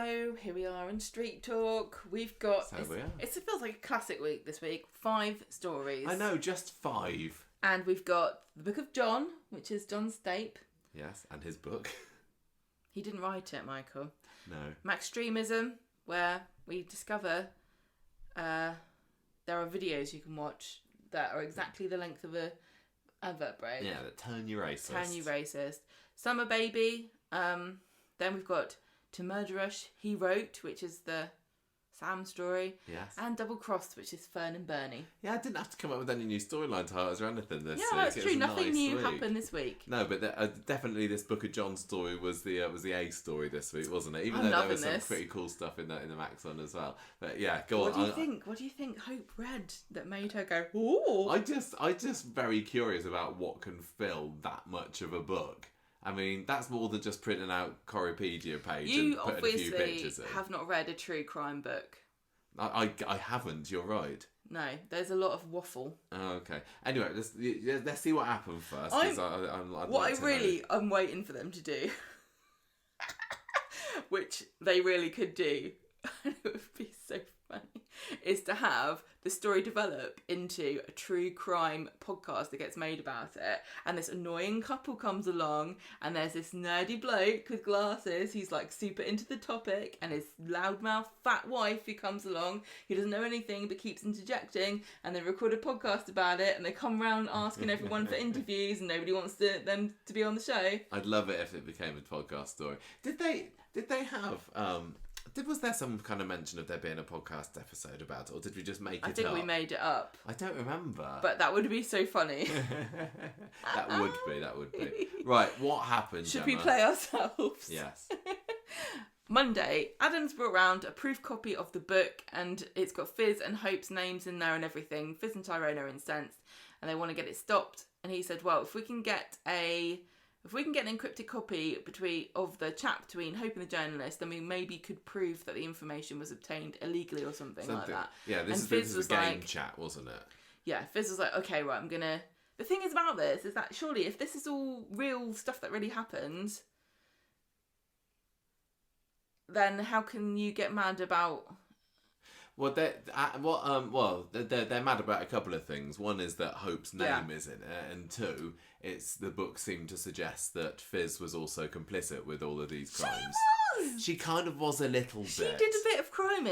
So here we are in Street Talk. We've got... It feels like a classic week this week. 5 stories. I know, just 5. And we've got the Book of John, which is John Stape. Yes, and his book. He didn't write it, Michael. No. Maxstreamism, where we discover there are videos you can watch that are exactly the length of a advert break. Yeah, that turn you racist. Turn you racist. Summer Baby. Then we've got To Murder Us, He Wrote, which is the Sam story. Yes. And Double Crossed, which is Fern and Bernie. Yeah, I didn't have to come up with any new storyline titles or anything this week. Yeah, that's true. Nothing new happened this week. No, but definitely this Book of John story was the A story this week, wasn't it? Even though there was some pretty cool stuff in the Max one as well. But yeah, go on. What do you think? What do you think Hope read that made her go, ooh? I just very curious about what can fill that much of a book. I mean, that's more than just printing out Coripedia page and putting a few pictures in. You obviously have not read a true crime book. I haven't, you're right. No, there's a lot of waffle. Oh, okay. Anyway, let's see what happens first. I'm waiting for them to do, which they really could do, and it would be so funny, is to have the story develop into a true crime podcast that gets made about it, and this annoying couple comes along, and there's this nerdy bloke with glasses who's like super into the topic, and his loudmouth fat wife who comes along, who doesn't know anything but keeps interjecting, and they record a podcast about it, and they come around asking everyone for interviews, and nobody wants them to be on the show. I'd love it if it became a podcast story. Did they have was there some kind of mention of there being a podcast episode about it, or did we just make it up? I think we made it up. I don't remember. But that would be so funny. That would be. Right, what happened, Should Gemma? We play ourselves? Yes. Monday, Adam's brought round a proof copy of the book, and it's got Fiz and Hope's names in there and everything. Fiz and Tyrone are incensed, and they want to get it stopped. And he said, well, if we can get an encrypted copy of the chat between Hope and the journalist, then we maybe could prove that the information was obtained illegally or something like that. Yeah, this is a game chat, wasn't it? Yeah, Fiz was like, okay, right, I'm gonna... The thing is about this is that surely if this is all real stuff that really happened, then how can you get mad about... Well, they're mad about a couple of things. One is that Hope's name is in it, and 2, it's the book seemed to suggest that Fiz was also complicit with all of these crimes. She kind of was a little bit. She did a bit of crime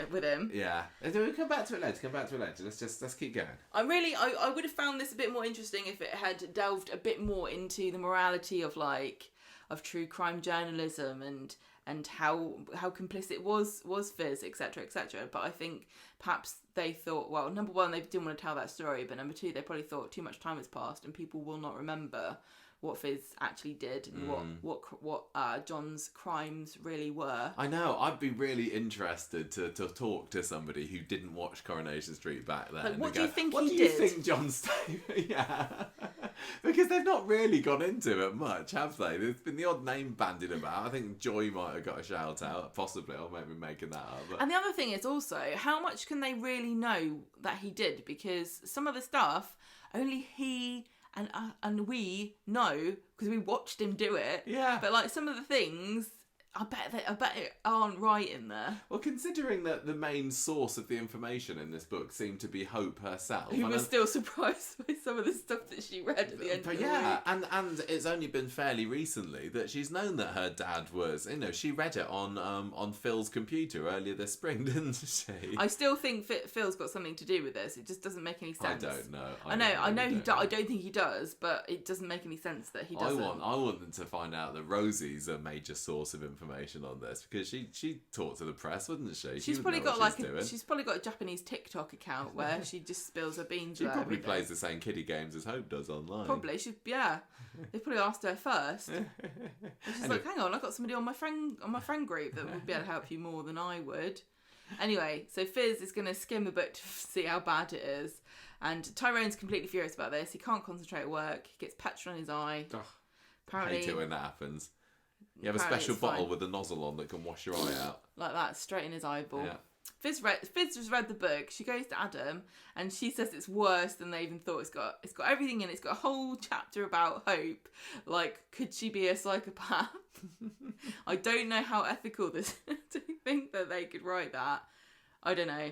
with him. Yeah. We'll come back to it later. Let's keep going. I would have found this a bit more interesting if it had delved a bit more into the morality of true crime journalism and how complicit was Fiz, etc., etc. But I think perhaps they thought, well, number one, they didn't want to tell that story, but number 2, they probably thought too much time has passed and people will not remember what Fiz actually did and what John's crimes really were. I know. I'd be really interested to talk to somebody who didn't watch Coronation Street back then. What do you think he did? What do you think John Stape? Yeah. Because they've not really gone into it much, have they? There's been the odd name bandied about. I think Joy might have got a shout out, possibly. Or maybe making that up. But... And the other thing is also, how much can they really know that he did? Because some of the stuff, only he... And we know because we watched him do it. Yeah. But some of the things, I bet it aren't right in there. Well, considering that the main source of the information in this book seemed to be Hope herself. Who was still surprised by some of the stuff that she read at the end of the week. And it's only been fairly recently that she's known that her dad was, she read it on Phil's computer earlier this spring, didn't she? I still think Phil's got something to do with this. It just doesn't make any sense. I don't know. I know I don't think he does, but it doesn't make any sense that he doesn't. I want them to find out that Rosie's a major source of information on this, because she talked to the press, wouldn't she? She's probably got she's probably got a Japanese TikTok account where she just spills her beans. She probably plays the same kiddie games as Hope does online. Probably, they probably asked her first. And she's like, "Hang on, I've got somebody on my friend group that would be able to help you more than I would." Anyway, so Fiz is going to skim the book to see how bad it is, and Tyrone's completely furious about this. He can't concentrate at work. He gets petrol in his eye. Apparently, I hate it when that happens. You have a special bottle with a nozzle on that can wash your eye out. Like that, straight in his eyeball. Yeah. Fiz just read the book. She goes to Adam and she says it's worse than they even thought. It's got everything in it. It's got a whole chapter about Hope. Like, could she be a psychopath? I don't know how ethical this think that they could write that. I don't know.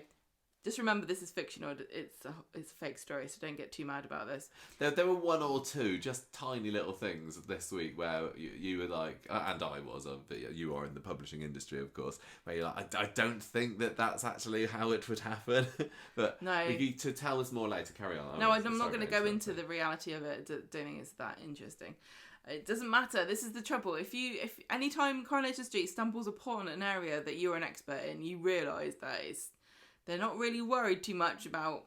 Just remember, this is fictional. It's a fake story, so don't get too mad about this. There were one or two just tiny little things this week where you were like, and I was, but you are in the publishing industry, of course, where you're like, I don't think that's actually how it would happen. But no, to tell us more later, carry on. No, I'm not going to go into the reality of it. I don't think it's that interesting. It doesn't matter. This is the trouble. If anytime Coronation Street stumbles upon an area that you're an expert in, you realise that they're not really worried too much about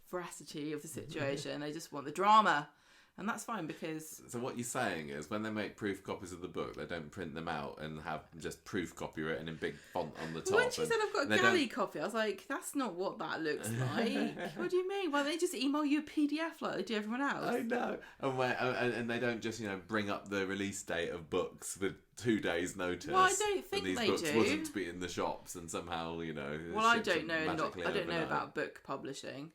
veracity of the situation. They just want the drama. And that's fine because... So what you're saying is when they make proof copies of the book, they don't print them out and have just proof copy written in big font on the top. When she said I've got a galley copy, I was like, that's not what that looks like. What do you mean? Why don't they just email you a PDF like they do everyone else? I know. And they don't just, bring up the release date of books with 2 days' notice. Well, I don't think these they books do. wasn't to be in the shops and somehow, Well, I don't know. I don't know about book publishing.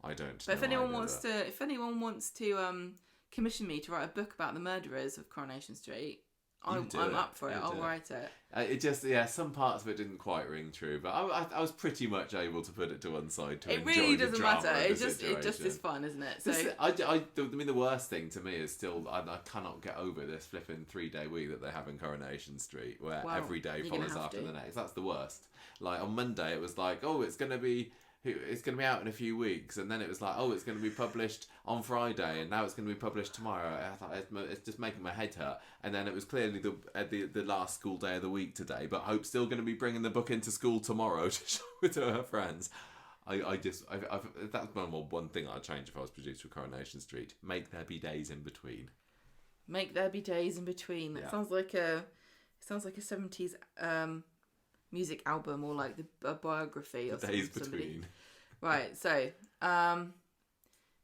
I don't. But if anyone wants to commission me to write a book about the murderers of Coronation Street, I'm up for it. I'll write it. It just, some parts of it didn't quite ring true, but I was pretty much able to put it to one side to enjoy really the doesn't drama matter. of the It just is fun, isn't it? So the worst thing to me is still I cannot get over this flipping 3-day week that they have in Coronation Street, where every day follows after the next. That's the worst. Like on Monday, it was like, oh, it's going to be out in a few weeks, and then it was like, oh, it's going to be published on Friday, and now it's going to be published tomorrow. I thought it's just making my head hurt. And then it was clearly the last school day of the week today, but Hope's still going to be bringing the book into school tomorrow to show it to her friends. That's one thing I'd change if I was producer of Coronation Street. Make there be days in between. Make there be days in between. That sounds like a 70s music album, or like a biography of Days somebody. Between. Right, so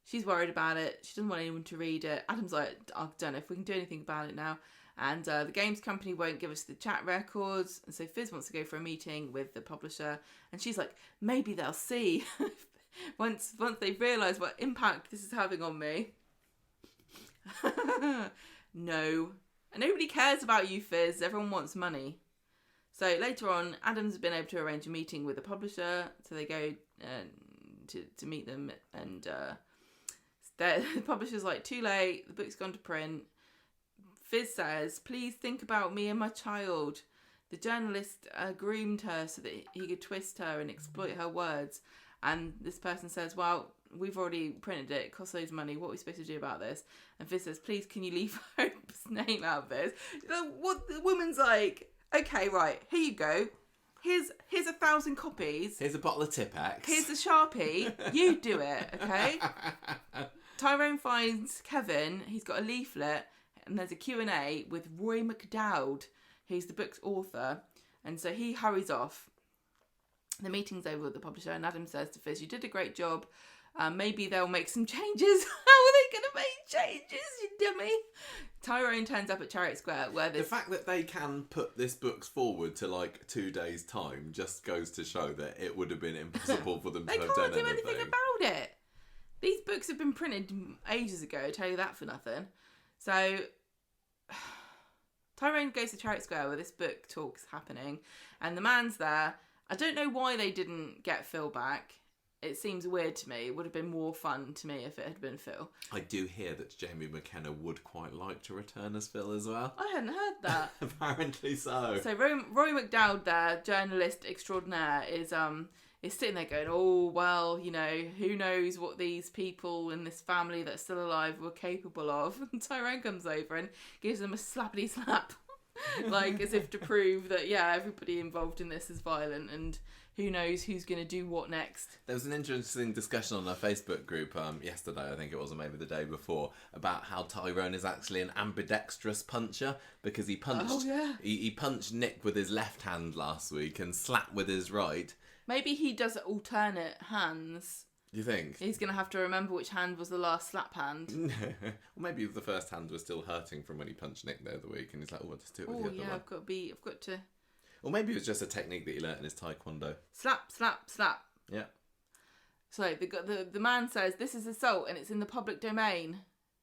she's worried about it. She doesn't want anyone to read it. Adam's like, I don't know if we can do anything about it now. And the games company won't give us the chat records. And so Fiz wants to go for a meeting with the publisher. And she's like, maybe they'll see once they've realised what impact this is having on me. No. And nobody cares about you, Fiz. Everyone wants money. So later on, Adam's been able to arrange a meeting with the publisher. So they go to meet them, and the publisher's like, too late, the book's gone to print. Fiz says, please think about me and my child. The journalist groomed her so that he could twist her and exploit her words. And this person says, well, we've already printed it. It costs loads of money. What are we supposed to do about this? And Fiz says, please, can you leave Hope's name out of this? What the woman's like... Okay, right, here you go. Here's 1,000 copies. Here's a bottle of Tipex. Here's a Sharpie. You do it, okay? Tyrone finds Kevin. He's got a leaflet, and there's a Q&A with Roy McDowd, who's the book's author. And so he hurries off. The meeting's over with the publisher, and Adam says to Fiz, you did a great job. Maybe they'll make some changes. How are they going to make changes, you dummy? Tyrone turns up at Chariot Square where the fact that they can put this book forward to like 2 days' time just goes to show that it would have been impossible for them to have done anything. They can't do anything about it. These books have been printed ages ago, I tell you that for nothing. So Tyrone goes to Chariot Square where this book talk's happening, and the man's there. I don't know why they didn't get Phil back. It seems weird to me. It would have been more fun to me if it had been Phil. I do hear that Jamie McKenna would quite like to return as Phil as well. I hadn't heard that. Apparently so. So Roy McDowd there, journalist extraordinaire, is sitting there going, oh, well, who knows what these people in this family that's still alive were capable of. And Tyrone comes over and gives them a slappity slap. Like, as if to prove that, everybody involved in this is violent, and who knows who's going to do what next. There was an interesting discussion on our Facebook group yesterday, I think it was, or maybe the day before, about how Tyrone is actually an ambidextrous puncher, because he punched he punched Nick with his left hand last week and slapped with his right. Maybe he does alternate hands. You think? He's going to have to remember which hand was the last slap hand. Well, maybe the first hand was still hurting from when he punched Nick the other week, and he's like, oh, I'll just do it with the other one. I've got to... Or maybe it was just a technique that he learnt in his taekwondo. Slap, slap, slap. Yeah. So the man says, this is assault, and it's in the public domain.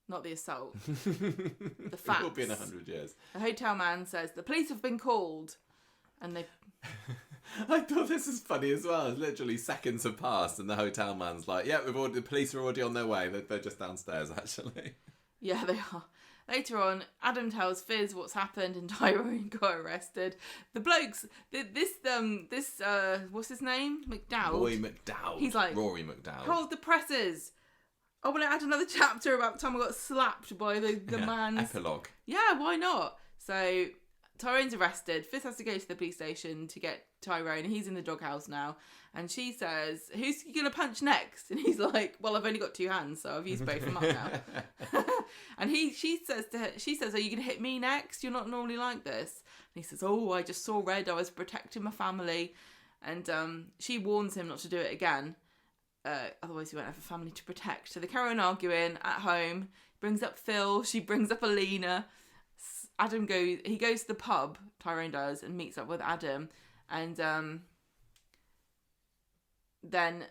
Not the assault. The facts. It will be in 100 years. The hotel man says, the police have been called. And they... I thought this was funny as well. Literally seconds have passed and the hotel man's like, yeah, the police are already on their way. They're just downstairs, actually. Yeah, they are. Later on, Adam tells Fiz what's happened and Tyrone got arrested. The blokes, what's his name? McDowell. Roy McDowell. He's like, Rory McDowell. Hold the presses. I want to add another chapter about the time I got slapped by the man's... Epilogue. Yeah, why not? So, Tyrone's arrested. Fiz has to go to the police station to get Tyrone. He's in the doghouse now. And she says, who's you going to punch next? And he's like, well, I've only got 2 hands, so I've used both of them up now. And she says, are you going to hit me next? You're not normally like this. And he says, oh, I just saw red. I was protecting my family. And she warns him not to do it again. Otherwise he won't have a family to protect. So they carry on arguing at home. Brings up Phil. She brings up Alina. Adam goes to the pub, Tyrone does, and meets up with Adam. And then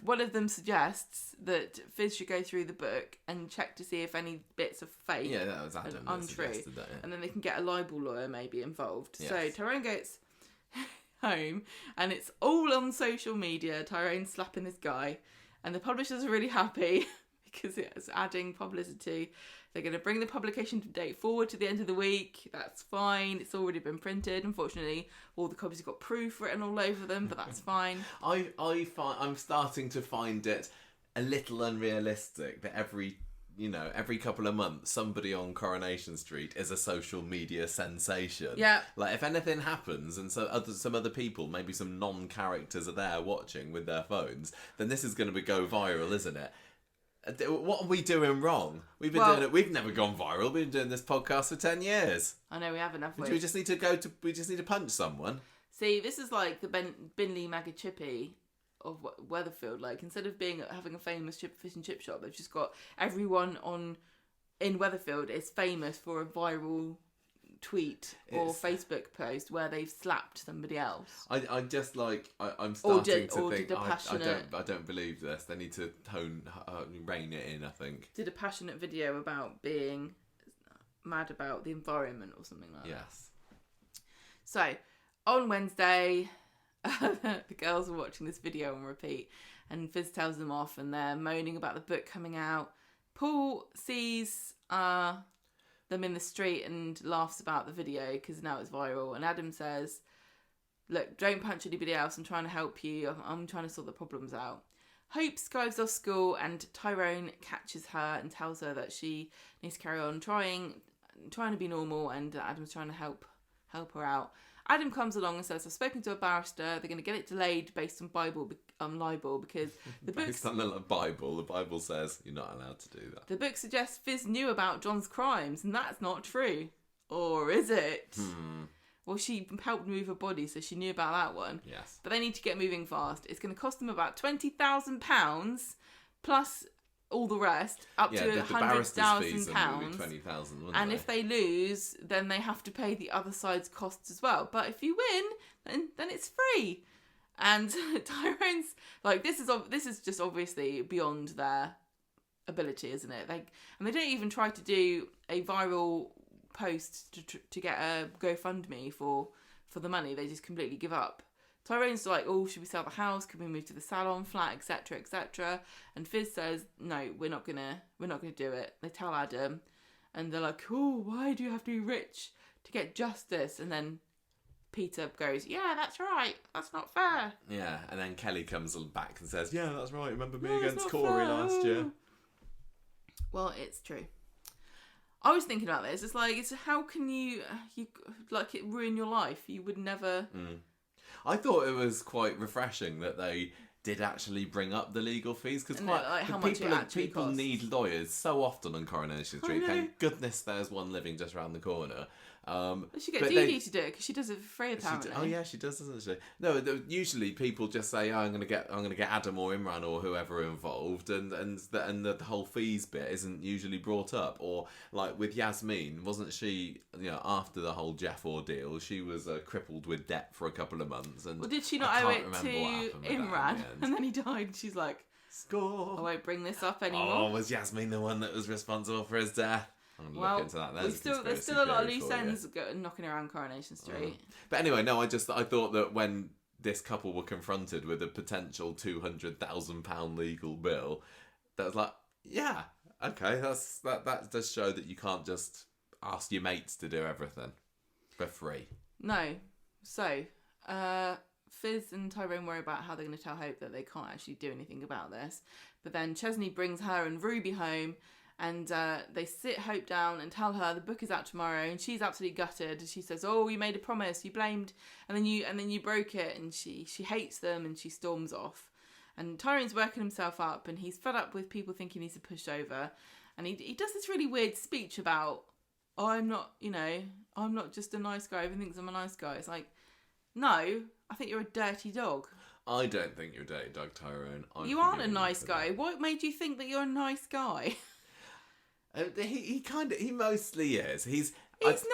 one of them suggests that Fiz should go through the book and check to see if any bits are fake. Yeah, that was Adam that suggested that, yeah. And then they can get a libel lawyer maybe involved. Yes. So Tyrone goes home and it's all on social media. Tyrone slapping this guy, and the publishers are really happy because it's adding publicity. They're going to bring the publication date forward to the end of the week. That's fine. It's already been printed. Unfortunately, all the copies have got proof written all over them, but that's fine. I'm starting to find it a little unrealistic that every couple of months somebody on Coronation Street is a social media sensation. Yeah. Like if anything happens and some other people, maybe some non-characters are there watching with their phones, then this is going to go viral, isn't it? What are we doing wrong? We've been doing it. We've never gone viral. We've been doing this podcast for 10 years. I know we haven't, have we? We just need to punch someone. See, this is like the Binley Magachippy of Weatherfield. Like instead of having a famous fish and chip shop, they've just got everyone in Weatherfield is famous for a viral tweet or Facebook post where they've slapped somebody else. I'm starting to think I don't believe this. They need to rein it in, I think. Did a passionate video about being mad about the environment or something like that. Yes. So on Wednesday the girls are watching this video on repeat and Fiz tells them off and they're moaning about the book coming out. Paul sees them in the street and laughs about the video because now it's viral, and Adam says, look, don't punch anybody else, I'm trying to help you, I'm trying to sort the problems out. Hope drives off school and Tyrone catches her and tells her that she needs to carry on trying to be normal, and Adam's trying to help her out. Adam comes along and says, I've spoken to a barrister, they're going to get it delayed based on libel because the book... Based on the Bible, the Bible says you're not allowed to do that. The book suggests Fiz knew about John's crimes, and that's not true. Or is it? Well, she helped move her body, so she knew about that one. Yes. But they need to get moving fast. It's going to cost them about £20,000 plus all the rest, up to £100,000. £20,000, and if they lose, then they have to pay the other side's costs as well. But if you win, then it's free. And Tyrone's like, this is just obviously beyond their ability, isn't it? And they don't even try to do a viral post to get a GoFundMe for the money. They just completely give up. Tyrone's like, oh, should we sell the house? Can we move to the salon flat, etc., etc.? And Fiz says, no, we're not gonna do it. They tell Adam, and they're like, oh, why do you have to be rich to get justice? And then Peter goes, yeah, that's right. That's not fair. Yeah, and then Kelly comes back and says, yeah, that's right. Remember me against Corey last year? Well, it's true. I was thinking about this. It's like, how can you like it ruin your life? You would never. I thought it was quite refreshing that they did actually bring up the legal fees because people need lawyers so often on Coronation Street. Thank goodness there's one living just around the corner. She get Dee Dee to do it because she does it for free apparently. Oh yeah, she does, doesn't she? No, usually people just say, oh, I'm gonna get Adam or Imran or whoever involved, and the whole fees bit isn't usually brought up. Or like with Yasmin, wasn't she? After the whole Jeff ordeal, she was crippled with debt for a couple of months. And well, did she not owe it to Imran? And then he died. And she's like, score. I won't bring this up anymore. Oh, was Yasmin the one that was responsible for his death? I'm gonna look into that. There's still a lot of loose ends knocking around Coronation Street. But anyway, no, I thought that when this couple were confronted with a potential £200,000 legal bill, that was like, yeah, okay, that does show that you can't just ask your mates to do everything for free. No. So, Fiz and Tyrone worry about how they're going to tell Hope that they can't actually do anything about this. But then Chesney brings her and Ruby home, and they sit Hope down and tell her the book is out tomorrow, and she's absolutely gutted. She says, "Oh, you made a promise, you blamed, and then you broke it," and she hates them and she storms off. And Tyrone's working himself up, and he's fed up with people thinking he's a pushover, and he does this really weird speech about, "Oh, I'm not just a nice guy. Everyone thinks I'm a nice guy." It's like, no, I think you're a dirty dog. I don't think you're a dirty dog, Tyrone. You aren't a nice guy. What made you think that you're a nice guy? He mostly is. He's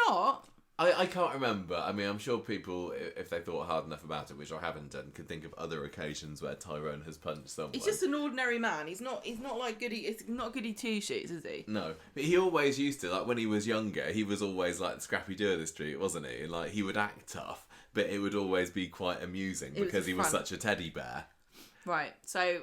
not. I can't remember. I mean, I'm sure people, if they thought hard enough about it, which I haven't done, could think of other occasions where Tyrone has punched someone. He's just an ordinary man. He's not like Goody. It's not Goody Two Shoes, is he? No, but he always used to. Like when he was younger, he was always like the scrappy Joe of the street, wasn't he? And like he would act tough, but it would always be quite amusing because he was such a teddy bear. Right. So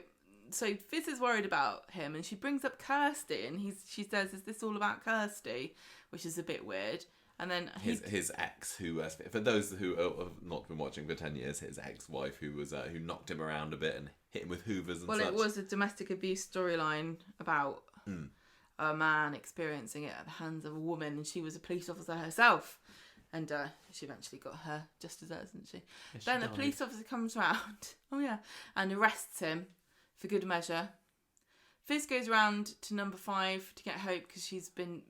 Fiz is worried about him, and she brings up Kirsty, and she says, "Is this all about Kirsty?" Which is a bit weird. And then his ex, who for those who have not been watching for 10 years, his ex-wife who knocked him around a bit and hit him with hoovers and such. Well, it was a domestic abuse storyline about a man experiencing it at the hands of a woman, and she was a police officer herself. And she eventually got her just desserts, didn't she? Yes, then the police officer comes round, and arrests him for good measure. Fiz goes round to number 5 to get Hope because she's been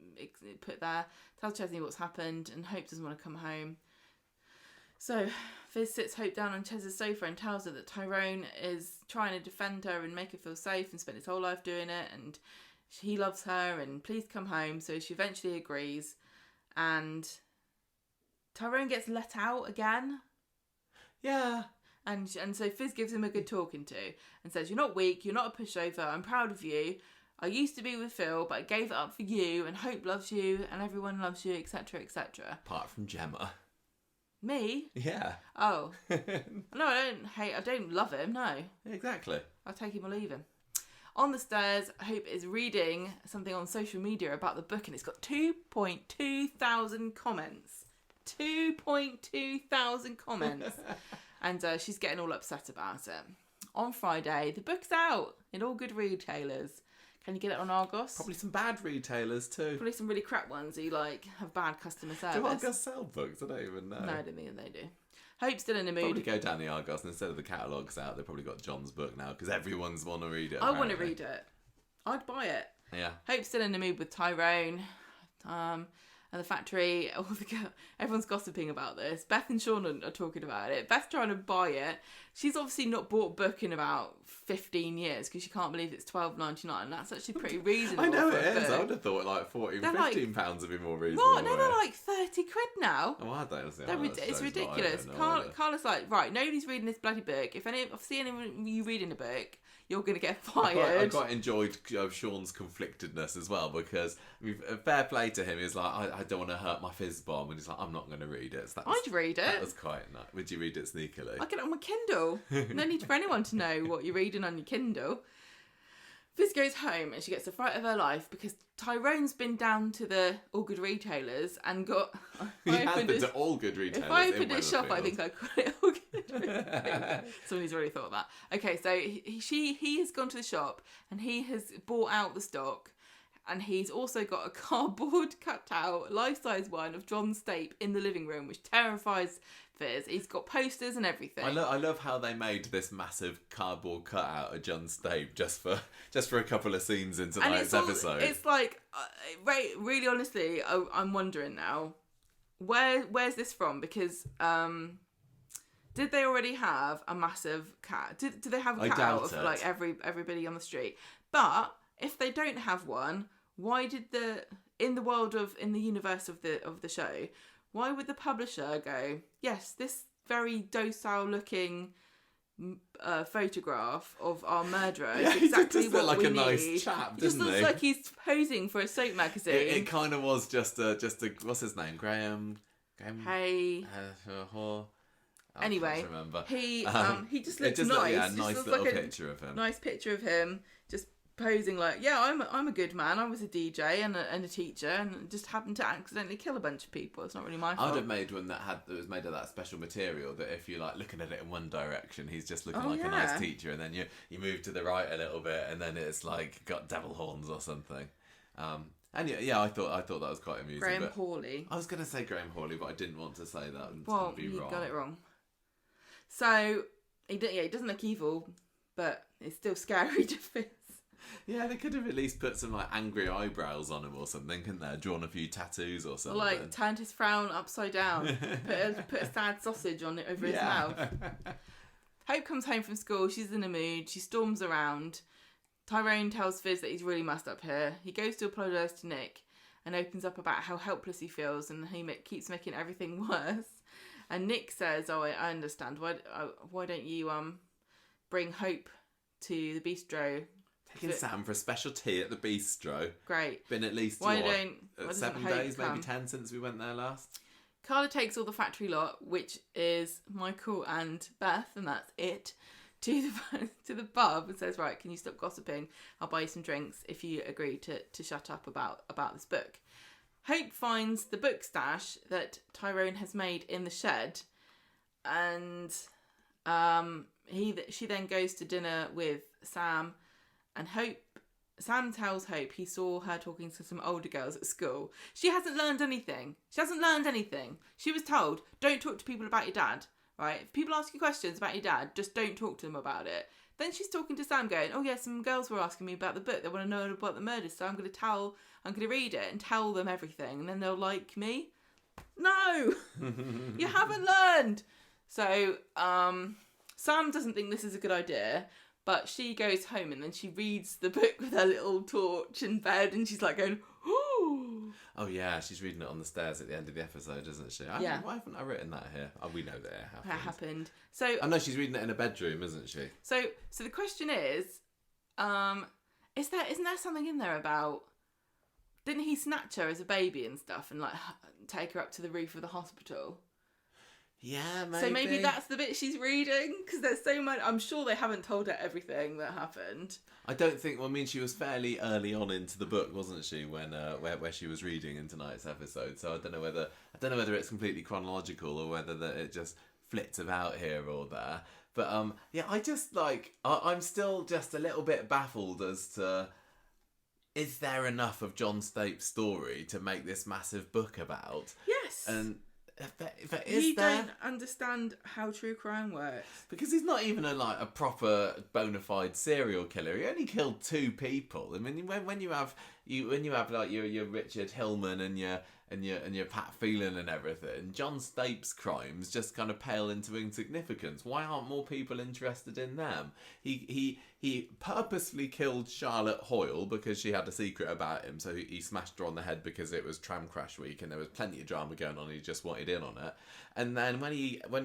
put there. Tells Chesney what's happened, and Hope doesn't want to come home. So Fiz sits Hope down on Ches's sofa and tells her that Tyrone is trying to defend her and make her feel safe and spent his whole life doing it, and he loves her and please come home. So she eventually agrees, and Tyrone gets let out again. Yeah. And so Fiz gives him a good talking to and says, "You're not weak, you're not a pushover, I'm proud of you. I used to be with Phil, but I gave it up for you, and Hope loves you, and everyone loves you, etc, etc. Apart from Gemma. Me? Yeah. Oh. No, I don't love him, no. Exactly. I'll take him or leave him. On the Hope is reading something on social media about the book, and it's got 2.2 thousand comments. 2.2 thousand comments. And she's getting all upset about it. On Friday, the book's out in all good retailers. Can you get it on Argos? Probably some bad retailers too. Probably some really crap ones who have bad customer service. Do Argos sell books? I don't even know. No, I don't think they do. Hope's still in the mood. Probably go down the Argos, and instead of the catalogues out, they've probably got John's book now because everyone's want to read it. I want to read it. I'd buy it. Yeah. Hope's still in the mood with Tyrone. And the factory, everyone's gossiping about this. Beth and Sean are talking about it. Beth's trying to buy it. She's obviously not bought a book in about 15 years because she can't believe it's $12.99, and that's actually pretty reasonable. I know for it is. Book. I would have thought like £14-15 would be more reasonable. What? No, they're like 30 quid now. Oh, I don't see. It's ridiculous. Carla's like, right, nobody's reading this bloody book. If I see anyone you reading a book, you're going to get fired. I quite enjoyed Sean's conflictedness as well because fair play to him. He's like, I don't want to hurt my fizz bomb, and he's like, I'm not going to read it. So I'd read it. That was quite nice. Would you read it sneakily? I get it on my Kindle. No need for anyone to know what you're reading on your Kindle. Fiz goes home and she gets the fright of her life because Tyrone's been down to the all good retailers and got. To all good retailers. If I opened his shop, I think I'd call it all good retailers. Somebody's already thought of that. Okay, so he has gone to the shop and he has bought out the stock, and he's also got a cardboard cut out life-size one of John Stape in the living room, which terrifies Fiz. He's got posters and everything. I love how they made this massive cardboard cutout of John Stape just for a couple of scenes into this episode. It's like, really honestly, I'm wondering now, where's this from? Because did they already have a massive cat? Did they have a cutout of like everybody on the street? But if they don't have one, why did in the universe of the show, why would the publisher go, yes, this very docile looking photograph of our murderer is Yeah, he exactly just what looked like we a need. nice chap, He just didn't looks he? like he's posing for a soap magazine. It kind of was just a what's his name? Graham. Hey. I Anyway, can't remember. he just looks Nice. nice. Yeah, Just nice looks little like picture of him. Nice picture of him, just posing like, yeah, I'm a good man. I was a DJ and a teacher, and just happened to accidentally kill a bunch of people. It's not really my fault. I would have made one that was made of that special material that if you like looking at it in one direction, he's just looking like a nice teacher, and then you move to the right a little bit, and then it's like got devil horns or something. And yeah, I thought that was quite amusing. Graham Hawley. I was going to say Graham Hawley, but I didn't want to say that. Well, be you wrong. got it wrong. So he doesn't look evil, but it's still scary to Fiz. Yeah, they could have at least put some like angry eyebrows on him or something, couldn't they? Drawn a few tattoos or something. Or like turned his frown upside down, put a sad sausage on it over his mouth. Hope comes home from school. She's in a mood. She storms around. Tyrone tells Fiz that he's really messed up here. He goes to apologise to Nick and opens up about how helpless he feels, and he keeps making everything worse. And Nick says, "Oh, I understand. Why don't you bring Hope to the bistro?" Taking Sam for a special tea at the bistro. Great. Been at least 7 days, maybe 10 since we went there last. Carla takes all the factory lot, which is Michael and Beth, and that's it, to the pub and says, "Right, can you stop gossiping? I'll buy you some drinks if you agree to shut up about this book." Hope finds the book stash that Tyrone has made in the shed, and she then goes to dinner with Sam, and Sam tells Hope he saw her talking to some older girls at school. She hasn't learned anything. She was told, don't talk to people about your dad, right? If people ask you questions about your dad, just don't talk to them about it. Then she's talking to Sam going, oh yeah, some girls were asking me about the book. They want to know about the murders, so I'm going to read it and tell them everything, and then they'll like me. No! You haven't learned! So, Sam doesn't think this is a good idea, but she goes home and then she reads the book with her little torch in bed, and she's like going, ooh! Oh yeah, she's reading it on the stairs at the end of the episode, isn't she? Why haven't I written that here? Oh, we know that it happened. So, oh no, she's reading it in a bedroom, isn't she? So the question is isn't there something in there about, didn't he snatch her as a baby and stuff and like take her up to the roof of the hospital? Yeah, maybe. So maybe that's the bit she's reading, because there's so much. I'm sure they haven't told her everything that happened. I don't think. Well, I mean, she was fairly early on into the book, wasn't she? When where she was reading in tonight's episode. So I don't know whether it's completely chronological or whether that it just flits about here or there. But yeah, I just I'm still just a little bit baffled as to, is there enough of John Stape's story to make this massive book about? Yes. And you don't understand how true crime works, because he's not even a proper bona fide serial killer. He only killed 2 people. I mean, when you have like your Richard Hillman and your Pat Phelan and everything, John Stape's crimes just kind of pale into insignificance. Why aren't more people interested in them? He purposely killed Charlotte Hoyle because she had a secret about him, so he smashed her on the head because it was tram crash week and there was plenty of drama going on. He just wanted in on it. And then when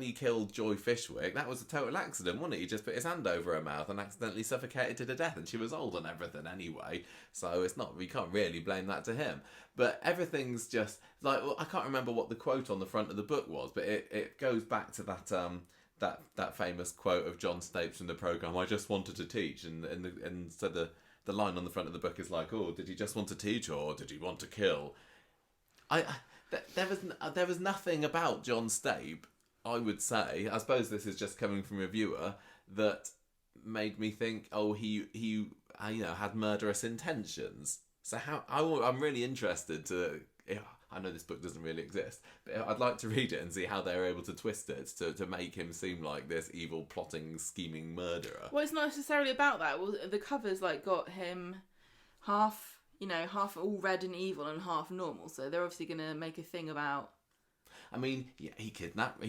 he killed Joy Fishwick, that was a total accident, wasn't it? He just put his hand over her mouth and accidentally suffocated her to death, and she was old and everything anyway. So we can't really blame that to him. But everything's just like, I can't remember what the quote on the front of the book was, but it goes back to that famous quote of John Stape's from the programme, "I just wanted to teach," and so the line on the front of the book is like, "Oh, did he just want to teach or did he want to kill?" There was nothing about John Stape, I would say. I suppose this is just coming from a viewer, that made me think, oh, he had murderous intentions. So I'm really interested to. I know this book doesn't really exist, but I'd like to read it and see how they're able to twist it to make him seem like this evil, plotting, scheming murderer. Well, it's not necessarily about that. Well, the cover's got him half all red and evil and half normal. So they're obviously going to make a thing about. I mean, yeah, he kidnapped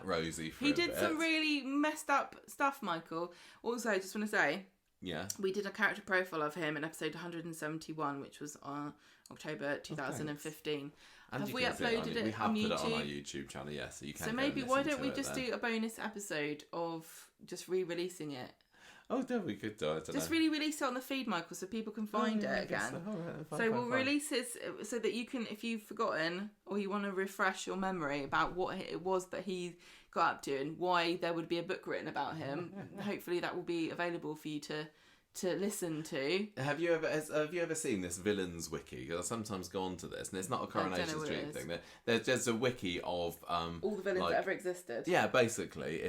Rosie for He a did bit. some really messed up stuff, Michael. Also, I just want to say, yeah, we did a character profile of him in episode 171, which was on October 2015. And Have you we can see it uploaded We it have on put it on our YouTube? YouTube channel, yes. So you can. So go maybe and why listen don't we to it just then. do a bonus episode of just re-releasing it? Oh, yeah, we could do it. Just really release it on the feed, Michael, so people can find it again. So, all right, So we'll release it so that you can, if you've forgotten or you want to refresh your memory about what it was that he got up to and why there would be a book written about him, hopefully that will be available for you to listen to. Have you ever seen this villains wiki? Because I sometimes go on to this, and it's not a Coronation Street thing. There's a wiki of all the villains that ever existed. Yeah, basically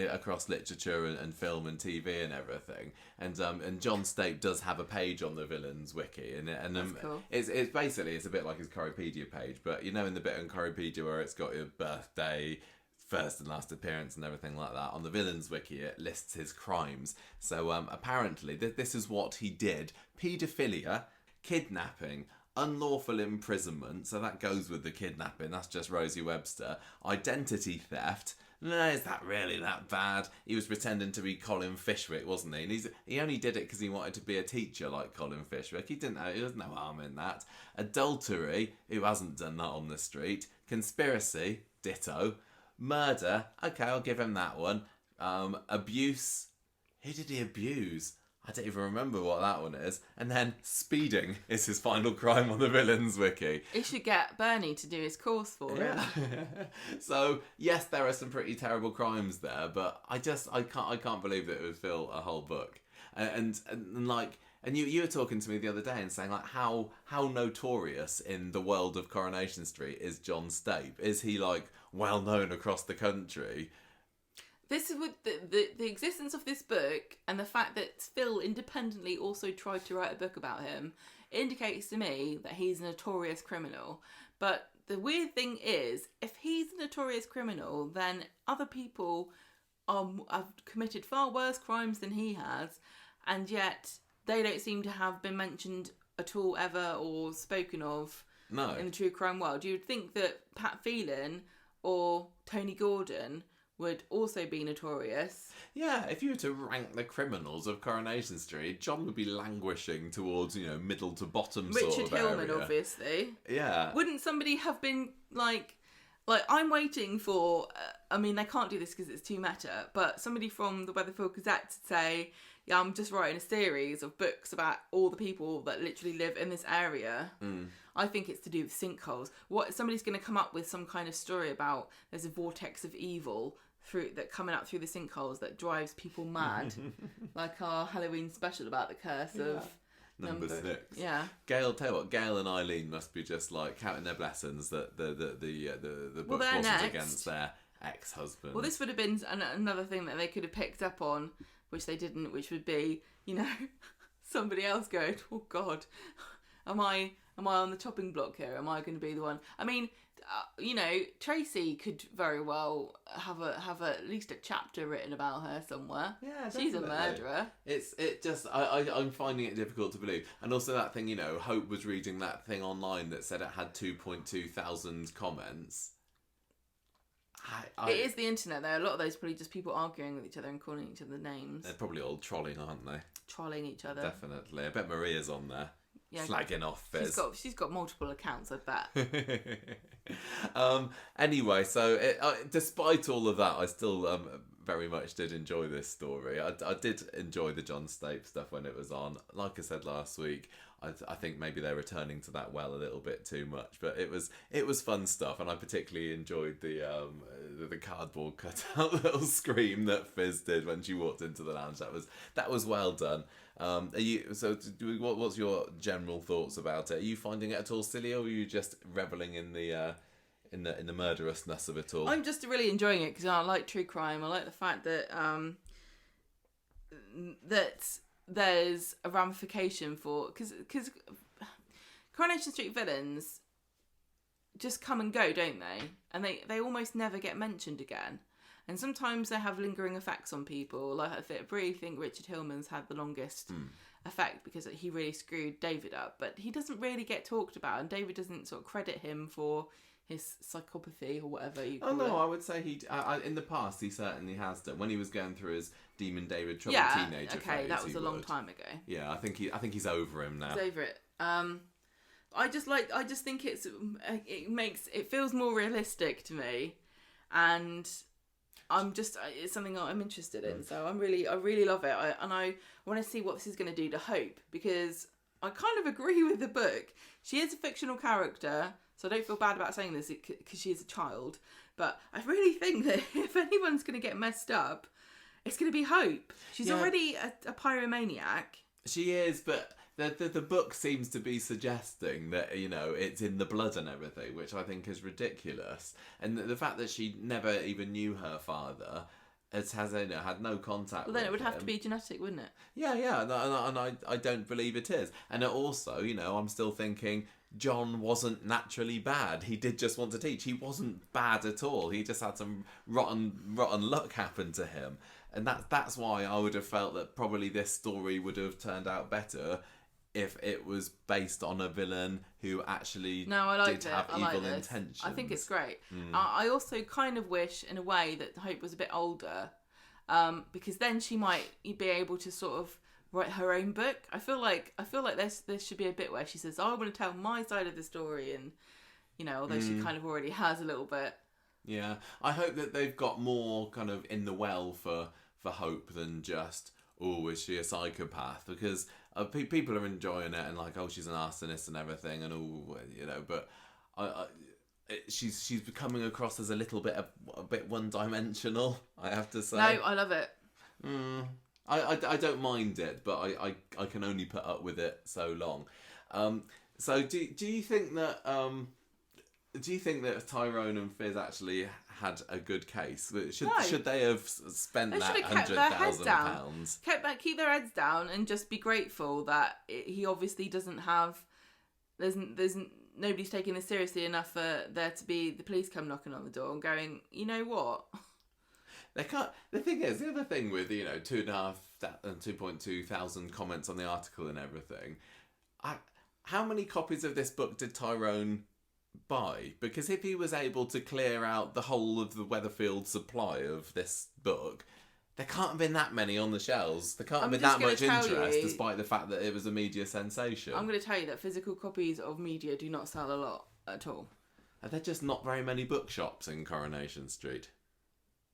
across literature and film and TV and everything. And John Stape does have a page on the villains wiki, and That's cool. It's basically it's a bit like his Coropedia page, but you know in the bit on Coropedia where it's got your birthday, first and last appearance and everything like that, on the villains wiki it lists his crimes. So apparently this is what he did: paedophilia, kidnapping, unlawful imprisonment, so that goes with the kidnapping, that's just Rosie Webster, identity theft. No, is that really that bad? He was pretending to be Colin Fishwick, wasn't he? And he only did it because he wanted to be a teacher like Colin Fishwick. He didn't know, there's no harm in that. Adultery, who hasn't done that on the street. Conspiracy, ditto. Murder, okay, I'll give him that one. Abuse, who did he abuse? I don't even remember what that one is. And then speeding is his final crime on the villains wiki. He should get Bernie to do his course for him. So yes, there are some pretty terrible crimes there, but I can't believe that it would fill a whole book. And you were talking to me the other day and saying like how notorious in the world of Coronation Street is John Stape? Is he like well known across the country? This is with the existence of this book and the fact that Phil independently also tried to write a book about him indicates to me that he's a notorious criminal. But the weird thing is, if he's a notorious criminal, then other people have committed far worse crimes than he has, and yet they don't seem to have been mentioned at all ever or spoken of in the true crime world. You'd think that Pat Phelan or Tony Gordon would also be notorious. Yeah, if you were to rank the criminals of Coronation Street, John would be languishing towards, middle to bottom Richard sort of Hillman, area. obviously. Yeah. Wouldn't somebody have been like I'm waiting for, I mean, they can't do this because it's too meta, but somebody from the Weatherfield Gazette to say, yeah, I'm just writing a series of books about all the people that literally live in this area. I think it's to do with sinkholes. Somebody's going to come up with some kind of story about there's a vortex of evil coming up through the sinkholes that drives people mad, like our Halloween special about the curse of Number 6. Yeah. Tell you what, Gail and Eileen must be just like counting their blessings that the book wasn't next. against their ex-husband. Well, this would have been another thing that they could have picked up on, which they didn't, which would be, somebody else going, oh God, am I on the chopping block here? Am I going to be the one? I mean, Tracy could very well have at least a chapter written about her somewhere. Yeah, definitely. She's a murderer. I'm finding it difficult to believe. And also that thing, Hope was reading that thing online that said it had 2.2 thousand comments. It is the internet though. A lot of those are probably just people arguing with each other and calling each other names. They're probably all trolling, aren't they? Trolling each other. Definitely. I bet Maria's on there. Yeah, slagging off Fiz. She's got multiple accounts, I bet. Anyway, so despite all of that, I still very much did enjoy this story. I did enjoy the John Stape stuff when it was on. Like I said last week, I think maybe they're returning to that well a little bit too much, but it was fun stuff, and I particularly enjoyed the cardboard cutout little scream that Fiz did when she walked into the lounge. That was well done. What's your general thoughts about it? Are you finding it at all silly, or are you just reveling in the murderousness of it all? I'm just really enjoying it because I like true crime. I like the fact that that there's a ramification for because Coronation Street villains just come and go, don't they? And they almost never get mentioned again. And sometimes they have lingering effects on people. Like I really think Richard Hillman's had the longest effect because he really screwed David up. But he doesn't really get talked about, and David doesn't sort of credit him for his psychopathy or whatever you call it. I would say in the past he certainly has done. When he was going through his Demon David troubled teenager phase, that was a long time ago. Yeah, I think he's over him now. He's over it. I just think it feels more realistic to me, and it's something that I'm interested in. So I really love it. I want to see what this is going to do to Hope, because I kind of agree with the book. She is a fictional character, so I don't feel bad about saying this because she is a child. But I really think that if anyone's going to get messed up, it's going to be Hope. She's already a pyromaniac. She is, but the book seems to be suggesting that, you know, it's in the blood and everything, which I think is ridiculous. And the fact that she never even knew her father, had no contact with him. Well, then it would have to be genetic, wouldn't it? Yeah, and I don't believe it is. And also, you know, I'm still thinking John wasn't naturally bad. He did just want to teach. He wasn't bad at all. He just had some rotten luck happen to him. And that's why I would have felt that probably this story would have turned out better if it was based on a villain who actually did have evil intentions. I think it's great. I also kind of wish, in a way, that Hope was a bit older, because then she might be able to sort of write her own book. I feel like there should be a bit where she says, "I want to tell my side of the story," and, you know, although she kind of already has a little bit. Yeah, I hope that they've got more kind of in the well for Hope than just, oh, is she a psychopath? Because people are enjoying it and like, oh, she's an arsonist and everything, and all, you know. But she's coming across as a bit one-dimensional, I have to say. No, I love it. I don't mind it, but I can only put up with it so long. So do you think that Tyrone and Fiz actually had a good case? Should they have spent that £100,000? Keep their heads down and just be grateful that he obviously doesn't have. There's nobody's taking this seriously enough for there to be the police come knocking on the door and going, you know what? They can't. The thing is, the other thing with, you know, 2.2 thousand comments on the article and everything. How many copies of this book did Tyrone buy? Because if he was able to clear out the whole of the Weatherfield supply of this book, there can't have been that many on the shelves. There can't have been that much interest, despite the fact that it was a media sensation. I'm going to tell you that physical copies of media do not sell a lot at all. Are there just not very many bookshops in Coronation Street?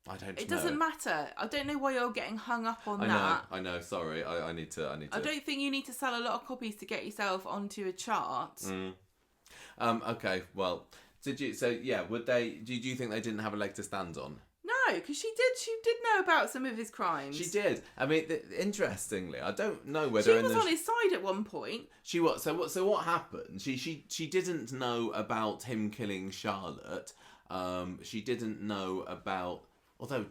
I don't know. It doesn't matter. I don't know why you're getting hung up on that. I know. Sorry, I need to. I don't think you need to sell a lot of copies to get yourself onto a chart. Okay. Well, did you? So yeah, would they? Do you think they didn't have a leg to stand on? No, because she did. She did know about some of his crimes. She did. I mean, interestingly, I don't know whether she was on his side at one point. She was. So what happened? She didn't know about him killing Charlotte. She didn't know about. Although,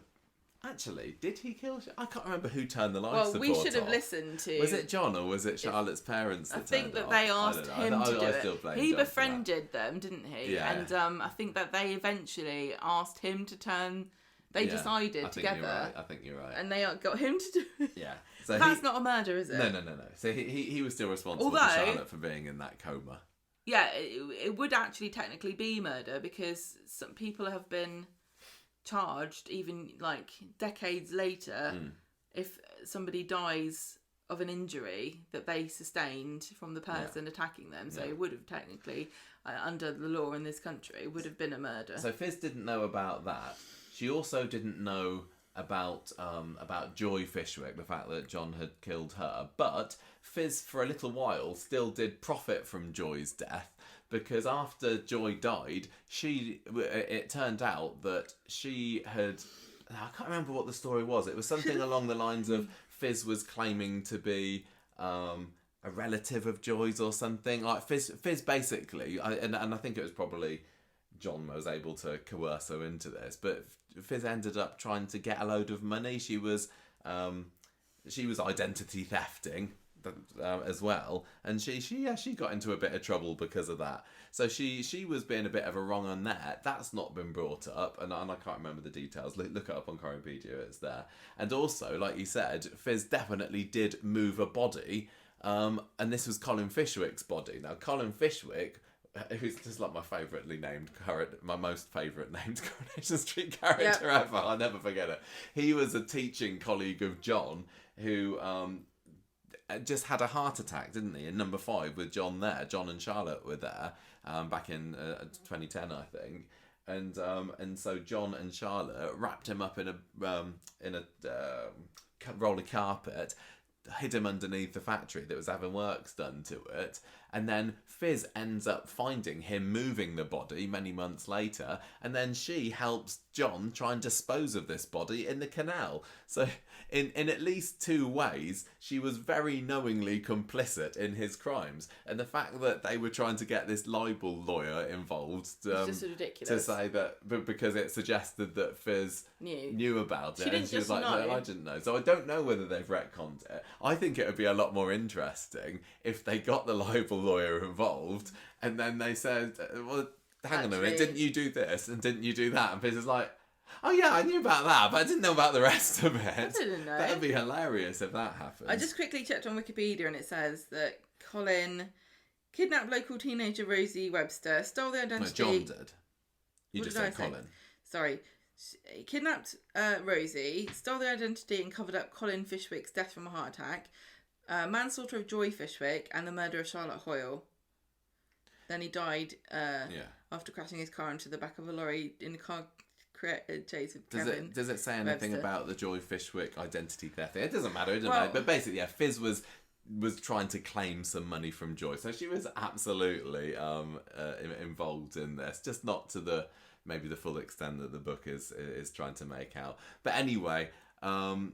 actually, did he kill? I can't remember who turned the life support off. Well, we should have listened to. Was it John or was it Charlotte's parents? I think that they asked him to do it. He befriended them, didn't he? Yeah. And I think that they eventually asked him to turn. They decided together. I think you're right. And they got him to do it. Yeah. So that's not a murder, is it? No. So he was still responsible for Charlotte for being in that coma. Yeah, it would actually technically be murder because some people have been charged even like decades later if somebody dies of an injury that they sustained from the person attacking them. So it would have technically, under the law in this country, would have been a murder. So Fiz didn't know about that. She also didn't know about Joy Fishwick, the fact that John had killed her. But Fiz, for a little while, still did profit from Joy's death. Because after Joy died, it turned out that she had... I can't remember what the story was. It was something along the lines of Fiz was claiming to be a relative of Joy's or something. Like Fiz basically, and I think it was probably John was able to coerce her into this, but Fiz ended up trying to get a load of money. She was identity thefting as well, and she got into a bit of trouble because of that. So she was being a bit of a wrong on that. That's not been brought up, and I can't remember the details. Look it up on Coronapedia, it's there. And also, like you said, Fiz definitely did move a body, and this was Colin Fishwick's body. Now, Colin Fishwick, who's just like my most favourite named Coronation Street character ever. I'll never forget it. He was a teaching colleague of John who just had a heart attack, didn't he? In number 5 with John there. John and Charlotte were there back in 2010, I think. And so John and Charlotte wrapped him up in a roll of carpet, hid him underneath the factory that was having works done to it, and then Fiz ends up finding him moving the body many months later, and then she helps John try and dispose of this body in the canal. So in at least 2 ways, she was very knowingly complicit in his crimes, and the fact that they were trying to get this libel lawyer involved it's just ridiculous. to say that, because it suggested that Fiz knew about it, and she was like, no, I didn't know. So I don't know whether they've retconned it. I think it would be a lot more interesting if they got the libel lawyer involved, and then they said, well, hang on a minute, didn't you do this and didn't you do that? And Fiz is like, oh yeah, I knew about that, but I didn't know about the rest of it. I didn't know. That'd be hilarious if that happened. I just quickly checked on Wikipedia, and it says that Colin kidnapped local teenager Rosie Webster, stole the identity... No, John did. You What just did I said say? Colin. Sorry. He kidnapped Rosie, stole the identity and covered up Colin Fishwick's death from a heart attack, manslaughter of Joy Fishwick, and the murder of Charlotte Hoyle. Then he died after crashing his car into the back of a lorry in a car chase with Kevin. Does it say anything Webster. about the Joy Fishwick identity theft? It doesn't matter, but basically, yeah, Fiz was trying to claim some money from Joy, so she was absolutely involved in this, just not to maybe the full extent that the book is trying to make out. But anyway, I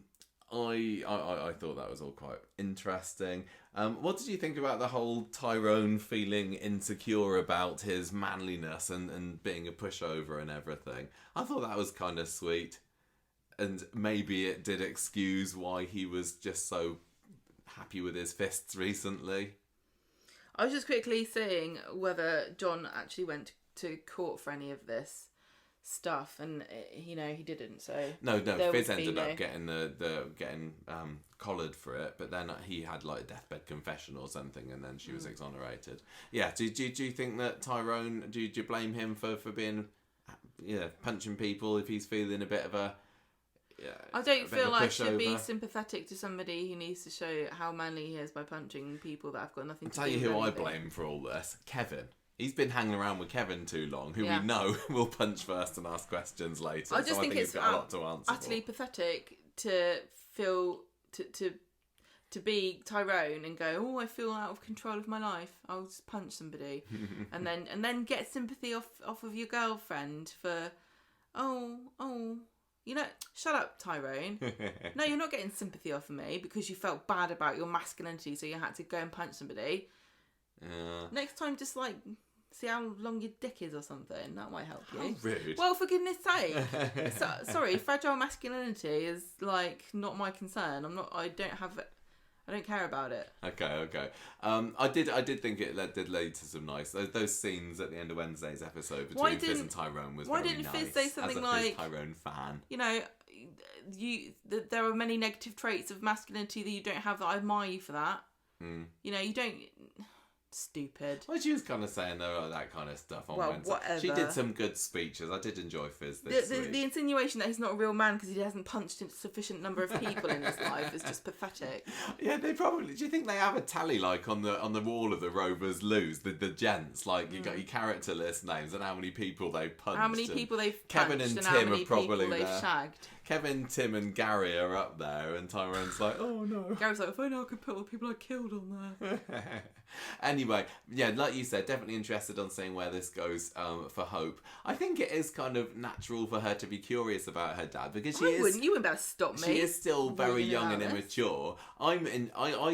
thought that was all quite interesting. What did you think about the whole Tyrone feeling insecure about his manliness and being a pushover and everything? I thought that was kind of sweet, and maybe it did excuse why he was just so happy with his fists recently. I was just quickly seeing whether John actually went to court for any of this stuff, and he didn't. So no, Fiz ended up getting collared for it, but then he had like a deathbed confession or something, and then she was exonerated. Yeah, do you think that Tyrone? Do you blame him for being punching people if he's feeling a bit of a? I don't feel like I should be sympathetic to somebody who needs to show how manly he is by punching people that have got nothing to do with anything. I'll tell you who I blame for all this. Kevin. He's been hanging around with Kevin too long, who we know will punch first and ask questions later. I just think he's got a lot to answer utterly pathetic to feel to be Tyrone and go, oh, I feel out of control of my life, I'll just punch somebody, and then get sympathy off of your girlfriend for, shut up, Tyrone. No, you're not getting sympathy off of me because you felt bad about your masculinity, so you had to go and punch somebody. Next time, just see how long your dick is or something. That might help you. How rude. Well, for goodness sake. Sorry, fragile masculinity is not my concern. I don't care about it. Okay. I did think it did lead to some nice those scenes at the end of Wednesday's episode between Fiz and Tyrone was very nice. Why didn't Fiz say something as a Fiz Tyrone fan? There are many negative traits of masculinity that you don't have that I admire you for that. You don't. Stupid. Well, she was kind of saying that kind of stuff on Wednesday. Whatever. She did some good speeches. I did enjoy Fiz this week. The insinuation that he's not a real man because he hasn't punched a sufficient number of people in his life is just pathetic. Yeah, they probably. Do you think they have a tally on the wall of the Rovers Loos, the gents? You got your character list names and how many people they punched. How many people they've punched Kevin and Tim are probably they've shagged. Kevin, Tim, and Gary are up there, and Tyrone's like, oh no. Gary's like, if I know I could put all the people I killed on there. Anyway, yeah, like you said, definitely interested on seeing where this goes for Hope. I think it is kind of natural for her to be curious about her dad because you wouldn't be able to stop me. She is still very young and immature. I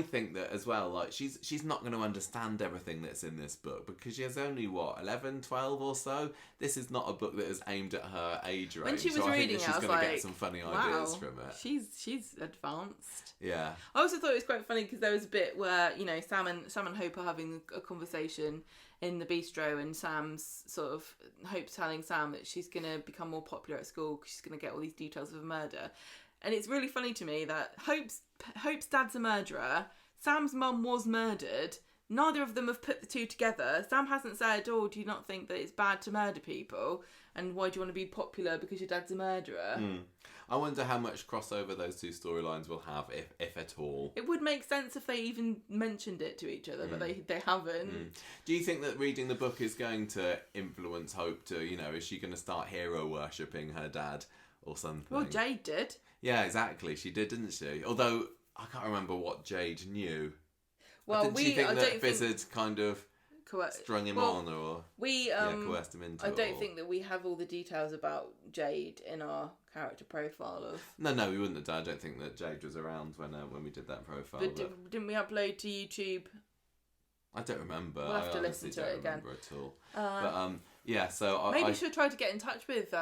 think that as well. She's not going to understand everything that's in this book because she has only 11, 12 or so. This is not a book that is aimed at her age range. When she was reading it, I was going to get some funny ideas from it. She's advanced. Yeah. I also thought it was quite funny because there was a bit where Sam and Hope are having a conversation in the bistro, and Sam's sort of Hope's telling Sam that she's going to become more popular at school because she's going to get all these details of a murder. And it's really funny to me that Hope's dad's a murderer, Sam's mum was murdered, neither of them have put the two together. Sam hasn't said, "Oh, do you not think that it's bad to murder people? And why do you want to be popular because your dad's a murderer?" I wonder how much crossover those two storylines will have, if at all. It would make sense if they even mentioned it to each other, but they haven't. Do you think that reading the book is going to influence Hope to, is she going to start hero worshipping her dad or something? Well, Jade did. Yeah, exactly. She did, didn't she? Although, I can't remember what Jade knew. Well, didn't she think that Fiz had kind of strung him on, or coerced him into it? I don't think that we have all the details about Jade in our character profile of. No, we wouldn't have done. I don't think that Jade was around when we did that profile. But didn't we upload to YouTube? I don't remember. We'll have to listen to it again. I don't remember at all. But so maybe she'll try to get in touch with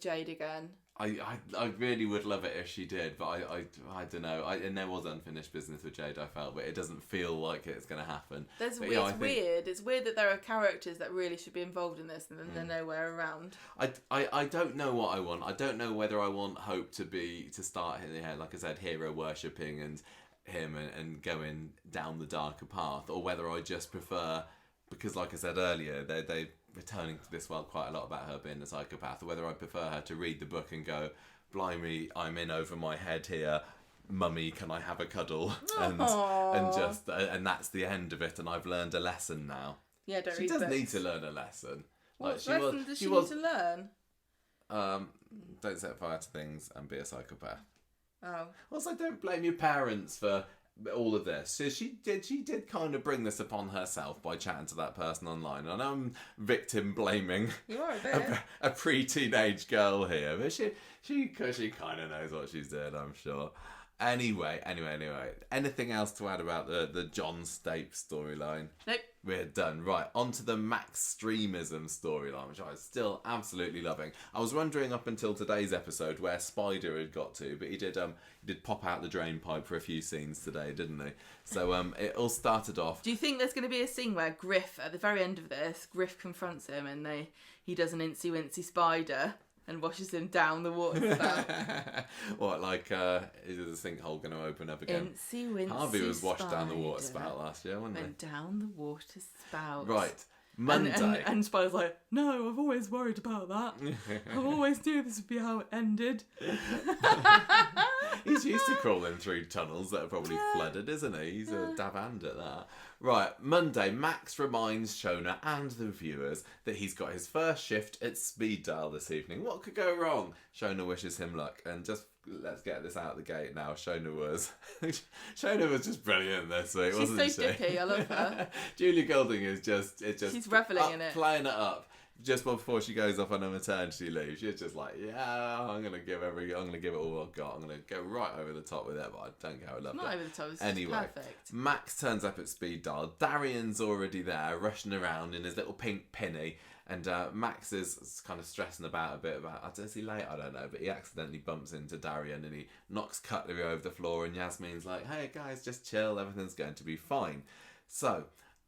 Jade again. I really would love it if she did, but I don't know. And there was unfinished business with Jade, I felt, but it doesn't feel like it's going to happen. It's weird. It's weird that there are characters that really should be involved in this and then they're nowhere around. I don't know what I want. I don't know whether I want Hope to start, like I said, hero worshipping and him and going down the darker path, or whether I just prefer, because like I said earlier, they returning to this world quite a lot about her being a psychopath, or whether I prefer her to read the book and go, blimey, I'm in over my head here, mummy, can I have a cuddle? And that's the end of it, and I've learned a lesson now. Yeah, don't she read does books. need to learn a lesson. What lesson does she need to learn? Don't set fire to things and be a psychopath. Oh. Also, don't blame your parents for all of this. So she did kind of bring this upon herself by chatting to that person online. I know I'm victim blaming you are a bit. a pre-teenage girl here, but she kind of knows what she's doing, I'm sure. Anyway. Anything else to add about the John Stape storyline? Nope. We're done. Right, on to the Max Streamism storyline, which I was still absolutely loving. I was wondering up until today's episode where Spider had got to, but he did pop out the drain pipe for a few scenes today, didn't he? So it all started off. Do you think there's going to be a scene where Griff, at the very end of this, Griff confronts him and he does an incy wincy spider and washes him down the water spout? What, like, is the sinkhole going to open up again? Incy wincy Harvey was washed spider down the water spout last year, wasn't he? Went down the water spout. Right. Monday. And Spider's like, no, I've always worried about that. I always knew this would be how it ended. He's used to crawling through tunnels that are probably flooded, isn't he? He's a dab hand at that. Right, Monday, Max reminds Shona and the viewers that he's got his first shift at Speed Dial this evening. What could go wrong? Shona wishes him luck, and just let's get this out of the gate now. Shona was just brilliant this week, wasn't she? She's so dippy, I love her. Julia Golding is just she's reveling in it, playing it up. Just before she goes off on her maternity leave, she's just like, yeah, I'm gonna give it all I've got. I'm gonna go right over the top with it, but I don't care. I love it. Not over the top. It's anyway, perfect. Max turns up at Speed Dial. Darian's already there, rushing around in his little pink pinny, and Max is kind of stressing about a bit about. Is he late? I don't know, but he accidentally bumps into Darian and he knocks cutlery over the floor. And Yasmin's like, "Hey guys, just chill. Everything's going to be fine." So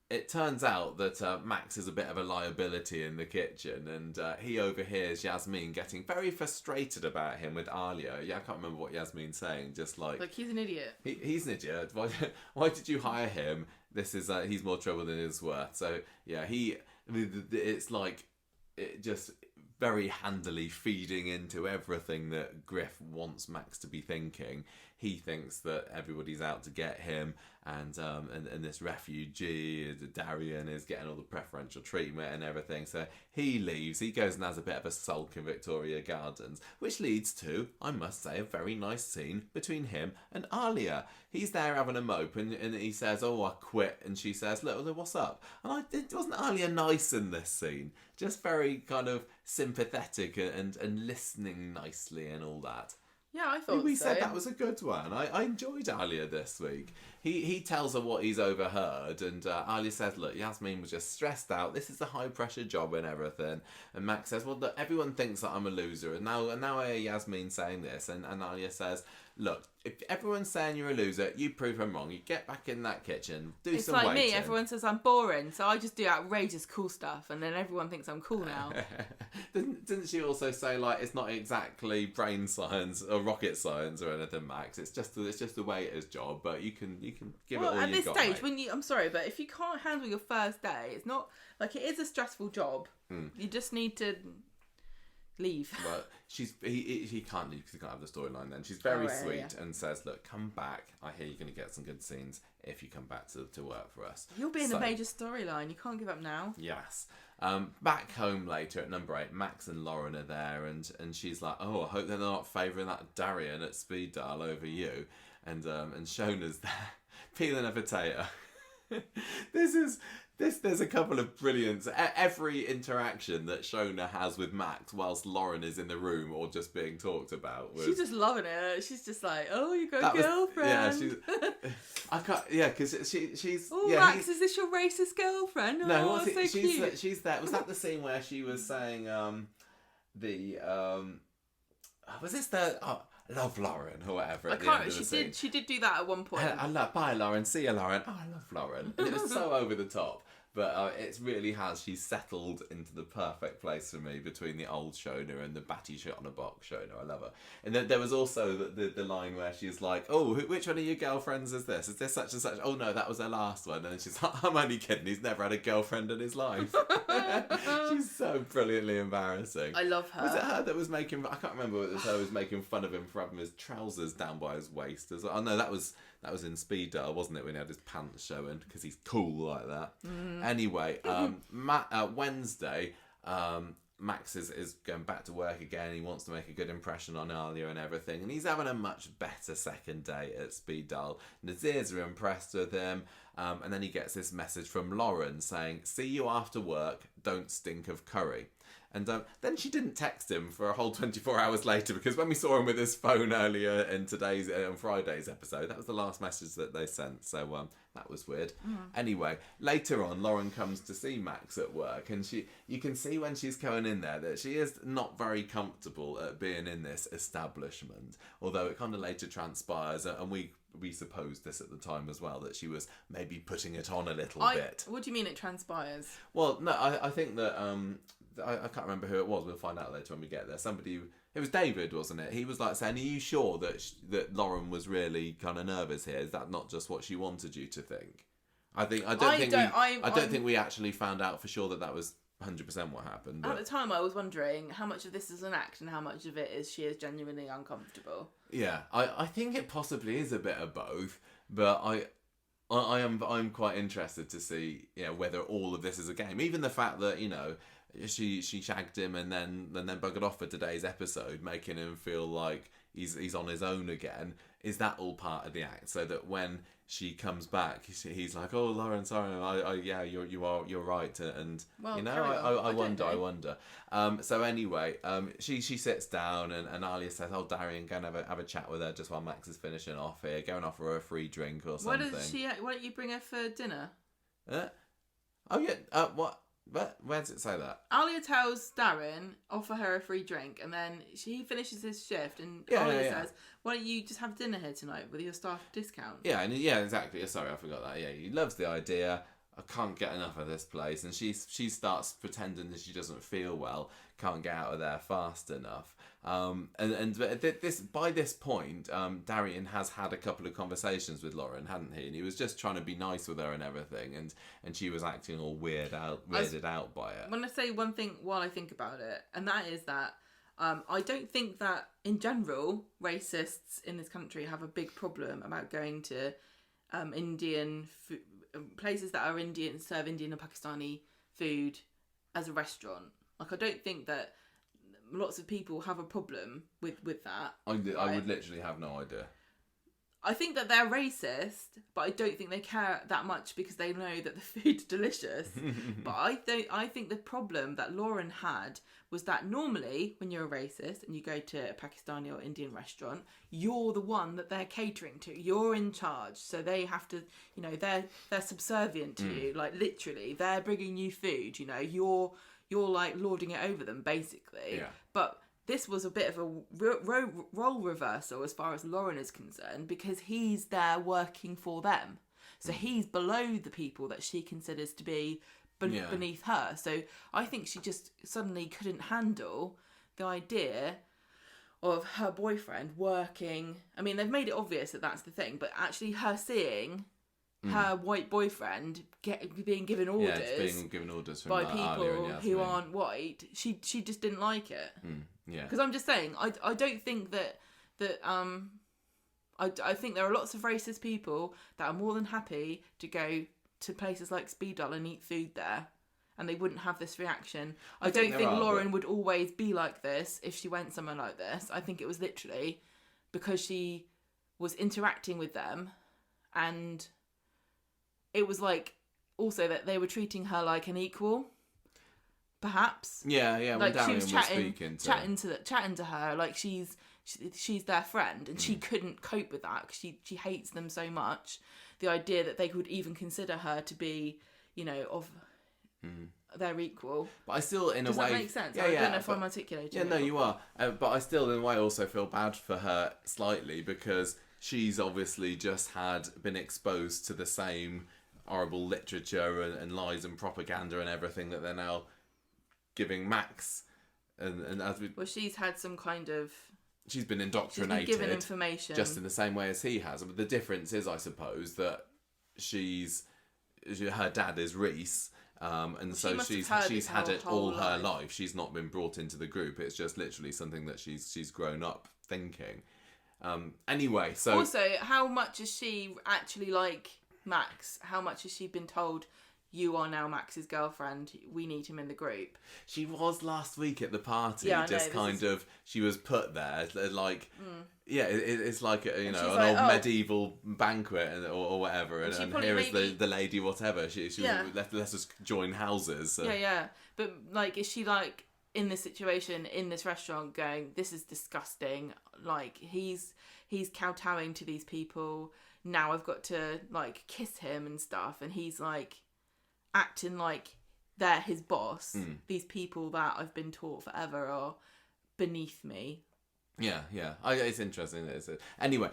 it turns out that Max is a bit of a liability in the kitchen, and he overhears Yasmin getting very frustrated about him with Alia. Yeah, I can't remember what Yasmin's saying. Just like he's an idiot. He's an idiot. Why did you hire him? This is he's more trouble than he's worth. So yeah, it's like it just very handily feeding into everything that Griff wants Max to be thinking. He thinks that everybody's out to get him, and this refugee, Darian, is getting all the preferential treatment and everything. So he leaves. He goes and has a bit of a sulk in Victoria Gardens, which leads to, I must say, a very nice scene between him and Alia. He's there having a mope, and he says, "Oh, I quit," and she says, "Look, what's up?" And wasn't Alia nice in this scene? Just very kind of sympathetic and listening nicely and all that. Yeah, I thought we said that was a good one. I enjoyed Alia this week. He tells her what he's overheard, and Alia says, "Look, Yasmin was just stressed out. This is a high pressure job and everything." And Max says, "Well, look, everyone thinks that I'm a loser, and now I hear Yasmin saying this." And Alia says, "Look, if everyone's saying you're a loser, you prove them wrong. You get back in that kitchen, do it's some like waiting. me, everyone says I'm boring, so I just do outrageous cool stuff, and then everyone thinks I'm cool now. Didn't she also say, like, it's not exactly brain science or rocket science or anything, Max? It's just a waiter's job, but you can give it all you got. At this stage, mate. I'm sorry, but if you can't handle your first day, it's not like it is a stressful job. You just need to leave. Well, he can't leave because he can't have the storyline then. She's very sweet and says, look, come back. I hear you're going to get some good scenes if you come back to work for us. You'll be in a major storyline. You can't give up now. Yes. Back home later at number 8, Max and Lauren are there, and she's like, oh, I hope they're not favouring that Darian at speed dial over you. And Shona's there peeling a potato. There's a couple of brilliant. Every interaction that Shona has with Max whilst Lauren is in the room or just being talked about. She's just loving it. She's just like, oh, you got a girlfriend. I can't. Yeah, because she's. Oh, yeah, Max, is this your racist girlfriend? No, oh, so cute. She's there. Was that the scene where she was saying was this the I love Lauren or whatever? She did do that at one point. Bye, Lauren. See you, Lauren. Oh, I love Lauren. And it was so over the top. But it really has. She's settled into the perfect place for me between the old Shona and the batty shit on a box Shona. I love her. And then there was also the line where she's like, oh, which one of your girlfriends is this? Is this such and such? Oh, no, that was her last one. And she's like, I'm only kidding. He's never had a girlfriend in his life. She's so brilliantly embarrassing. I love her. Was it her that was making... I can't remember whether it was her who was making fun of him for having his trousers down by his waist. As well. Oh, no, that was in Speed Dial, wasn't it, when he had his pants showing, because he's cool like that. Anyway, Wednesday, Max is going back to work again. He wants to make a good impression on Alia and everything, and he's having a much better second day at Speed Dial. Nazirs are impressed with him, and then he gets this message from Lauren saying, see you after work, don't stink of curry. And then she didn't text him for a whole 24 hours later, because when we saw him with his phone earlier in on Friday's episode, that was the last message that they sent. So that was weird. Anyway, later on, Lauren comes to see Max at work, and you can see when she's going in there that she is not very comfortable at being in this establishment. Although it kind of later transpires, and we supposed this at the time as well, that she was maybe putting it on a little bit. What do you mean it transpires? Well, no, I think that I can't remember who it was. We'll find out later when we get there. It was David, wasn't it? He was like saying, "Are you sure that Lauren was really kind of nervous here? Is that not just what she wanted you to think?" I don't think we actually found out for sure that was 100% what happened. But... At the time, I was wondering how much of this is an act and how much of it is she is genuinely uncomfortable. Yeah, I think it possibly is a bit of both, but I'm quite interested to see whether all of this is a game. Even the fact that she shagged him and then buggered off for today's episode, making him feel like he's on his own again. Is that all part of the act? So that when she comes back, he's like, "Oh, Lauren, sorry, you're right." And well, I wonder. So anyway, she sits down and Alia says, "Oh, Darian, go and have a chat with her just while Max is finishing off here. Go and offer her a free drink or something." Why don't you bring her for dinner? What? But where does it say that? Alia tells Darren, offer her a free drink, and then he finishes his shift, and Alia says, why don't you just have dinner here tonight with your staff discount? Yeah, exactly. Sorry, I forgot that. Yeah, he loves the idea. I can't get enough of this place. And she starts pretending that she doesn't feel well, can't get out of there fast enough. By this point, Darian has had a couple of conversations with Lauren, hadn't he? And he was just trying to be nice with her and everything, and she was acting all weirded out by it. I'm going to say one thing while I think about it, and that is that I don't think that, in general, racists in this country have a big problem about going to Indian places that are Indian, serve Indian or Pakistani food as a restaurant. Like, I don't think that lots of people have a problem with that. I would literally have no idea. I think that they're racist, but I don't think they care that much because they know that the food's delicious. But I think the problem that Lauren had was that normally when you're a racist and you go to a Pakistani or Indian restaurant, you're the one that they're catering to. You're in charge. So they have to, they're subservient to you. Like, literally, they're bringing you food, you're like lording it over them, basically. Yeah. But this was a bit of a role reversal as far as Lauren is concerned, because he's there working for them. So he's below the people that she considers to be beneath her. So I think she just suddenly couldn't handle the idea of her boyfriend working. I mean, they've made it obvious that that's the thing, but actually her seeing her white boyfriend being given orders, from by people who aren't white, she just didn't like it. Because I'm just saying, I don't think that I think there are lots of racist people that are more than happy to go to places like Speed Dial and eat food there, and they wouldn't have this reaction. I don't think Lauren would always be like this if she went somewhere like this. I think it was literally because she was interacting with them, and it was like also that they were treating her like an equal, perhaps. Yeah. Like when she was chatting to her like she's their friend, and she couldn't cope with that because she hates them so much. The idea that they could even consider her to be, of their equal. But I still, in Does a way... Does that make sense? I don't know if I'm articulating. Yeah, no, you are. But I still, in a way, also feel bad for her slightly, because she's obviously just been exposed to the same horrible literature and lies and propaganda and everything that they're now giving Max. And as we... Well, she's had some kind of... She's been indoctrinated. She's been given information. Just in the same way as he has. But the difference is, I suppose, that her dad is Reese, and so she's had it all her life. She's not been brought into the group. It's just literally something that she's grown up thinking. Anyway, so... Also, how much is she actually like Max? How much has she been told... You are now Max's girlfriend. We need him in the group. She was last week at the party. Yeah, She was put there like, it's like an like, old medieval banquet or whatever. And here is the lady whatever. She let us join houses. So. Yeah. But like, is she like in this situation in this restaurant going, this is disgusting. Like he's kowtowing to these people. Now I've got to like kiss him and stuff, and he's like. Acting like they're his boss. These people that I've been taught forever are beneath me. Yeah. It's interesting. Anyway,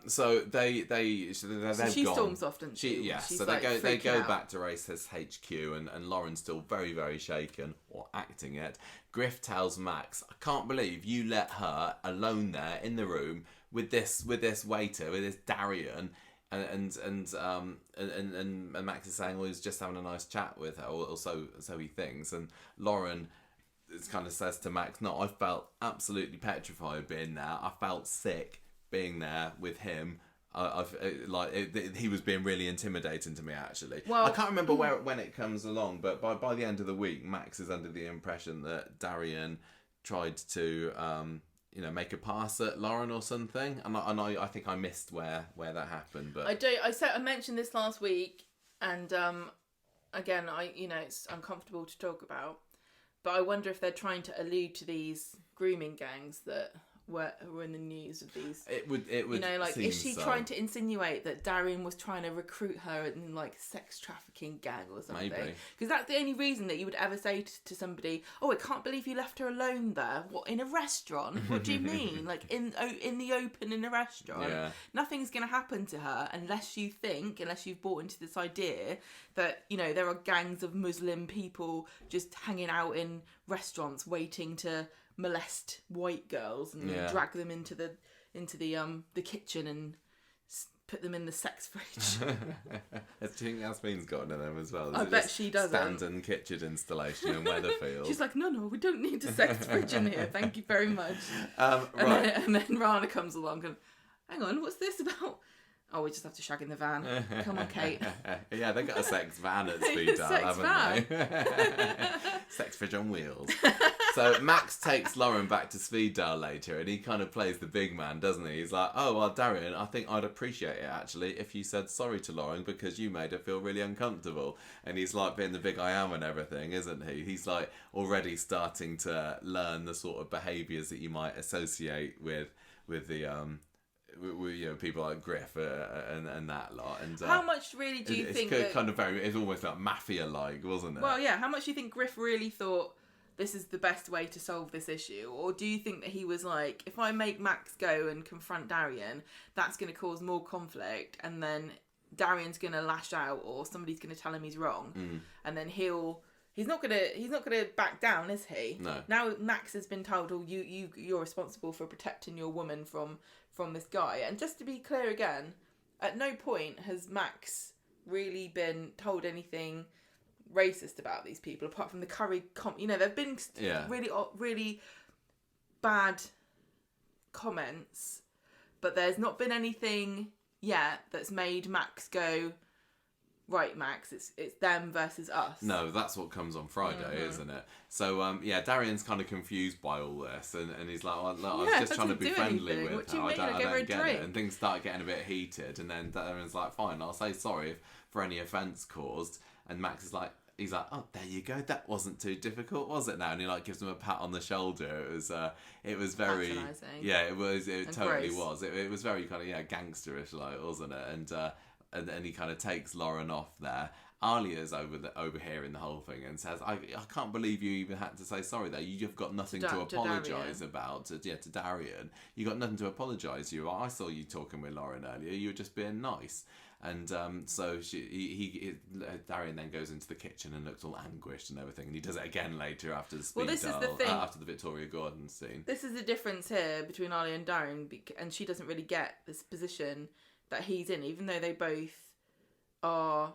so they've she gone. storms off, doesn't she? Yeah. She's so like they go out. back to Race's HQ, and Lauren's still very, very shaken or acting it. Griff tells Max, "I can't believe you let her alone there in the room with this waiter, with this Darian." And Max is saying, well, he's just having a nice chat with her, or so he thinks. And Lauren kind of says to Max, no, I felt absolutely petrified being there. I felt sick being there with him. He was being really intimidating to me, actually. Well, I can't remember when it comes along, but by the end of the week, Max is under the impression that Darian tried to... make a pass at Lauren or something, and I think I missed where that happened. But I mentioned this last week, and again, it's uncomfortable to talk about, but I wonder if they're trying to allude to these grooming gangs that were in the news of these. It would is she trying to insinuate that Darian was trying to recruit her in like sex trafficking gang or something? Maybe, because that's the only reason that you would ever say to somebody, "Oh, I can't believe you left her alone there." What, in a restaurant? What do you mean? Like in the open in a restaurant? Yeah. Nothing's going to happen to her unless you've bought into this idea that there are gangs of Muslim people just hanging out in restaurants waiting to molest white girls and drag them into the kitchen and put them in the sex fridge. I think Yasmin's got one of them as well. I bet she does. Stand-in kitchen installation in Weatherfield. She's like, no, we don't need a sex fridge in here. Thank you very much. Right. And then Rana comes along and, hang on, what's this about? Oh, we just have to shag in the van. Come on, Kate. Yeah, they got a sex van at Speed Dial, haven't they? Sex fridge on wheels. So Max takes Lauren back to Speed Dial later, and he kind of plays the big man, doesn't he? He's like, oh, well, Darian, I think I'd appreciate it, actually, if you said sorry to Lauren because you made her feel really uncomfortable. And he's like being the big I am and everything, isn't he? He's like already starting to learn the sort of behaviours that you might associate with the... with people like Griff and that lot. And how much really do you think it's kind of it's almost like mafia-like, wasn't it? Well, yeah. How much do you think Griff really thought this is the best way to solve this issue? Or do you think that he was like, if I make Max go and confront Darian, that's going to cause more conflict, and then Darian's going to lash out, or somebody's going to tell him he's wrong, and then he's not gonna back down, is he? No. Now Max has been told, "Oh, you're responsible for protecting your woman from this guy." And just to be clear again, at no point has Max really been told anything racist about these people, apart from the curry there've been really bad comments, but there's not been anything yet that's made Max go, right, Max, it's them versus us. No, that's what comes on Friday, isn't it? So Darian's kind of confused by all this, and he's like, look, I was just trying to be friendly with her. I don't get it. And things start getting a bit heated, and then Darian's like, fine, I'll say sorry for any offence caused. And Max is like, he's like, oh, there you go. That wasn't too difficult, was it? Now, and he like gives him a pat on the shoulder. It was very, patronising. Yeah, it was. It totally gross. was. It was very kind of gangsterish, like, wasn't it? And then he kind of takes Lauren off there. Alia's overhearing the whole thing and says, I can't believe you even had to say sorry there. You've got nothing to apologise about. To Darian. You got nothing to apologise to. I saw you talking with Lauren earlier. You were just being nice. And so Darian then goes into the kitchen and looks all anguished and everything. And he does it again later after the speed dial, after the Victoria Gordon scene. This is the difference here between Alia and Darian, and she doesn't really get this position that he's in, even though they both are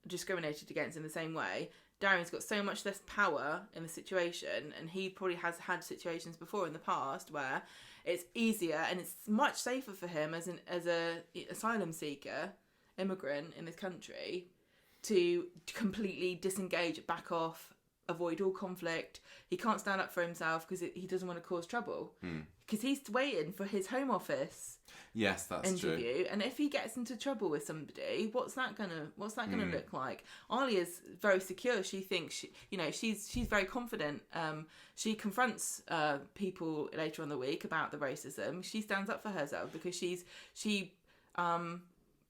discriminated against in the same way. Darian's got so much less power in the situation, and he probably has had situations before in the past where it's easier and it's much safer for him as a asylum seeker, immigrant in this country, to completely disengage, back off, avoid all conflict. He can't stand up for himself because he doesn't want to cause trouble, because he's waiting for his Home Office interview. True. And if he gets into trouble with somebody, what's that gonna look like? Alia's very secure. She thinks she's very confident. She confronts people later on the week about the racism. She stands up for herself because she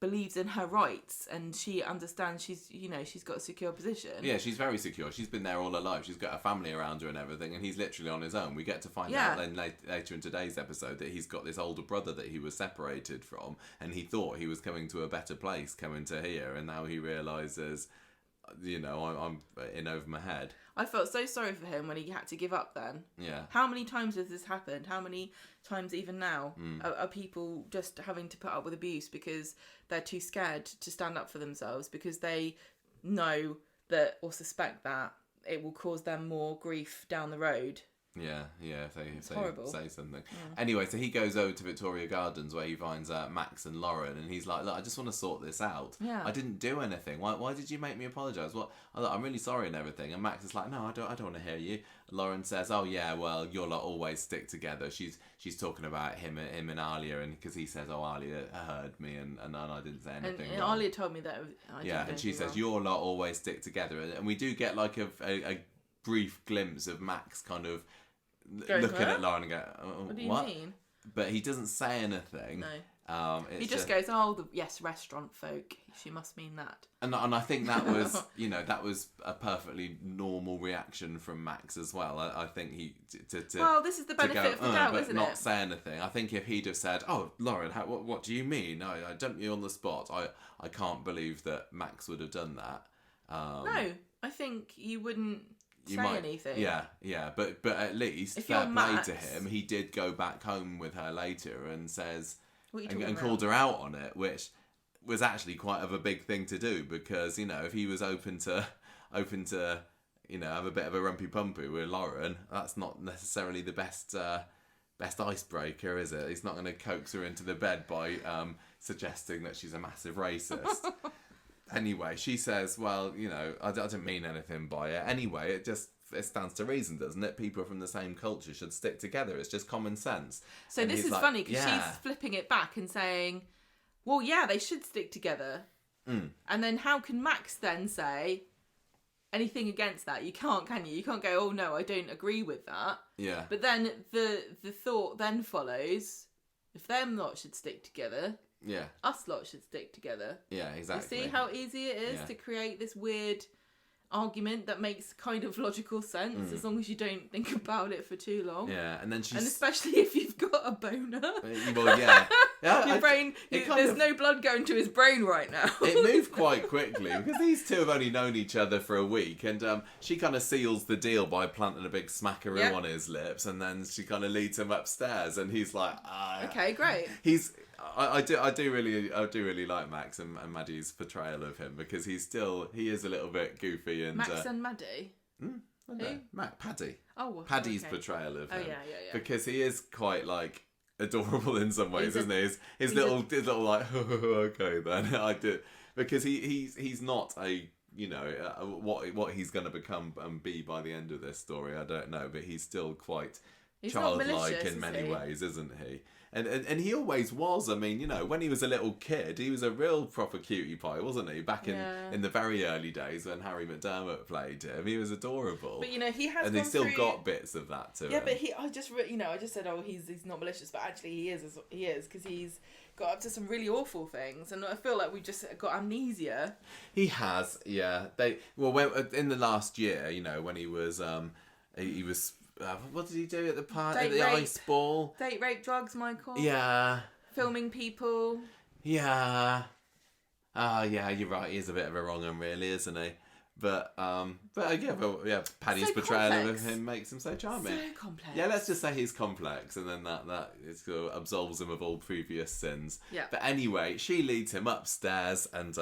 believes in her rights, and she understands she's got a secure position. Yeah, she's very secure. She's been there all her life. She's got a family around her and everything, and he's literally on his own. We get to find out then later in today's episode that he's got this older brother that he was separated from, and he thought he was coming to a better place, coming to here, and now he realises, I'm in over my head. I felt so sorry for him when he had to give up then. Yeah. How many times has this happened? How many times even now are people just having to put up with abuse because they're too scared to stand up for themselves, because they know that or suspect that it will cause them more grief down the road? Yeah, if they say something. Yeah. Anyway, so he goes over to Victoria Gardens where he finds Max and Lauren, and he's like, look, I just want to sort this out. Yeah. I didn't do anything. Why did you make me apologise? I'm really sorry and everything. And Max is like, no, I don't want to hear you. Lauren says, oh yeah, well, you'll always stick together. She's talking about him and Alia, and because he says, oh, Alia heard me and I didn't say anything and wrong. Alia told me that I didn't and she says, wrong. you'll always stick together. And we do get like a brief glimpse of Max kind of looking at Lauren and go, what do you mean? But he doesn't say anything. No. He just goes, restaurant folk. She must mean that. And I think that was, that was a perfectly normal reaction from Max as well. I think he well, this is the benefit of the doubt, but isn't not it? say anything. I think if he'd have said, "Oh, Lauren, what do you mean? I dumped you on the spot." I can't believe that Max would have done that. No, I think you wouldn't. Anything. Yeah, but at least fair play to him. He did go back home with her later and says and called her out on it, which was actually quite of a big thing to do, because if he was open to have a bit of a rumpy pumpy with Lauren, that's not necessarily the best icebreaker, is it? He's not going to coax her into the bed by suggesting that she's a massive racist. Anyway, she says, well, I didn't mean anything by it. Anyway, it stands to reason, doesn't it? People from the same culture should stick together. It's just common sense. So and this is funny, because she's flipping it back and saying, well, yeah, they should stick together. And then how can Max then say anything against that? You can't, can you? You can't go, oh, no, I don't agree with that. Yeah. But then the thought then follows, if them lot should stick together... Yeah. Us lot should stick together. Yeah, exactly. You see how easy it is to create this weird argument that makes kind of logical sense as long as you don't think about it for too long. Yeah, and then she's... And especially if you've got a boner. Well, yeah. Your brain, there's no blood going to his brain right now. It moved quite quickly because these two have only known each other for a week, and she kind of seals the deal by planting a big smackaroo on his lips, and then she kind of leads him upstairs, and he's like, okay, great. I do really like Max and Maddie's portrayal of him, because he is a little bit goofy and Max and Maddie. Paddy. Oh, Paddy's okay. portrayal of him. Oh yeah. Because he is quite like adorable in some ways, isn't he? His little like okay then I do, because he's not a what he's going to become and be by the end of this story, I don't know, but he's still quite childlike in many ways, isn't he? And he always was. I mean, when he was a little kid, he was a real proper cutie pie, wasn't he? Back in the very early days when Harry McDermott played him, he was adorable. But he has, and he still got bits of that to him. Yeah, but I just said, oh, he's not malicious, but actually he is because he's got up to some really awful things, and I feel like we just got amnesia. He has, yeah. In the last year, when he was what did he do at the party? At the ice ball? Date, rape, drugs, Michael. Yeah. Filming people. Yeah. Yeah, you're right. He is a bit of a wrong one, really, isn't he? But Paddy's portrayal of him makes him so charming. So complex. Yeah, let's just say he's complex, and then that absolves him of all previous sins. Yeah. But anyway, she leads him upstairs, and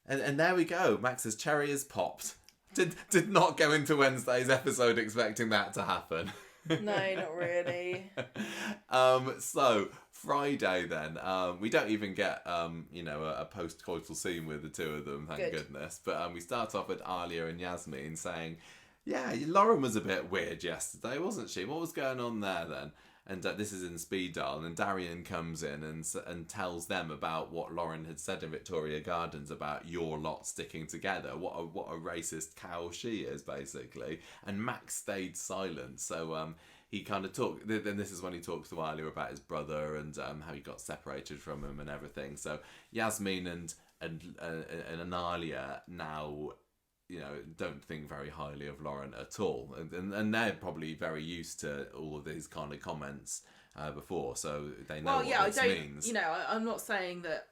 there we go. Max's cherry is popped. Did not go into Wednesday's episode expecting that to happen. No, not really. So Friday then, we don't even get a post-coital scene with the two of them, thank goodness. But we start off with Alia and Yasmin saying, yeah, Lauren was a bit weird yesterday, wasn't she? What was going on there then? And this is in speed dial, and Darian comes in and tells them about what Lauren had said in Victoria Gardens about your lot sticking together. What a racist cow she is, basically. And Max stayed silent, so he kind of talked. Then this is when he talks to Alia about his brother and how he got separated from him and everything. So Yasmin and Alia now, don't think very highly of Lauren at all, and they're probably very used to all of these kind of comments before, so they know what this means. I'm not saying that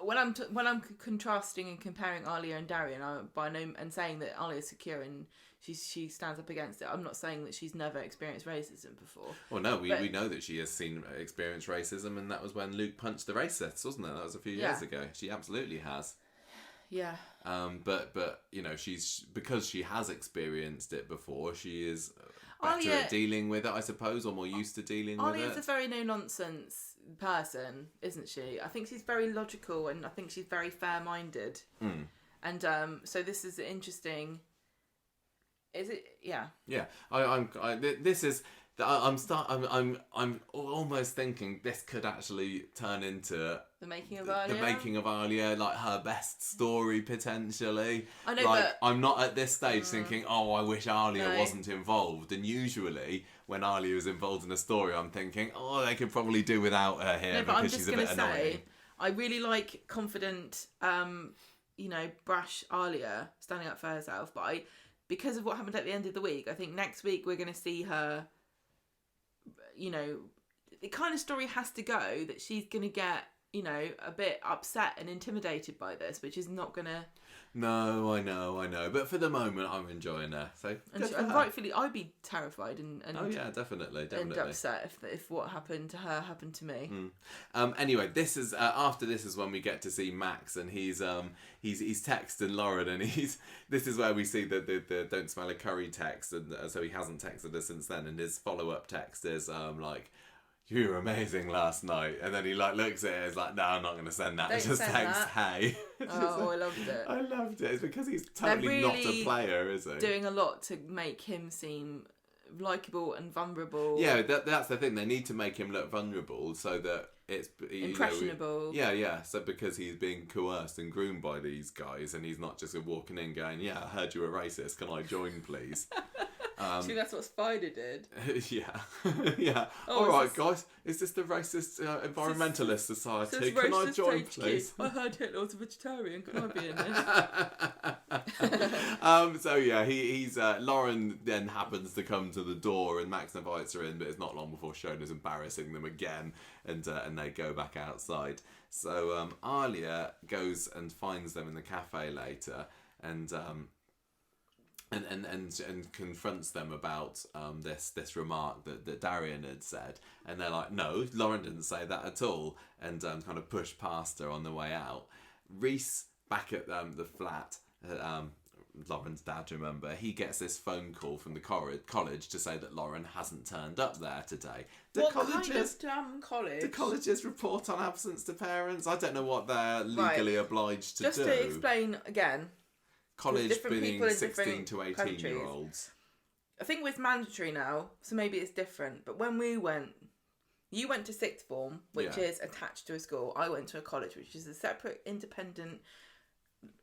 when I'm contrasting and comparing Alia and Darian, and saying that Alia is secure and she stands up against it. I'm not saying that she's never experienced racism before. Well, no, we know that she has experienced racism, and that was when Luke punched the racists, wasn't it? That was a few years ago. She absolutely has. Yeah. But she's, because she has experienced it before, she is better at dealing with it, I suppose, or more used to dealing with it. Alia's a very no-nonsense person, isn't she? I think she's very logical, and I think she's very fair-minded. And so this is interesting. Is it? Yeah. Yeah. I'm almost thinking this could actually turn into the making of Alia. The making of Alia, like her best story potentially. I know, but I'm not at this stage thinking, oh, I wish Alia wasn't involved. And usually, when Alia is involved in a story, I'm thinking, oh, they could probably do without her here because she's a bit annoying. I really like confident, brash Alia standing up for herself. But because of what happened at the end of the week, I think next week we're going to see her. The kind of story has to go that she's going to get, a bit upset and intimidated by this, which is not going to... No, I know. But for the moment, I'm enjoying her. So and rightfully, I'd be terrified and oh yeah, definitely. And upset if what happened to her happened to me. Anyway, this is after this is when we get to see Max, and he's texting Lauren, and this is where we see the don't smell a curry text, and so he hasn't texted her since then, and his follow-up text is like, you were amazing last night, and then he looks at it and is like, no, I'm not going to send that. Just text hey. Oh, I loved it. I loved it. It's because he's totally not a player, is he? Doing a lot to make him seem likeable and vulnerable. Yeah, that's the thing. They need to make him look vulnerable so that it's impressionable. Yeah. So because he's being coerced and groomed by these guys, and he's not just walking in going, yeah, I heard you were racist. Can I join, please? I think that's what Spider did. Yeah. Yeah. Oh, all right, guys. Is this the racist environmentalist society? Can I join, please? I heard Hitler was a vegetarian. Can I be in this? So yeah, he's Lauren then happens to come to the door, and Max invites her in, but it's not long before Shona's embarrassing them again, and they go back outside. So Alia goes and finds them in the cafe later, and confronts them about this remark that Darian had said, and they're like, no, Lauren didn't say that at all, and kind of push past her on the way out. Reese back at the flat, Lauren's dad, remember, he gets this phone call from the college to say that Lauren hasn't turned up there today. What kind of damn college? Do colleges report on absence to parents? I don't know what they're legally obliged to do. Just to explain again. College being 16 to 18-year-olds. I think it's mandatory now, so maybe it's different. But when we went, you went to sixth form, which is attached to a school. I went to a college, which is a separate, independent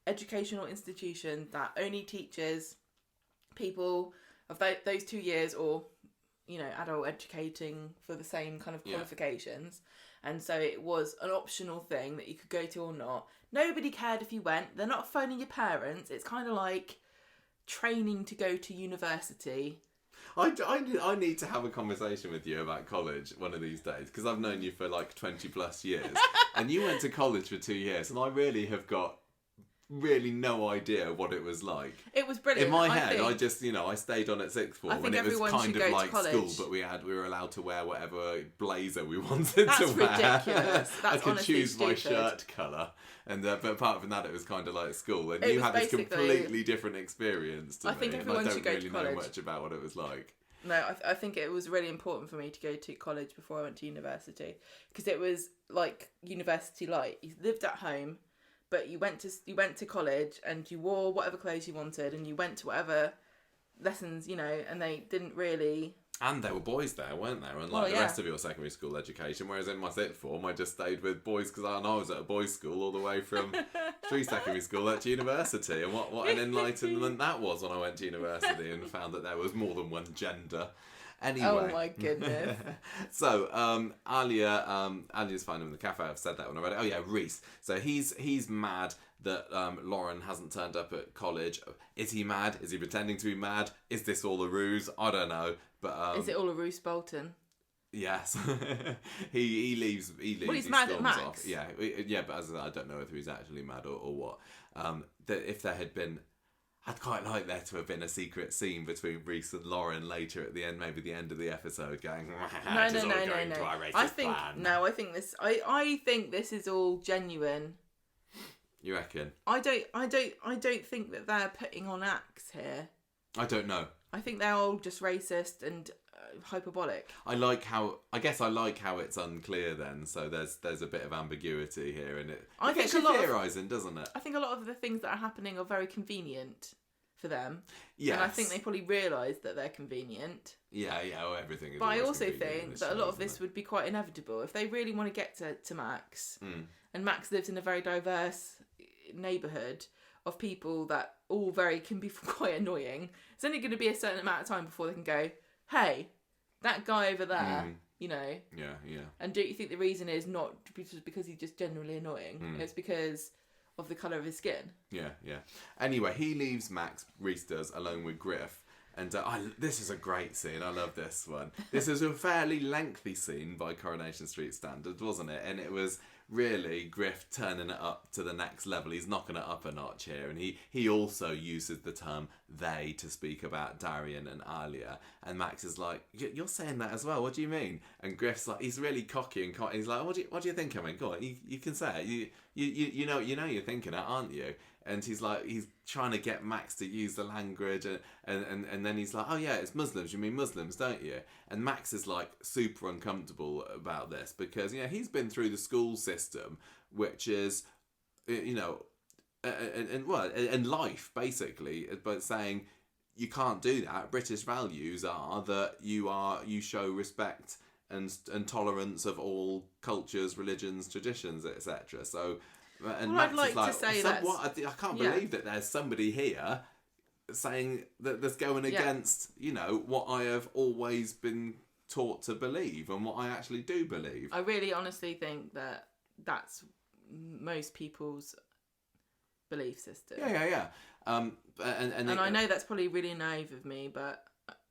educational institution that only teaches people of those 2 years, or adult educating for the same kind of qualifications. And so it was an optional thing that you could go to or not. Nobody cared if you went. They're not phoning your parents. It's kind of like training to go to university. I need to have a conversation with you about college one of these days, because I've known you for like 20 plus years. And you went to college for 2 years, and I really have got no idea what it was like. It was brilliant. In my head, I just, I stayed on at sixth form, and it was kind of like school, but we were allowed to wear whatever blazer we wanted to wear. That's ridiculous. That's I could choose stupid. my shirt colour, and but apart from that, it was kind of like school, and It you was had this completely different experience to me. I think everyone should go to college. I don't really know much about what it was like. No, I think it was really important for me to go to college before I went to university, because it was like university light. You lived at home, but you went to college and you wore whatever clothes you wanted, and you went to whatever lessons, and they didn't really... And there were boys there, weren't there? Unlike the rest of your secondary school education, whereas in my sixth form, I just stayed with boys because I was at a boys' school all the way from through secondary school to university. And what an enlightenment that was when I went to university and found that there was more than one gender. Anyway. Oh my goodness. So, Alia's finding him in the cafe. I've said that when I read it. Oh yeah, Reese. So he's mad that Lauren hasn't turned up at college. Is he mad? Is he pretending to be mad? Is this all a ruse? I don't know. But is it all a ruse, Bolton? Yes. he leaves. Well, he's mad at Max. Off. Yeah, but as I don't know whether he's actually mad or what. That if there had been, I'd quite like there to have been a secret scene between Reese and Lauren later at the end, maybe the end of the episode, going, No. I think this is all genuine. You reckon? I don't think that they're putting on acts here. I don't know. I think they're all just racist and hyperbolic. I like how it's unclear then, so there's a bit of ambiguity here, and it gets you theorising, doesn't it? I think a lot of the things that are happening are very convenient for them. Yes. And I think they probably realise that they're convenient. Yeah, everything is. But I also think that a lot of this would be quite inevitable if they really want to get to Max. And Max lives in a very diverse neighbourhood of people that all can be quite annoying. It's only going to be a certain amount of time before they can go, hey, that guy over there, Yeah. And do you think the reason is not because he's just generally annoying? It's because of the colour of his skin. Yeah. Anyway, he leaves Max, Reese does, alone with Griff. And this is a great scene. I love this one. This is a fairly lengthy scene by Coronation Street standards, wasn't it? And it was really Griff turning it up to the next level. He's knocking it up a notch here. And he also uses the term they to speak about Darian and Alia. And Max is like, you're saying that as well. What do you mean? And Griff's like, he's really cocky and he's like, what do you think I mean? Go on, you can say it. You know you're thinking it, aren't you? And he's trying to get Max to use the language, and then he's like, oh yeah, it's Muslims. You mean Muslims, don't you? And Max is like super uncomfortable about this because he's been through the school system, which is, and life basically, but saying you can't do that. British values are that you show respect and tolerance of all cultures, religions, traditions, etc. So. And well, Max I'd like to say that. I can't believe that there's somebody here saying that's going against, you know, what I have always been taught to believe and what I actually do believe. I really honestly think that that's most people's belief system. Yeah. And I know that's probably really naive of me, but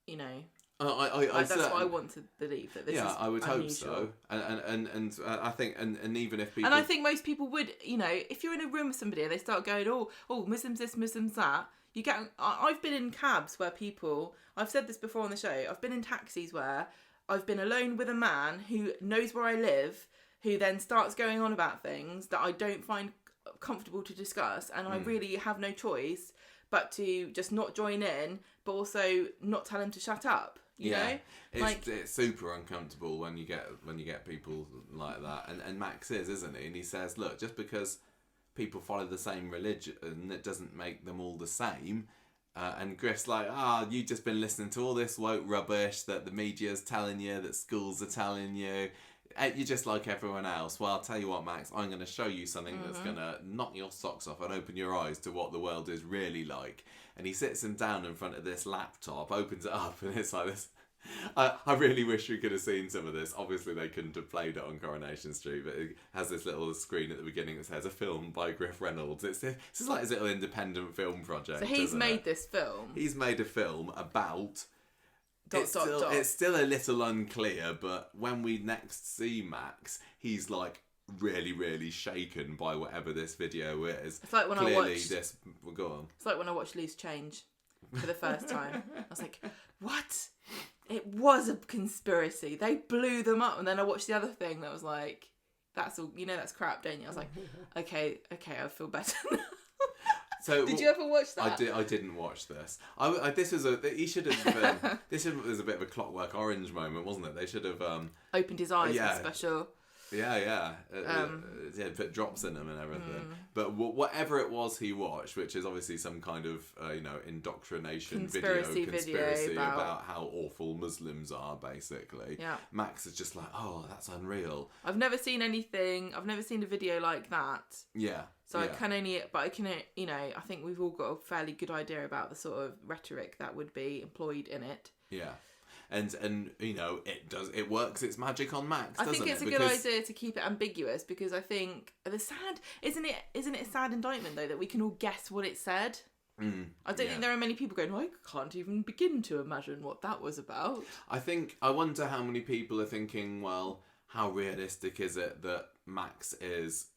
you know, that's what I want to believe, that this is I would unusual. hope so. And I think and even if people, and I think most people would, you know, if you're in a room with somebody and they start going, oh Muslims this, Muslims that, you get. I've been in cabs where people, I've said this before on the show, I've been in taxis where I've been alone with a man who knows where I live, who then starts going on about things that I don't find comfortable to discuss, and I really have no choice but to just not join in, but also not tell him to shut up. You know? It's super uncomfortable when you get people like that, and Max isn't he? And he says, look, just because people follow the same religion, it doesn't make them all the same. And Griff's like, you've just been listening to all this woke rubbish that the media's telling you, that schools are telling you. You're just like everyone else. Well, I'll tell you what, Max, I'm going to show you something that's going to knock your socks off and open your eyes to what the world is really like. And he sits him down in front of this laptop, opens it up, and it's like this. I really wish we could have seen some of this. Obviously, they couldn't have played it on Coronation Street, but it has this little screen at the beginning that says a film by Griff Reynolds. This is like his little independent film project. So he's made this film. He's made a film about... It's It's still a little unclear, but when we next see Max, he's like really, really shaken by whatever this video is. It's like when Clearly, I watched... Go on. It's like when I watched Loose Change for the first time. I was like, what? It was a conspiracy. They blew them up. And then I watched the other thing that was like, that's all, you know, that's crap, don't you? I was like, okay, I feel better now. So did you ever watch that? I didn't watch this. This was he should have been, this was a bit of a Clockwork Orange moment, wasn't it? They should have opened his eyes with special. Put drops in them and everything. But whatever it was he watched, which is obviously some kind of indoctrination conspiracy video about how awful Muslims are, basically. Yeah. Max is just like, oh, that's unreal. I've never seen anything. I've never seen a video like that. Yeah. So I can only, you know, I think we've all got a fairly good idea about the sort of rhetoric that would be employed in it. Yeah. And you know, it works its magic on Max, doesn't it? I think it's a good idea to keep it ambiguous, because I think isn't it a sad indictment though that we can all guess what it said? I don't think there are many people going, I can't even begin to imagine what that was about. I wonder how many people are thinking, well, how realistic is it that Max is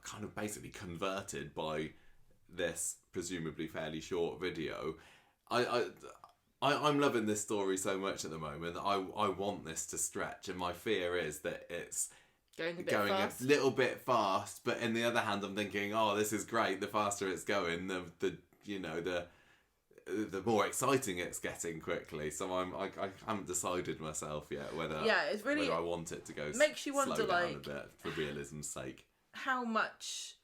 kind of basically converted by this presumably fairly short video? I'm loving this story so much at the moment. I want this to stretch, and my fear is that it's going a little bit fast. But on the other hand, I'm thinking, oh, this is great. The faster it's going, the more exciting it's getting quickly. So I haven't decided myself yet whether it's really, whether I want it to go. Makes you wonder, slow down like, a bit for realism's sake. How much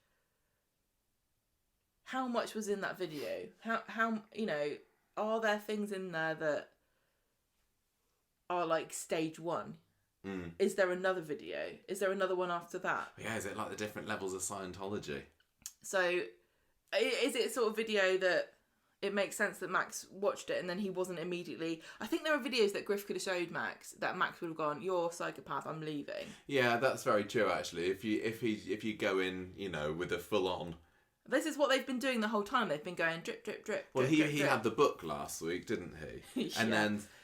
was in that video? How you know? Are there things in there that are like stage one? Is there another video? Is there another one after that? Yeah, is it like the different levels of Scientology? So, is it a sort of video that it makes sense that Max watched it and then he wasn't immediately... I think there are videos that Griff could have showed Max that Max would have gone, you're a psychopath, I'm leaving. Yeah, that's very true, actually. If you go in, you know, with a full-on... This is what they've been doing the whole time. They've been going drip, drip, drip. Well, drip, he had the book last week, didn't he?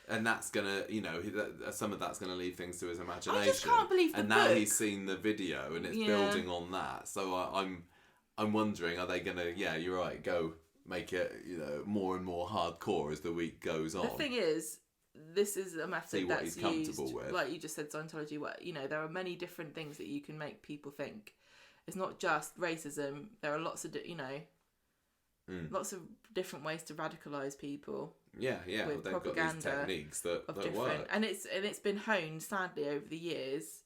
And that's gonna, you know, some of that's gonna leave things to his imagination. I just can't believe the book. Now he's seen the video, and it's building on that. So I'm wondering, are they gonna? Yeah, you're right. Go make it, you know, more and more hardcore as the week goes on. The thing is, this is a method that's used, with. Like you just said, Scientology. Where, you know, there are many different things that you can make people think. It's not just racism. There are lots of, lots of different ways to radicalise people. Yeah. With they've propaganda got these techniques that work, and it's been honed sadly over the years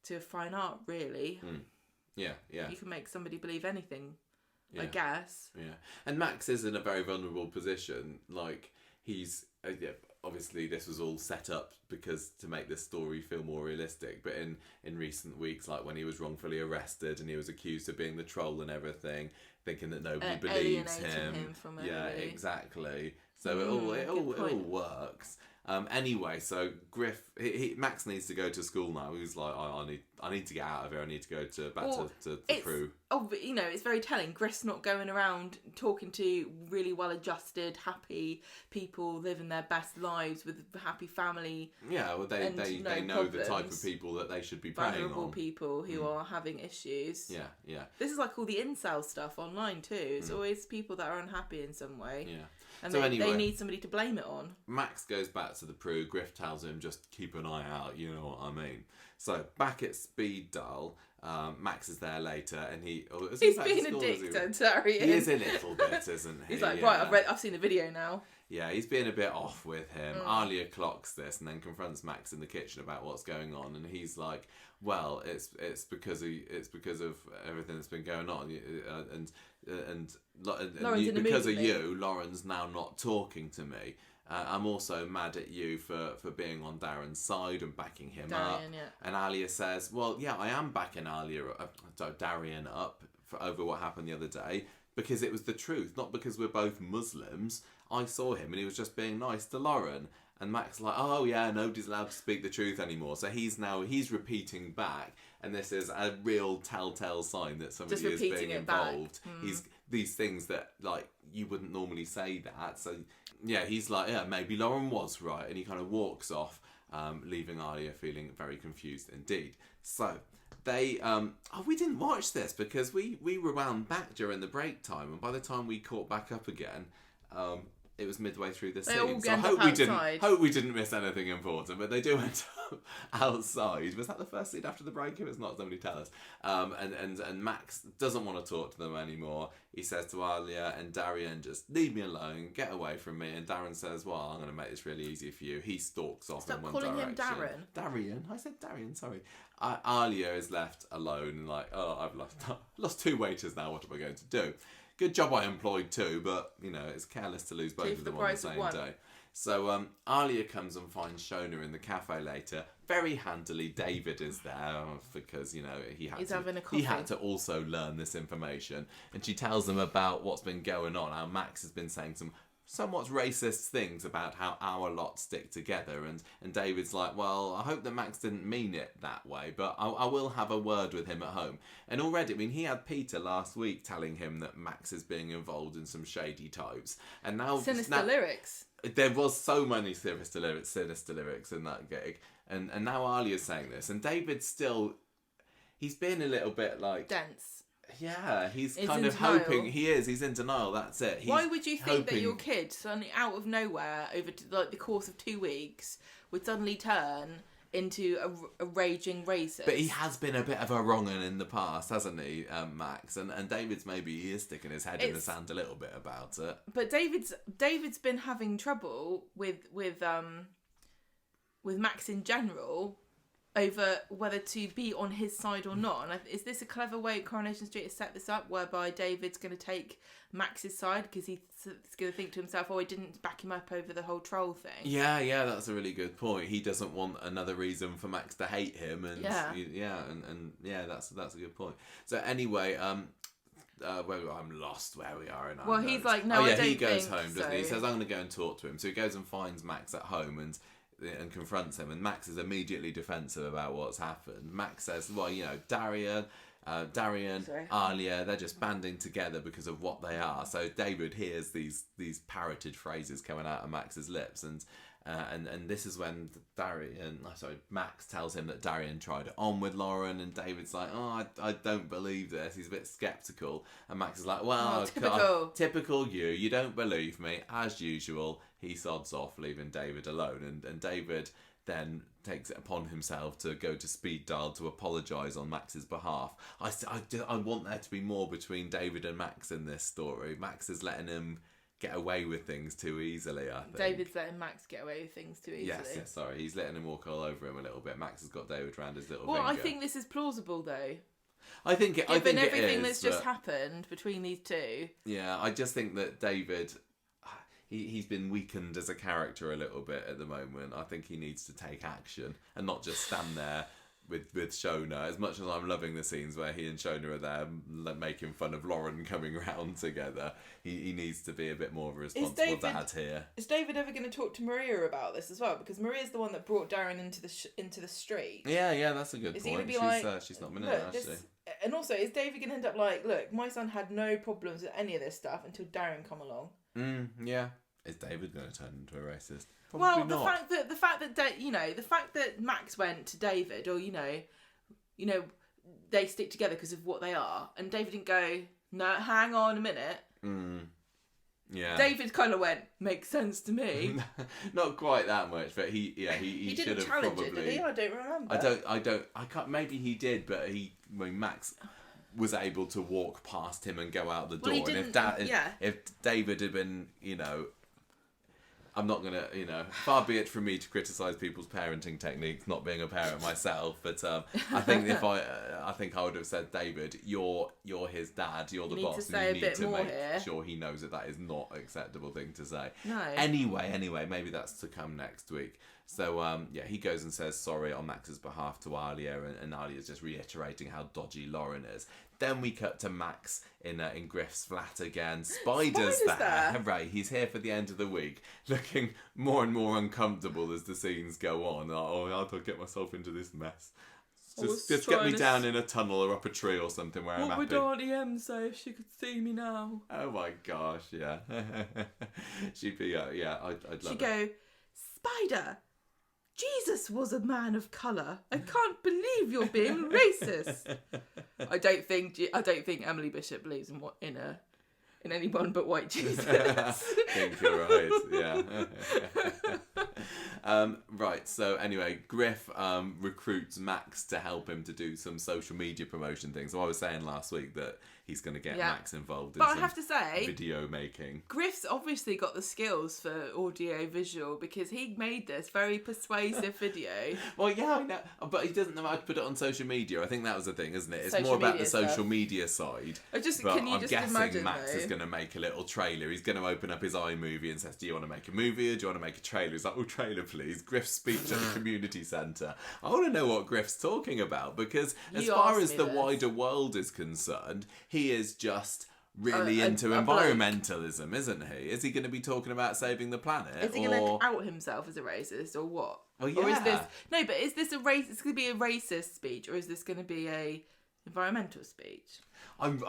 to fine art. Really. Yeah. You can make somebody believe anything. I guess. Yeah, and Max is in a very vulnerable position. Like he's obviously this was all set up because to make this story feel more realistic. But in recent weeks, like when he was wrongfully arrested and he was accused of being the troll and everything, thinking that nobody believes him from yeah, everybody. Exactly. So it all works. Anyway, so Griff, Max needs to go to school now. He's like, I need to get out of here. I need to go back to Peru. Oh, but it's very telling. Griff's not going around talking to really well-adjusted, happy people living their best lives with a happy family. Yeah, well, they know the type of people that they should be preying on. Vulnerable people who are having issues. Yeah. This is like all the incel stuff online too. It's always people that are unhappy in some way. Yeah. And So they anyway, need somebody to blame it on. Max goes back to the Peru. Griff tells him just keep an eye out, you know what I mean. So back at Speed Dial, Max is there later, and he's being a dick, Tyrone. He is a little bit, isn't he? He's like, yeah. right, I've seen the video now. Yeah, he's being a bit off with him. Alia clocks this and then confronts Max in the kitchen about what's going on, and he's like, "Well, it's because of everything that's been going on, and because of you, Lauren's now not talking to me. I'm also mad at you for being on Darren's side and backing him up." Yeah. And Alia says, "Well, yeah, I am backing Darian up over what happened the other day because it was the truth, not because we're both Muslims. I saw him and he was just being nice to Lauren." And Mac's like, "Oh yeah, nobody's allowed to speak the truth anymore." So he's repeating back, and this is a real telltale sign that somebody is being involved. He's these things that like you wouldn't normally say that. So yeah, he's like, "Yeah, maybe Lauren was right," and he kind of walks off, leaving Alia feeling very confused indeed. So they we didn't watch this because we rewound back during the break time, and by the time we caught back up again, it was midway through the scene. So I hope we didn't miss anything important, but they do end up outside. Was that the first scene after the break? If it's not, somebody tell us. And Max doesn't want to talk to them anymore. He says to Alia and Darian, "Just leave me alone, get away from me." And Darren says, "Well, I'm going to make this really easy for you." He stalks off in one direction. Stop calling him Darren. Darian. I said Darian, sorry. Alia is left alone and like, "Oh, I've lost 2 waiters now. What am I going to do? Good job I employed 2, but, it's careless to lose both of them on the same day." So Alia comes and finds Shona in the cafe later. Very handily, David is there because, he had to also learn this information. And she tells him about what's been going on, how Max has been saying some somewhat racist things about how our lot stick together, and David's like, "Well, I hope that Max didn't mean it that way, but I will have a word with him at home." And already, he had Peter last week telling him that Max is being involved in some shady types, and now sinister lyrics. There was so many sinister lyrics in that gig, and now Alia's saying this, and David's still, he's being a little bit like dense. Yeah, he's kind of hoping. He's in denial. That's it. Why would you think that your kid suddenly out of nowhere over the course of 2 weeks would suddenly turn into a raging racist? But he has been a bit of a wrong 'un in the past, hasn't he, Max? And David's he is sticking his head in the sand a little bit about it. But David's been having trouble with Max in general over whether to be on his side or not. And is this a clever way Coronation Street has set this up, whereby David's going to take Max's side because he's going to think to himself, "Oh, I didn't back him up over the whole troll thing." Yeah, that's a really good point. He doesn't want another reason for Max to hate him, and that's a good point. So anyway, I'm lost where we are in our notes. He's like, "No, I don't he goes think home, doesn't so." He says, "I'm going to go and talk to him." So he goes and finds Max at home and confronts him, and Max is immediately defensive about what's happened. Max says, "Well, Darian, Alia, they're just banding together because of what they are." So David hears these parroted phrases coming out of Max's lips, and this is when Max tells him that Darian tried it on with Lauren, and David's like, "Oh, I don't believe this." He's a bit sceptical, and Max is like, "Well, typical you don't believe me, as usual." He sods off, leaving David alone, and David then takes it upon himself to go to Speed Dial to apologise on Max's behalf. I want there to be more between David and Max in this story. Max is letting him get away with things too easily, I think. David's letting Max get away with things too easily. Yes, sorry. He's letting him walk all over him a little bit. Max has got David round his little finger. I think this is plausible, though. I think it is. Given everything that's just happened between these two. Yeah, I just think that David... he's been weakened as a character a little bit at the moment. I think he needs to take action and not just stand there with Shona. As much as I'm loving the scenes where he and Shona are there making fun of Lauren coming round together, he needs to be a bit more of a responsible dad here. Is David ever going to talk to Maria about this as well? Because Maria's the one that brought Darren into the street. Yeah, that's a good is point. He gonna be She's not been in it, actually. And also, is David going to end up like, look, my son had no problems with any of this stuff until Darren come along? Yeah. Is David going to turn into a racist? Probably not. the fact that Max went to David, or they stick together because of what they are, and David didn't go, no, hang on a minute. Yeah. David kind of went, makes sense to me. Not quite that much, but he should have challenge probably. It, did he? I don't remember. I can't. Maybe he did, but Max was able to walk past him and go out the door. And if David had been, I'm not gonna, far be it from me to criticise people's parenting techniques, not being a parent myself, but I think I think I would have said, David, you're his dad, you're the boss, and you need to make sure he knows that is not an acceptable thing to say. No. Anyway, maybe that's to come next week. So he goes and says sorry on Max's behalf to Alia, and Alia's just reiterating how dodgy Lauren is. Then we cut to Max in Griff's flat again. Spider's there. Right, he's here for the end of the week, looking more and more uncomfortable as the scenes go on. Oh, how do I get myself into this mess? Just get me down in a tunnel or up a tree or something where I'm happy. What would Auntie M say if she could see me now? Oh my gosh, yeah. She'd be, I'd love it. She'd go, Spider, Jesus was a man of colour. I can't believe you're being racist. I don't think Emily Bishop believes in anyone but white Jesus. I think you're right. Yeah. Right. So anyway, Griff recruits Max to help him to do some social media promotion things. So I was saying last week that he's going to get Max involved in video making. Griff's obviously got the skills for audio visual because he made this very persuasive video. Well, yeah, I know, but he doesn't know how to put it on social media. I think that was the thing, isn't it? It's more about the social media side. I'm guessing Max is going to make a little trailer. He's going to open up his iMovie and says, do you want to make a movie or do you want to make a trailer? He's like, oh, trailer, please. Griff's speech at the community centre. I want to know what Griff's talking about because as far as the wider world is concerned, he is just really into environmentalism, isn't he? Is he going to be talking about saving the planet? Is he going to out himself as a racist or what? Well, yeah. Or is this is this a race? It's going to be a racist speech, or is this going to be a environmental speech? I'm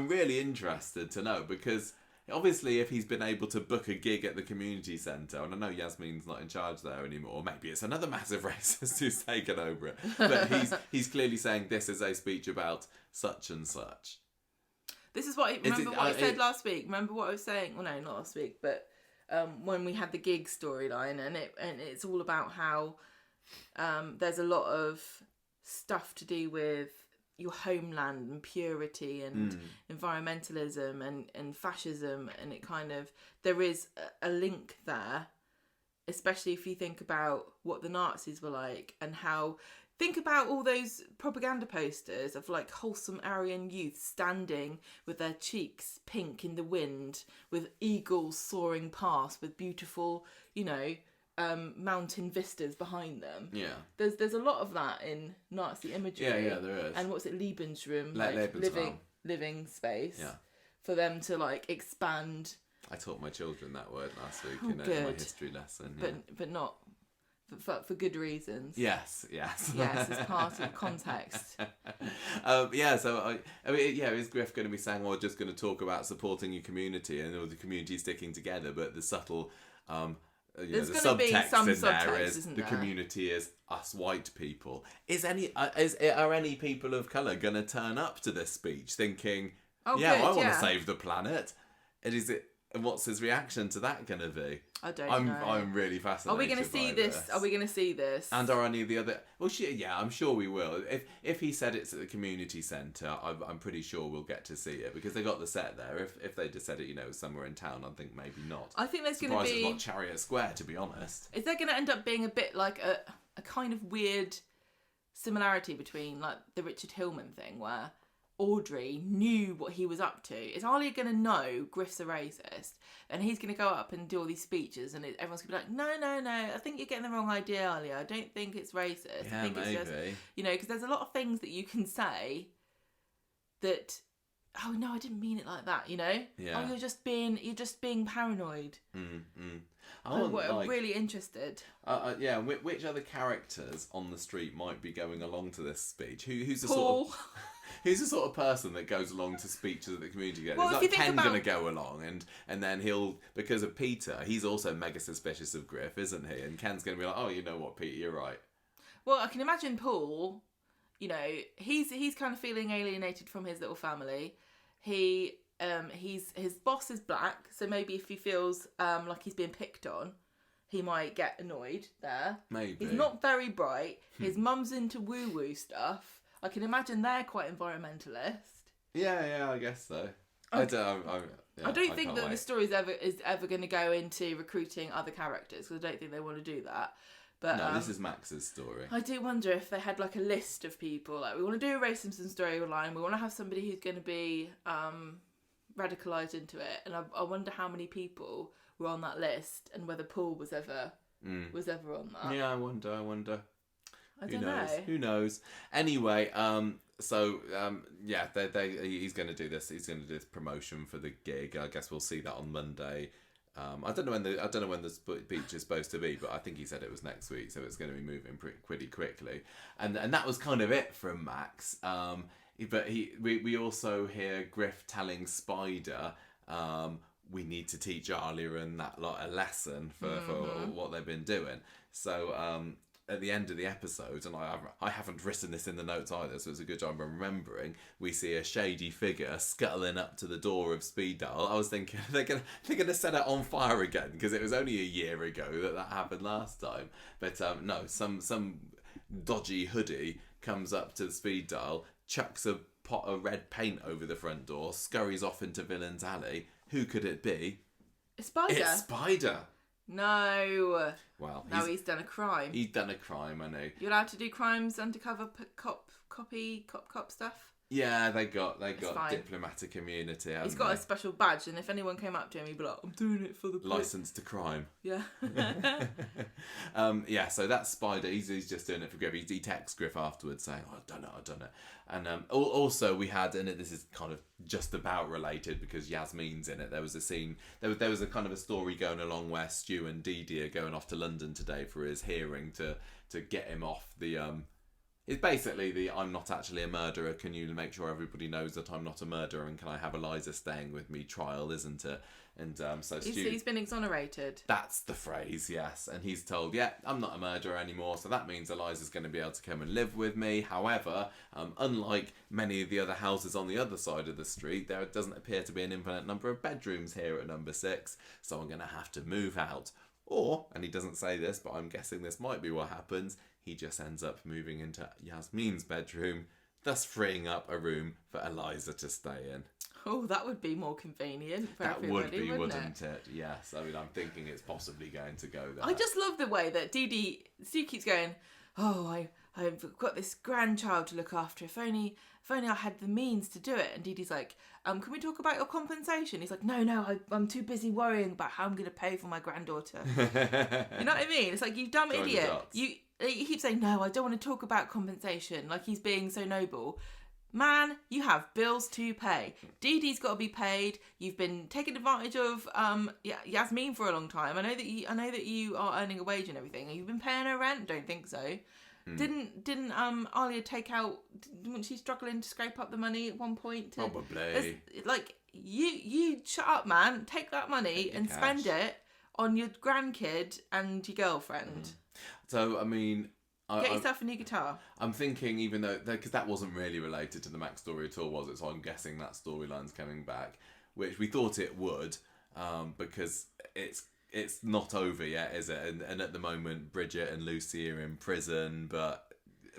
really interested to know because obviously if he's been able to book a gig at the community centre, and I know Yasmin's not in charge there anymore, maybe it's another massive racist who's taken over it, but he's clearly saying this is a speech about such and such. This is what I said last week. Remember what I was saying? Well, no, not last week, but when we had the gig storyline, and it's all about how there's a lot of stuff to do with your homeland and purity and environmentalism and fascism, and it kind of there is a link there, especially if you think about what the Nazis were like and how. Think about all those propaganda posters of like wholesome Aryan youth standing with their cheeks pink in the wind, with eagles soaring past, with beautiful, mountain vistas behind them. Yeah. There's a lot of that in Nazi imagery. Yeah, there is. And what's it, Lebensraum, Lebensraum. living space. Yeah. For them to like expand. I taught my children that word last week in my history lesson. Yeah. But not. For good reasons. Yes, as part of context. Is Griff going to be saying, well, just going to talk about supporting your community and all the community sticking together, but the subtle, there's the going to be some subtext in there subtext, is isn't the there? Community is us white people. Are any people of colour going to turn up to this speech thinking, I want to save the planet? And what's his reaction to that going to be? I don't know. I'm really fascinated. Are we going to see this? Are we going to see this? And are any of the other? Well, I'm sure we will. If he said it's at the community centre, I'm pretty sure we'll get to see it because they got the set there. If they just said it, somewhere in town, I think maybe not. I think there's going to be. It's not Chariot Square, to be honest. Is there going to end up being a bit like a kind of weird similarity between like the Richard Hillman thing, where Audrey knew what he was up to, is Alia going to know Griff's a racist? And he's going to go up and do all these speeches, and everyone's going to be like, no, I think you're getting the wrong idea, Alia. I don't think it's racist. Yeah, I think maybe. it's just, because there's a lot of things that you can say that, oh no, I didn't mean it like that, Yeah. Oh, you're just being paranoid. I'm really interested. Which other characters on the street might be going along to this speech? Who's the Paul. sort of who's the sort of person that goes along to speeches at the community gathering? Well, Is Ken going to go along and then he'll, because of Peter, he's also mega suspicious of Griff, isn't he? And Ken's going to be like, oh, you know what, Peter, you're right. Well, I can imagine Paul, he's kind of feeling alienated from his little family. His boss is black, so maybe if he feels like he's being picked on, he might get annoyed there. Maybe. He's not very bright. His mum's into woo-woo stuff. I can imagine they're quite environmentalist. Yeah, I guess so. I don't think that the story is ever going to go into recruiting other characters, because I don't think they want to do that. But no, this is Max's story. I do wonder if they had like a list of people. Like, we want to do a Ray Simpson storyline. We want to have somebody who's going to be radicalised into it. And I wonder how many people were on that list, and whether Paul was ever on that. Yeah, I wonder. I don't know. Who knows? Anyway, he's going to do this. He's going to do this promotion for the gig. I guess we'll see that on Monday. I don't know when the speech is supposed to be, but I think he said it was next week, so it's going to be moving pretty quickly. And that was kind of it from Max. But we also hear Griff telling Spider, we need to teach Alia and that lot a lesson for what they've been doing. So at the end of the episode, and I haven't written this in the notes either, so it's a good job I'm remembering, we see a shady figure scuttling up to the door of Speed Dial. I was thinking they're gonna set it on fire again, because it was only a year ago that happened last time. But no, some dodgy hoodie comes up to the Speed Dial, chucks a pot of red paint over the front door, scurries off into Villain's Alley. Who could it be? It's Spider. It's Spider. No. Well, he's done a crime. He's done a crime, I know. You're allowed to do crimes, undercover cop stuff? Yeah, they got diplomatic immunity. He's got a special badge, and if anyone came up to him, he'd be like, I'm doing it for the license to crime. Yeah. So that's Spider. He's just doing it for Griff. He texts Griff afterwards saying, I've done it. And also we had, and this is kind of just about related because Yasmin's in it, there was a scene, there was a kind of a story going along where Stu and Dee Dee are going off to London today for his hearing to get him off the... It's basically the I'm not actually a murderer, can you make sure everybody knows that I'm not a murderer, and can I have Eliza staying with me trial, isn't it? And so he's been exonerated. That's the phrase, yes. And he's told, I'm not a murderer anymore, so that means Eliza's going to be able to come and live with me. However, unlike many of the other houses on the other side of the street, there doesn't appear to be an infinite number of bedrooms here at number 6, so I'm going to have to move out. Or, and he doesn't say this, but I'm guessing this might be what happens, he just ends up moving into Yasmin's bedroom, thus freeing up a room for Eliza to stay in. Oh, that would be more convenient for everybody, wouldn't it? Yes, I mean, I'm thinking it's possibly going to go there. I just love the way that Stu keeps going, I've got this grandchild to look after. If only I had the means to do it. And Dee Dee's like, can we talk about your compensation? He's like, no, I'm too busy worrying about how I'm going to pay for my granddaughter. You know what I mean? It's like, you dumb idiot. You keep saying, no, I don't want to talk about compensation. Like he's being so noble. Man, you have bills to pay. Dee Dee's got to be paid. You've been taking advantage of Yasmin for a long time. I know that you are earning a wage and everything. You've been paying her rent? Don't think so. Didn't Alia take out? Wasn't she struggling to scrape up the money at one point? Probably. Like you shut up, man. Take that money and spend it on your grandkid and your girlfriend. So I mean, get yourself a new guitar. I'm thinking, even though because that wasn't really related to the Max story at all, was it? So I'm guessing that storyline's coming back, which we thought it would, because it's not over yet, is it? And at the moment, Bridget and Lucy are in prison, but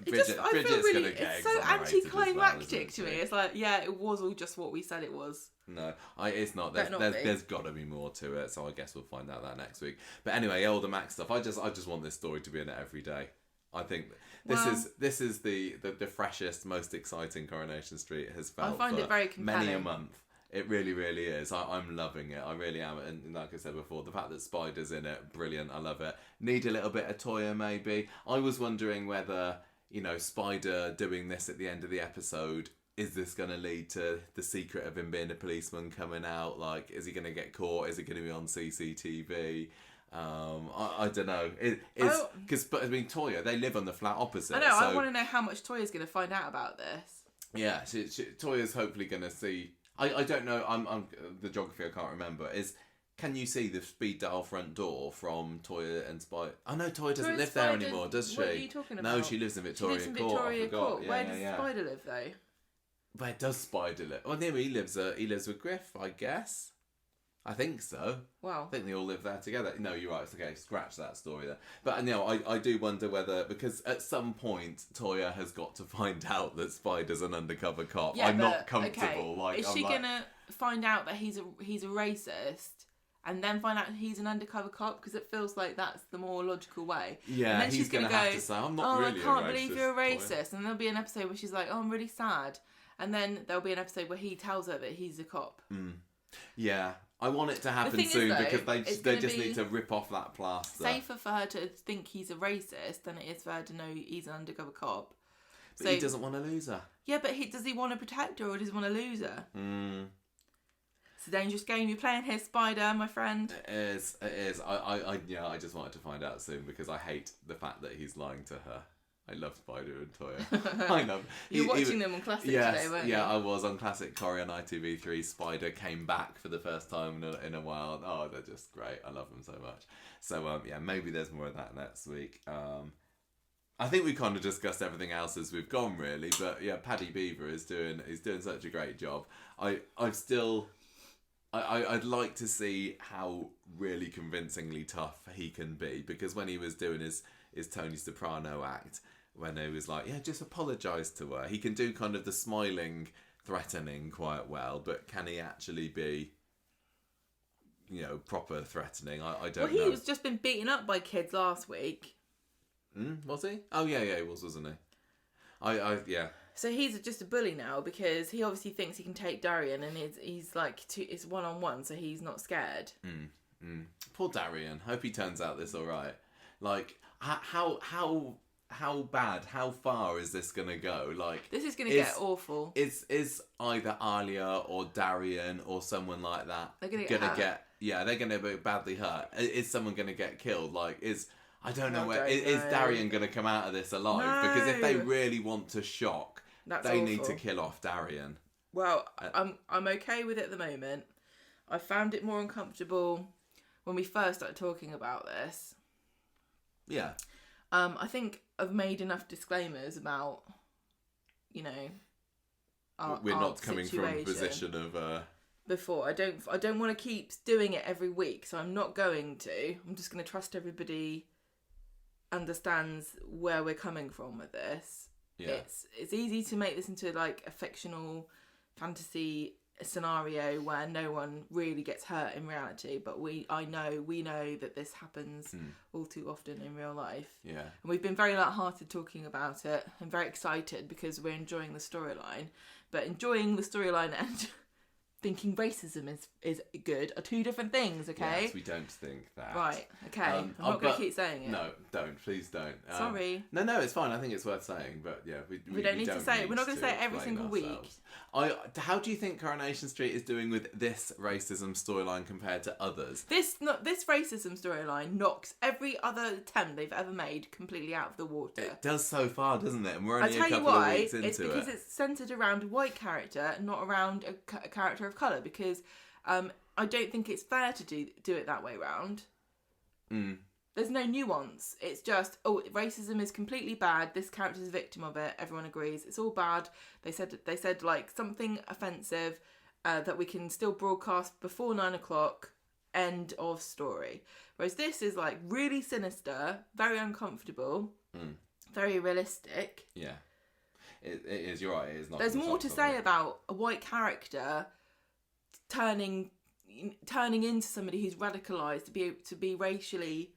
Bridget's going to get it's so anticlimactic to me. It's like, it was all just what we said it was. No, it's not. There's got to be more to it, so I guess we'll find out that next week. But anyway, older Max stuff. I just want this story to be in it every day. I think Well, this is the freshest, most exciting Coronation Street has felt. I find for it very compelling. many a month. It really, really is. I'm loving it. I really am. And like I said before, the fact that Spider's in it, brilliant. I love it. Need a little bit of Toya, maybe. I was wondering whether, Spider doing this at the end of the episode, is this going to lead to the secret of him being a policeman coming out? Like, is he going to get caught? Is it going to be on CCTV? I don't know. Because Toya, they live on the flat opposite. I know. So, I want to know how much Toya's going to find out about this. yeah, Toya's hopefully going to see. I don't know. I'm the geography I can't remember. Can you see the speed dial front door from Toya and Spider? Oh no, Toya doesn't live there anymore, does she? What are you talking about? No, she lives in Victoria Court. I forgot. Yeah, Where does Spider live though? Where does Spider live? Well, he lives with Griff, I guess. I think so. Wow. I think they all live there together. No, you're right. It's okay. Scratch that story there. But I do wonder whether, because at some point Toya has got to find out that Spider's an undercover cop. Yeah, I'm not comfortable. Okay. Like, is she gonna find out that he's a racist and then find out he's an undercover cop? Because it feels like that's the more logical way. Yeah, and then he's gonna have to say, I'm not really a racist. I can't believe you're a racist. Toya. And there'll be an episode where she's like, oh, I'm really sad. And then there'll be an episode where he tells her that he's a cop. Yeah. I want it to happen soon because they just need to rip off that plaster. Safer for her to think he's a racist than it is for her to know he's an undercover cop. But he doesn't want to lose her. Yeah, but does he want to protect her or does he want to lose her? It's a dangerous game you're playing here, Spider, my friend. It is. I just wanted to find out soon because I hate the fact that he's lying to her. I love Spider and Toya. I love. You're watching them on Classic today, weren't you? Yeah, I was on Classic Corrie on ITV3. Spider came back for the first time in a while. Oh, they're just great. I love them so much. So maybe there's more of that next week. I think we kind of discussed everything else as we've gone, really. But yeah, Paddy Beaver is doing such a great job. I'd like to see how really convincingly tough he can be, because when he was doing his Tony Soprano act, when he was like, yeah, just apologise to her. He can do kind of the smiling, threatening quite well, but can he actually be, proper threatening? I don't know. Well, he was just been beaten up by kids last week. Was he? Oh, yeah, he was, wasn't he? Yeah. So he's just a bully now because he obviously thinks he can take Darian, and he's like, it's one-on-one, so he's not scared. Poor Darian. Hope he turns out this all right. Like, how bad, how far is this gonna go? Like, this is gonna get awful. Is either Alia or Darian or someone like that they're gonna get yeah, they're gonna be badly hurt. Is someone gonna get killed? Like, I don't know where is know. Darian gonna come out of this alive? No. Because if they really want to shock, that's they awful. need to kill off Darian. Well, I'm okay with it at the moment. I found it more uncomfortable when we first started talking about this. Yeah. I think I've made enough disclaimers about, we're not coming from a position of before. I don't want to keep doing it every week, so I'm not going to. I'm just going to trust everybody understands where we're coming from with this. Yeah. It's easy to make this into like a fictional fantasy scenario where no one really gets hurt in reality, but we know that this happens all too often in real life. Yeah. And we've been very light-hearted talking about it and very excited because we're enjoying the storyline. But enjoying the storyline and thinking racism is good are two different things, okay? Yes, we don't think that. Right, okay. I'm not going to keep saying it. No, don't. Please don't. Sorry. No, it's fine. I think it's worth saying, but yeah, we don't need to say it. We're not going to say it every single week. How do you think Coronation Street is doing with this racism storyline compared to others? This racism storyline knocks every other attempt they've ever made completely out of the water. It does so far, doesn't it? And we're only a couple of weeks into it. It's because it's centred around a white character, not around a character of colour, because I don't think it's fair to do it that way round. There's no nuance. It's just, racism is completely bad. This character's a victim of it. Everyone agrees. It's all bad. They said like something offensive that we can still broadcast before 9:00. End of story. Whereas this is like really sinister, very uncomfortable, very realistic. Yeah, it is. You're right. It is not. There's more to say about a white character turning into somebody who's radicalised to be racially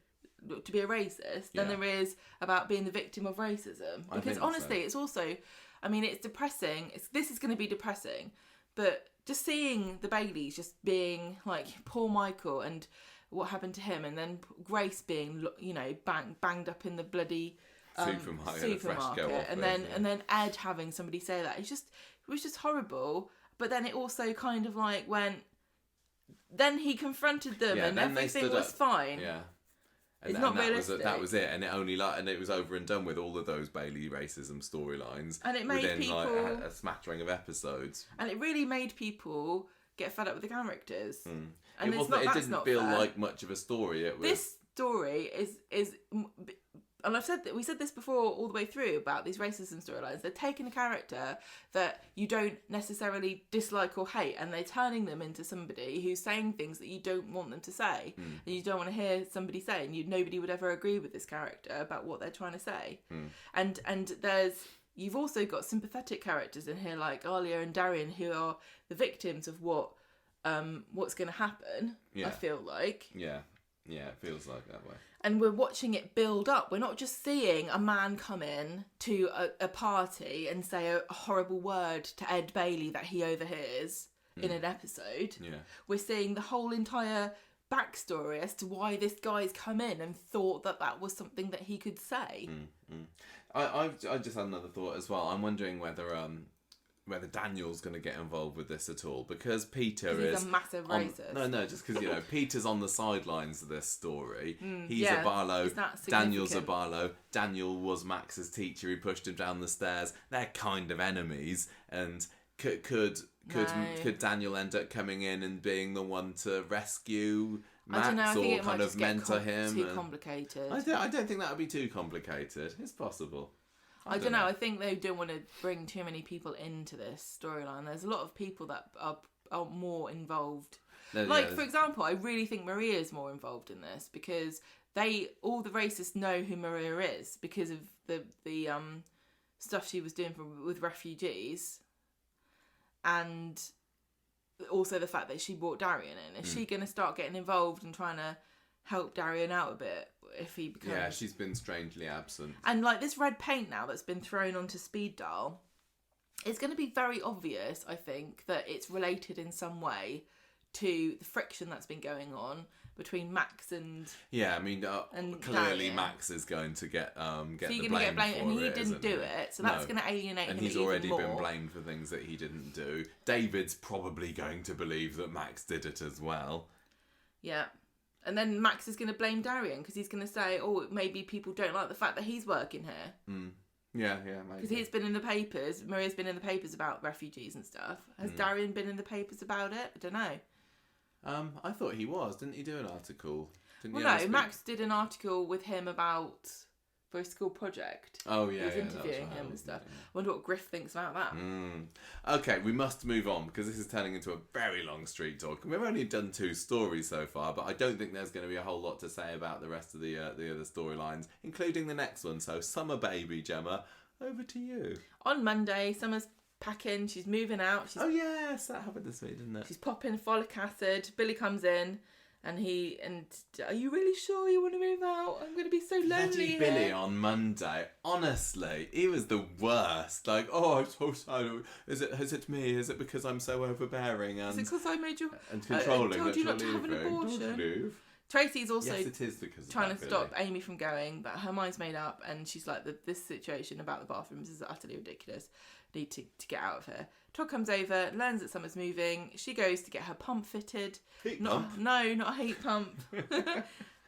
to be a racist than there is about being the victim of racism. Because honestly, it's also, I mean, it's depressing. This is going to be depressing, but just seeing the Baileys just being like poor Michael and what happened to him, and then Grace being, you know, banged up in the bloody supermarket, and then Ed having somebody say that, it was just horrible. But then it also kind of like went. Then he confronted them, and everything was fine. Yeah. And it's not realistic. That was it, and it was over and done with all of those Bailey racism storylines. And it made within people like a smattering of episodes. And it really made people get fed up with the characters. Mm. And it didn't feel like much of a story. It was. This story is. And we said this before all the way through about these racism storylines. They're taking a character that you don't necessarily dislike or hate, and they're turning them into somebody who's saying things that you don't want them to say, and you don't want to hear somebody say, and nobody would ever agree with this character about what they're trying to say. And you've also got sympathetic characters in here like Alia and Darian, who are the victims of what's going to happen. I feel like. Yeah, it feels like that way. And we're watching it build up. We're not just seeing a man come in to a party and say a horrible word to Ed Bailey that he overhears in an episode. Yeah. We're seeing the whole entire backstory as to why this guy's come in and thought that was something that he could say. I just had another thought as well. I'm wondering whether Daniel's going to get involved with this at all, because Peter is a massive racist. No, just because Peter's on the sidelines of this story. He's a Barlow. Daniel's a Barlow. Daniel was Max's teacher who pushed him down the stairs. They're kind of enemies, and could Daniel end up coming in and being the one to rescue Max or kind of mentor him? Too complicated. I don't think that would be too complicated. It's possible. I don't know. I think they don't want to bring too many people into this storyline. There's a lot of people that are more involved. For example, I really think Maria is more involved in this because all the racists know who Maria is because of the stuff she was doing with refugees, and also the fact that she brought Darian in. Is she going to start getting involved and trying to help Darian out a bit if he becomes... Yeah, she's been strangely absent. And like this red paint now that's been thrown onto Speed Dial, it's going to be very obvious, I think, that it's related in some way to the friction that's been going on between Max and... Yeah, I mean, clearly Darian. Max is going to get the blame for and he it, didn't do it, so that's going to alienate him and he's already been blamed for things that he didn't do. David's probably going to believe that Max did it as well. Yeah. And then Max is going to blame Darian because he's going to say, maybe people don't like the fact that he's working here. Yeah, maybe. Because he's been in the papers, Maria's been in the papers about refugees and stuff. Has Darian been in the papers about it? I don't know. I thought he was. Didn't he do an article? Max did an article with him for a school project. Oh, yeah. He was interviewing him and stuff. I wonder what Griff thinks about that. Okay, we must move on because this is turning into a very long street talk. We've only done 2 stories so far, but I don't think there's going to be a whole lot to say about the rest of the other storylines, including the next one. So, Summer Baby, Gemma, over to you. On Monday, Summer's packing. She's moving out. Oh, yes, that happened this week, didn't it? She's popping folic acid. Billy comes in. And are you really sure you want to move out? I'm going to be so lonely here. Billy on Monday, honestly, he was the worst. Like, I'm so sad. Is it me? Is it because I'm so overbearing and... Is it because I made you... And controlling told you not to have an abortion? Tracy's also trying to stop Amy from going, but her mind's made up, and she's like, this situation about the bathrooms is utterly ridiculous. Need to get out of here. Todd comes over, learns that Summer's moving. She goes to get her pump fitted. Pump? No, not a heat pump. Her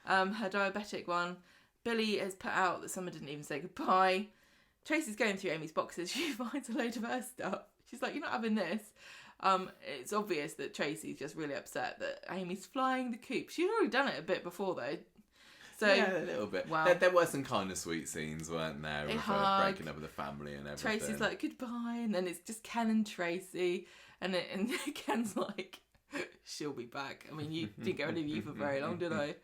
diabetic one. Billy has put out that Summer didn't even say goodbye. Tracy's going through Amy's boxes. She finds a load of her stuff. She's like, you're not having this. It's obvious that Tracy's just really upset that Amy's flying the coop. She'd already done it a bit before, though. So, yeah, a little bit. Well, there were some kind of sweet scenes, weren't there? With her breaking up with the family and everything. Tracy's like, goodbye, and then it's just Ken and Tracy, and Ken's like, she'll be back. I mean, you didn't get rid of you for very long, did I?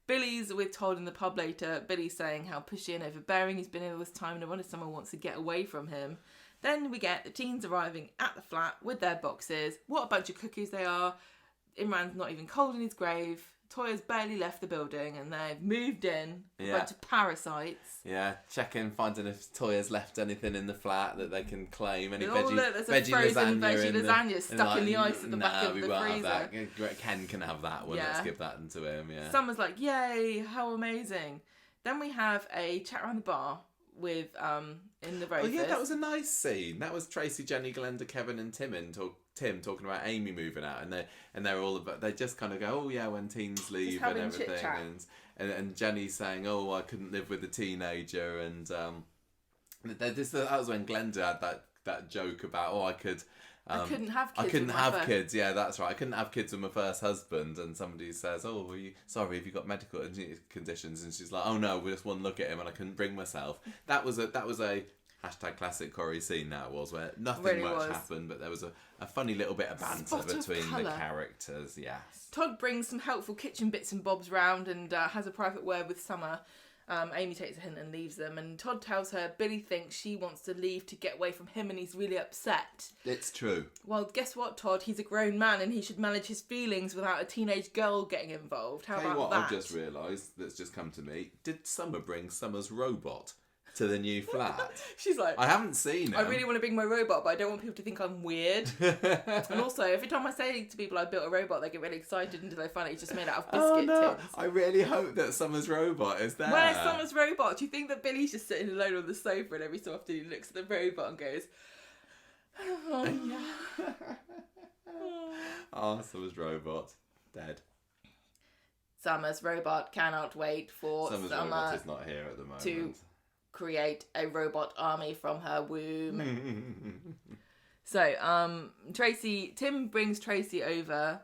Billy's with Todd in the pub later. Billy's saying how pushy and overbearing he's been all this time, and I wonder if someone wants to get away from him. Then we get the teens arriving at the flat with their boxes. What a bunch of cookies they are. Imran's not even cold in his grave. Toya's barely left the building and they've moved in. A Yeah. bunch of parasites. Yeah, checking, finding if Toya's left anything in the flat that they can claim. Any Oh, look, there's a frozen veggie lasagna stuck in the ice at the back of the we won't freezer. have that. Ken can have that one. Yeah. Let's give that to him. Yeah. Summer's like, yay, how amazing. Then we have a chat around the bar with in the very Oh yeah, first. that was a nice scene. That was Tracy, Jenny, Glenda, Kevin, and Tim talking about Amy moving out, and they're all about. They just kind of go, oh yeah, when teens leave and everything, chit-chat. and Jenny's saying, oh, I couldn't live with a teenager, and that was when Glenda had that joke about, oh, I couldn't have kids. Yeah, that's right. I couldn't have kids with my first husband. And somebody says, "Oh, were you sorry? Have you got medical conditions?" And she's like, "Oh no, we just one look at him, and I couldn't bring myself." That was a #classic Corrie scene. That was where nothing Really much was. happened, but there was a funny little bit of banter Spot of between the colour. characters. Yes. Todd brings some helpful kitchen bits and bobs round and has a private word with Summer. Amy takes a hint and leaves them, and Todd tells her Billy thinks she wants to leave to get away from him and he's really upset. It's true. Well, guess what, Todd? He's a grown man and he should manage his feelings without a teenage girl getting involved. How Tell you about what, that? I've just realised that's just come to me. Did Summer bring Summer's robot to the new flat? She's like, I haven't seen it. I really want to bring my robot, but I don't want people to think I'm weird. And also, every time I say to people I built a robot, they get really excited until they find out it's just made out of biscuit tins. I really hope that Summer's robot is there. Where's Summer's robot? Do you think that Billy's just sitting alone on the sofa and every so often he looks at the robot and goes, oh, Oh, Summer's robot. Dead. Summer's robot cannot wait for Summer's Summer robot is not here at the moment. to create a robot army from her womb. So, Tim brings Tracy over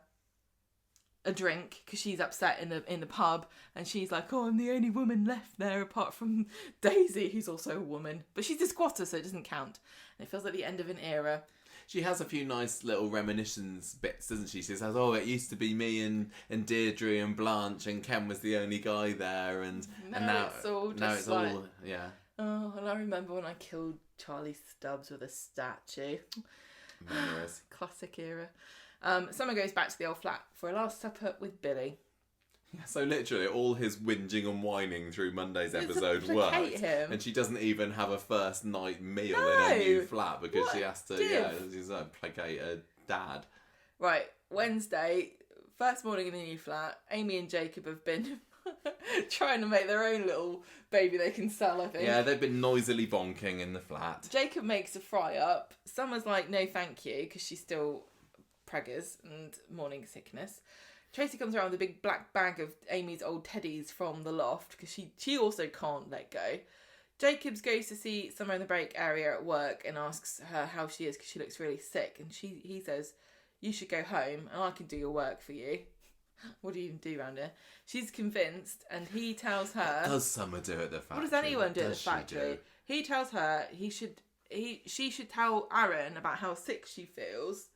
a drink because she's upset in the pub, and she's like, "Oh, I'm the only woman left there apart from Daisy, who's also a woman, but she's a squatter, so it doesn't count." And it feels like the end of an era. She has a few nice little reminiscence bits, doesn't she? She says, "Oh, it used to be me and Deirdre and Blanche, and Ken was the only guy there, and now it's all just now it's like, all yeah." Oh, and I remember when I killed Charlie Stubbs with a statue. Memories. Classic era. Summer goes back to the old flat for a last supper with Billy. Yeah, so literally all his whinging and whining through Monday's episode to worked, placate him. and she doesn't even have a first night meal No! in her new flat because What she a has to div. she's placate her dad. Right, Wednesday, first morning in the new flat, Amy and Jacob have been trying to make their own little baby they can sell, I think. Yeah, they've been noisily bonking in the flat. Jacob makes a fry up. Summer's like, no thank you, because she's still preggers and morning sickness. Tracy comes around with a big black bag of Amy's old teddies from the loft, because she also can't let go. Jacobs goes to see Summer in the break area at work and asks her how she is because she looks really sick. And he says, you should go home and I can do your work for you. What do you even do around here? She's convinced, and he tells her... What does Summer do at the factory? What does anyone do at the Does she factory? do? He tells her she should tell Aaron about how sick she feels.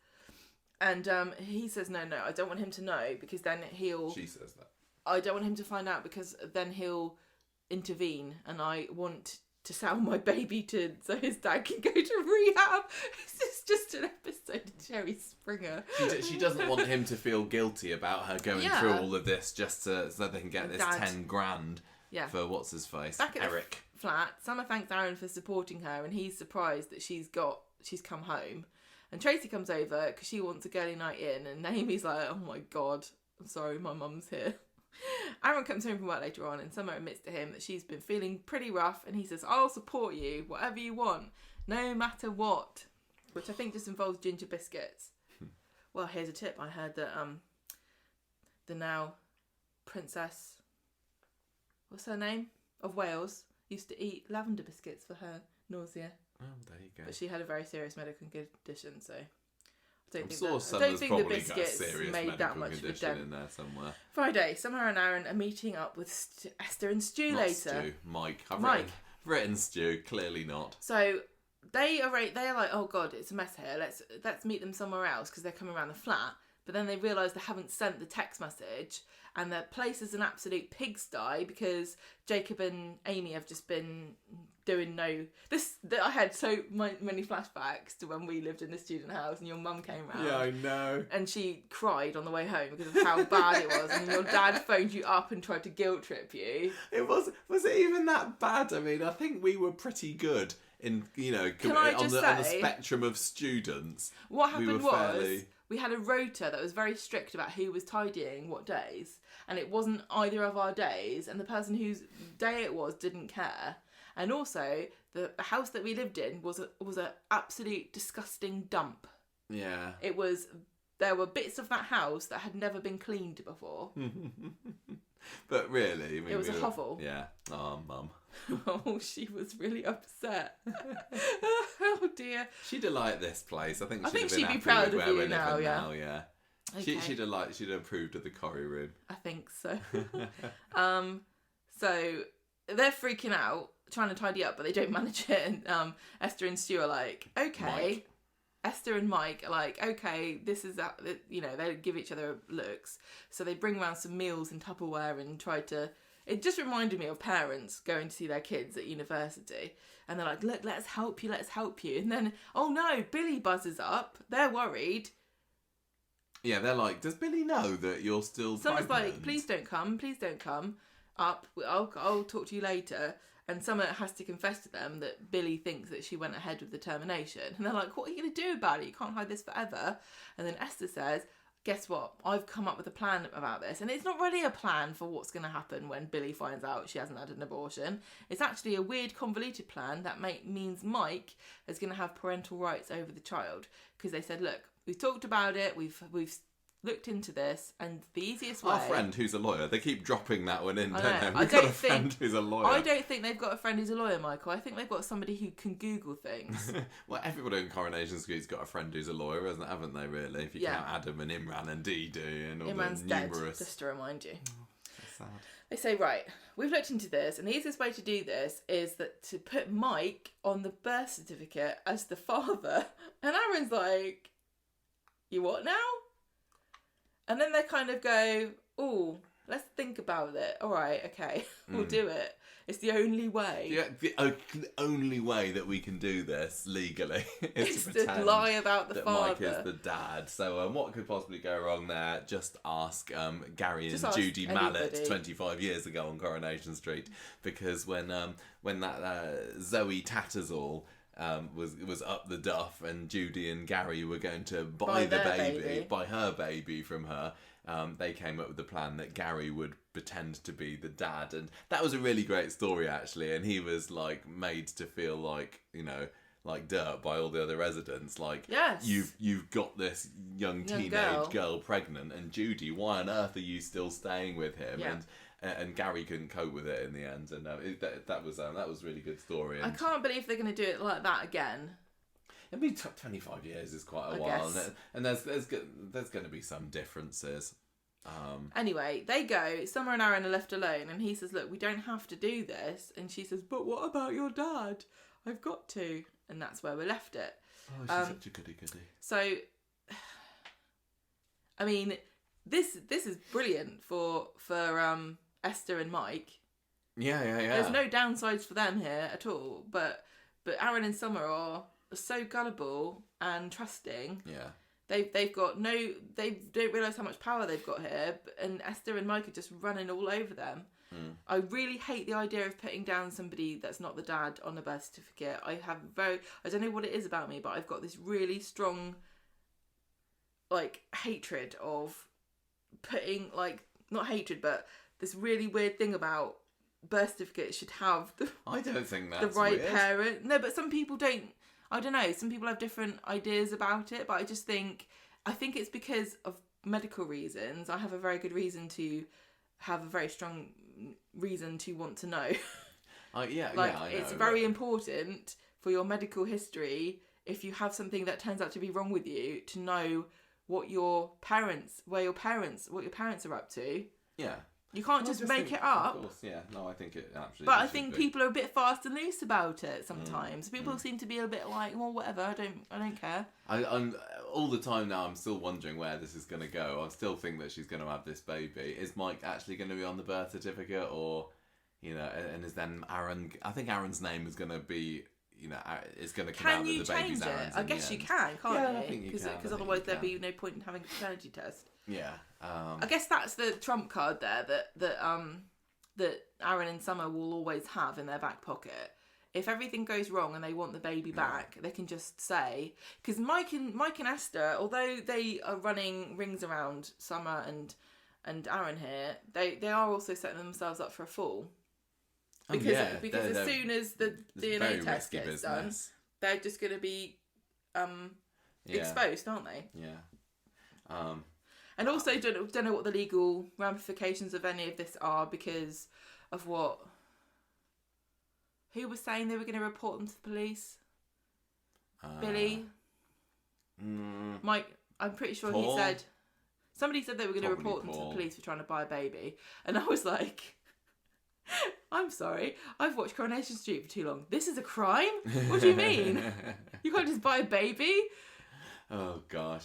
And he says, no, I don't want him to know, because then he'll... She says that. I don't want him to find out, because then he'll intervene, and I want to sell my baby so his dad can go to rehab. This is just an episode of Jerry Springer. She doesn't want him to feel guilty about her going through all of this just so they can get this Dad. 10 grand for what's his face, Back at Eric. the flat, Summer thanks Aaron for supporting her, and he's surprised that she's come home. And Tracy comes over because she wants a girly night in, and Amy's like, oh my god, I'm sorry, my mum's here. Aaron comes home from work later on, and Summer admits to him that she's been feeling pretty rough, and he says, I'll support you, whatever you want, no matter what. Which I think just involves ginger biscuits. Well, here's a tip. I heard that the now Princess, what's her name, of Wales, used to eat lavender biscuits for her nausea. Oh, there you go. But she had a very serious medical condition, so... I don't Summer's think the probably biscuits got a serious made that medical much of a condition dent. in there somewhere. Friday, Summer and Aaron are meeting up with Esther and Stu Not later. Stu, Mike. I've Mike. written Stu, clearly not. So they are like, oh god, it's a mess here. Let's meet them somewhere else because they're coming around the flat. but then they realise they haven't sent the text message, and their place is an absolute pigsty because Jacob and Amy have just been doing I had so many flashbacks to when we lived in the student house and your mum came round. Yeah, I know. And she cried on the way home because of how bad it was, and your dad phoned you up and tried to guilt trip you. Was it even that bad? I mean, I think we were pretty good in, on the spectrum of students. What happened was we had a rota that was very strict about who was tidying what days, and it wasn't either of our days, and the person whose day it was didn't care. And also, the house that we lived in was an absolute disgusting dump. Yeah. There were bits of that house that had never been cleaned before. But really, I mean, it was a hovel. Yeah. Oh, Mum. Oh, she was really upset. Oh dear. She'd have liked this place. I think she'd be proud of you now. Yeah. Okay. She'd have approved of the curry room. I think so. So they're freaking out, trying to tidy up, but they don't manage it. And Esther and Stu are like, okay. Mike. Esther and Mike are like, okay, this is that. They give each other looks. So they bring around some meals in Tupperware and try to. It just reminded me of parents going to see their kids at university, and they're like, look, let's help you. And then, oh no, Billy buzzes up. They're worried. Yeah, they're like, does Billy know that you're still Someone's pregnant? like, please don't come up. I'll talk to you later. And Summer has to confess to them that Billy thinks that she went ahead with the termination. And they're like, what are you going to do about it? You can't hide this forever. And then Esther says, guess what? I've come up with a plan about this. And it's not really a plan for what's going to happen when Billy finds out she hasn't had an abortion. It's actually a weird, convoluted plan that means Mike is going to have parental rights over the child. Because they said, look, we've talked about it. We've looked into this, and the easiest way... Our friend who's a lawyer. They keep dropping that one in, don't they? We've got a friend who's a lawyer. I don't think they've got a friend who's a lawyer, Michael. I think they've got somebody who can Google things. Well, everybody in Coronation Street's got a friend who's a lawyer, haven't they, really? If you count Adam and Imran and Dee and all Imran's the numerous... dead, just to remind you. So sad. They say, right, we've looked into this, and the easiest way to do this is that to put Mike on the birth certificate as the father. And Aaron's like, you what now? And then they kind of go, oh, let's think about it. All right, okay, we'll do it. It's the only way. Yeah, the only way that we can do this legally is to pretend lie about the that father. Mike is the dad. So what could possibly go wrong there? Just ask Gary and Judy Mallet 25 years ago on Coronation Street, because when that Zoe Tattersall was up the duff, and Judy and Gary were going to buy her baby from her. They came up with the plan that Gary would pretend to be the dad, and that was a really great story actually. And he was like made to feel like like dirt by all the other residents. Like, yes, you've got this young teenage girl pregnant, and Judy, why on earth are you still staying with him? Yeah. And Gary couldn't cope with it in the end, and that was a really good story. And I can't believe they're going to do it like that again. I mean, 25 years is quite a while, and there's going to be some differences. Anyway, they go. Summer and Aaron are left alone, and he says, "Look, we don't have to do this." And she says, "But what about your dad? I've got to." And that's where we left it. Oh, she's such a goody. So, I mean, this is brilliant for Esther and Mike. Yeah. There's no downsides for them here at all. But Aaron and Summer are so gullible and trusting. Yeah. They don't realise how much power they've got here, and Esther and Mike are just running all over them. I really hate the idea of putting down somebody that's not the dad on a birth certificate. I don't know what it is about me, but I've got this really strong hatred of putting not hatred, but this really weird thing about birth certificates should have I don't think that's the right weird. parent. No, but some people don't. I don't know. Some people have different ideas about it, but I think it's because of medical reasons. I have a very good reason to have a very strong reason to want to know. I know, it's very important for your medical history, if you have something that turns out to be wrong with you, to know what your parents are up to. Yeah. You can't just make it up. Of course, yeah. No, I think it absolutely. But I think people are a bit fast and loose about it sometimes. People seem to be a bit like, well, whatever. I don't care. all the time now I'm still wondering where this is going to go. I still think that she's going to have this baby. Is Mike actually going to be on the birth certificate, or, you know, and is then Aaron, I think Aaron's name is going to be, you know, is going to come out that the baby's Aaron's. Can you change it? I guess you can, can't yeah, you? I think you can. Because otherwise there'd be no point in having a paternity test. Yeah. I guess that's the trump card there that Aaron and Summer will always have in their back pocket. If everything goes wrong and they want the baby back, they can just say, because Mike and Esther, although they are running rings around Summer and Aaron here, they are also setting themselves up for a fall. Because as soon as the DNA test gets done, they're just going to be exposed, aren't they? Yeah. And also don't know what the legal ramifications of any of this are, because of what. Who was saying they were going to report them to the police? Billy? Mike, I'm pretty sure Paul? he said... Somebody said they were going to Probably report them to Paul. the police for trying to buy a baby. And I was like... I'm sorry, I've watched Coronation Street for too long. This is a crime? What do you mean? You can't just buy a baby? Oh, gosh.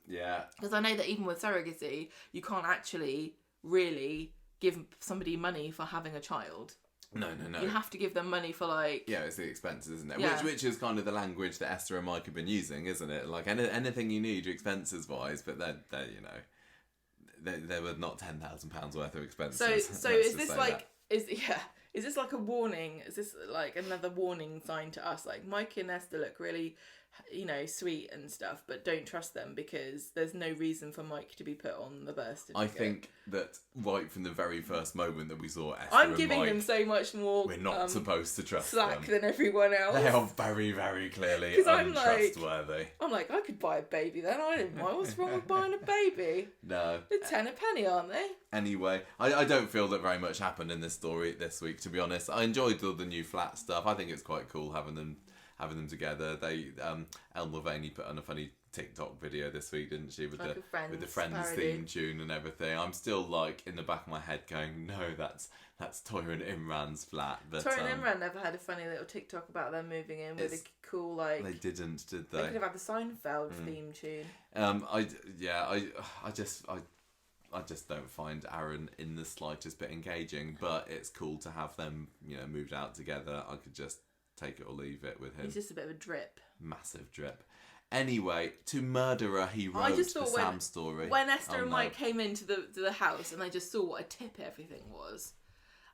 Yeah. Because I know that even with surrogacy, you can't actually really give somebody money for having a child. No. You have to give them money for, like... Yeah, it's the expenses, isn't it? Yeah. Which is kind of the language that Esther and Mike have been using, isn't it? Like, anything you need expenses-wise, but they're you know... They were not £10,000 worth of expenses. So is this like... Is this like a warning? Is this like another warning sign to us? Like, Mike and Esther look really, you know, sweet and stuff, but don't trust them because there's no reason for Mike to be put on the birth certificate. I think that right from the very first moment that we saw Esther I'm and giving Mike, them so much more. we're not supposed to trust slack them. than everyone else. They are very, very clearly 'Cause I'm untrustworthy. I'm like, I could buy a baby then. I didn't mind. What's wrong with buying a baby? No. They're 10 a penny, aren't they? Anyway, I don't feel that very much happened in this story this week, to be honest. I enjoyed all the new flat stuff. I think it's quite cool having them together. They Elle Mulvaney put on a funny TikTok video this week, didn't she, with Like with the Friends parody. theme tune and everything. I'm still like in the back of my head going, no, that's Toya and Imran's flat. But Toya and Imran never had a funny little TikTok about them moving in with a cool, like... They didn't, did They they? could have had the Seinfeld theme tune. I just don't find Aaron in the slightest bit engaging, but it's cool to have them, you know, moved out together. I could just take it or leave it with him. He's just a bit of a drip. Massive drip. Anyway, to Murderer, he wrote I just the thought Sam story. When Esther and no. Mike came into the house and they just saw what a tip everything was.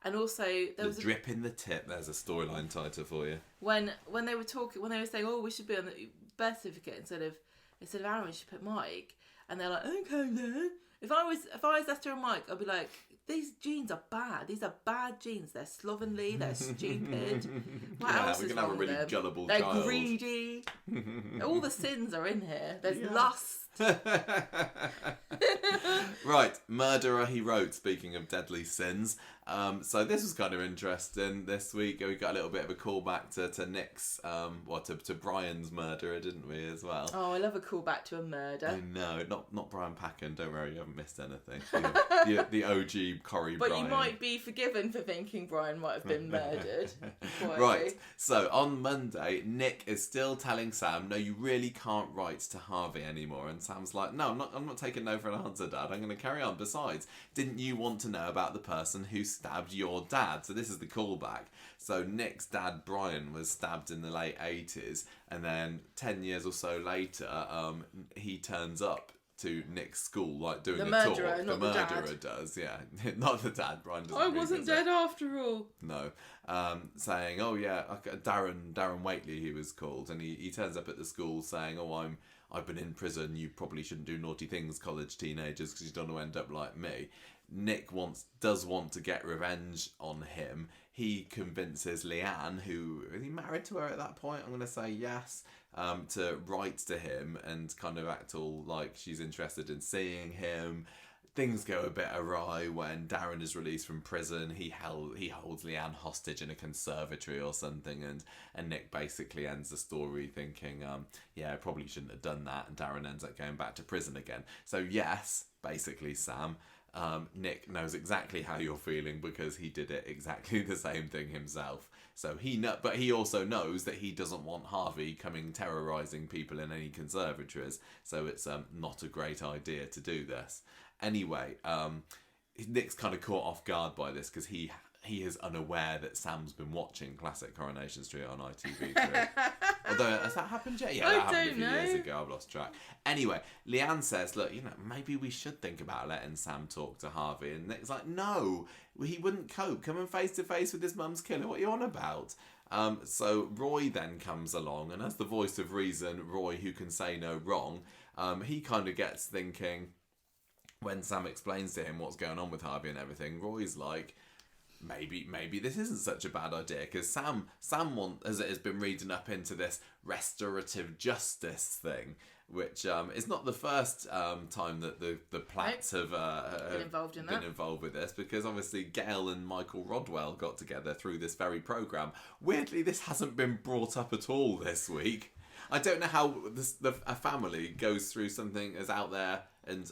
And also there was drip in the tip. There's a storyline title for you. When they were saying, oh, we should be on the birth certificate instead of Aaron, we should put Mike. And they're like, okay then. If I was Esther and Mike, I'd be like, these genes are bad. These are bad genes. They're slovenly. They're stupid. What else is wrong with them? Gullible They're child. greedy. All the sins are in here. There's lust. Right, Murderer, he wrote, speaking of deadly sins. So this was kind of interesting this week. We got a little bit of a callback to Nick's, to Brian's murderer, didn't we, as well? Oh, I love a callback to a murder. I know, not Brian Packen, don't worry, you haven't missed anything. The OG Corrie But Brian. you might be forgiven for thinking Brian might have been murdered. Right, so on Monday, Nick is still telling Sam, no, you really can't write to Harvey anymore. And Sam's like, no, I'm not taking no for an answer, Dad. I'm going to carry on. Besides, didn't you want to know about the person who stabbed your dad? So this is the callback. So Nick's dad, Brian, was stabbed in the late 80s. And then 10 years or so later, he turns up to Nick's school, like doing The a murderer, tour. not The the dad. murderer does, yeah. Not the dad. Brian doesn't I wasn't revisit. dead after all. No. Saying, oh yeah, Darren Waitley, he was called, and he turns up at the school saying, oh, I've been in prison, you probably shouldn't do naughty things, college teenagers, because you don't want to end up like me. Nick does want to get revenge on him. He convinces Leanne, who, is he married to her at that point? I'm going to say yes, to write to him and kind of act all like she's interested in seeing him. Things go a bit awry when Darren is released from prison. He holds Leanne hostage in a conservatory or something, and Nick basically ends the story thinking, I probably shouldn't have done that, and Darren ends up going back to prison again. So yes, basically, Sam, Nick knows exactly how you're feeling because he did it exactly the same thing himself. So but he also knows that he doesn't want Harvey coming terrorising people in any conservatories. So it's not a great idea to do this. Anyway, Nick's kind of caught off guard by this because he is unaware that Sam's been watching classic Coronation Street on ITV3. Although, has that happened yet? Yeah, that happened a few years ago. I've lost track. Anyway, Leanne says, look, maybe we should think about letting Sam talk to Harvey. And Nick's like, no, he wouldn't cope. Come and face to face with his mum's killer. What are you on about? So Roy then comes along, and as the voice of reason, Roy, who can say no wrong, he kind of gets thinking, when Sam explains to him what's going on with Harvey and everything, Roy's like, maybe this isn't such a bad idea, because Sam has been reading up into this restorative justice thing, which is not the first time that the Platts have been involved with this, because obviously Gail and Michael Rodwell got together through this very programme. Weirdly, this hasn't been brought up at all this week. I don't know how a family goes through something as out there and,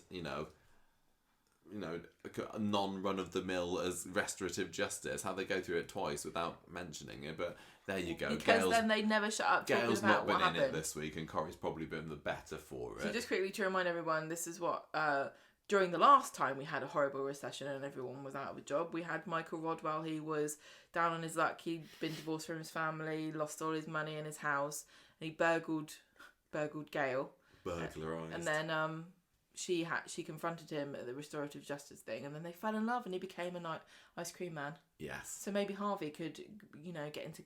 a non-run-of-the-mill as restorative justice, how they go through it twice without mentioning it, but there you go. Because then they never shut up talking Gail's about not what been in happened. it this week, and Corey's probably been the better for it. So just quickly to remind everyone, this is what, during the last time we had a horrible recession and everyone was out of a job, we had Michael Rodwell. He was down on his luck. He'd been divorced from his family, lost all his money in his house, and he burgled Gail. Burglarised. And then she confronted him at the restorative justice thing, and then they fell in love, and he became a ice cream man. Yes. So maybe Harvey could, get into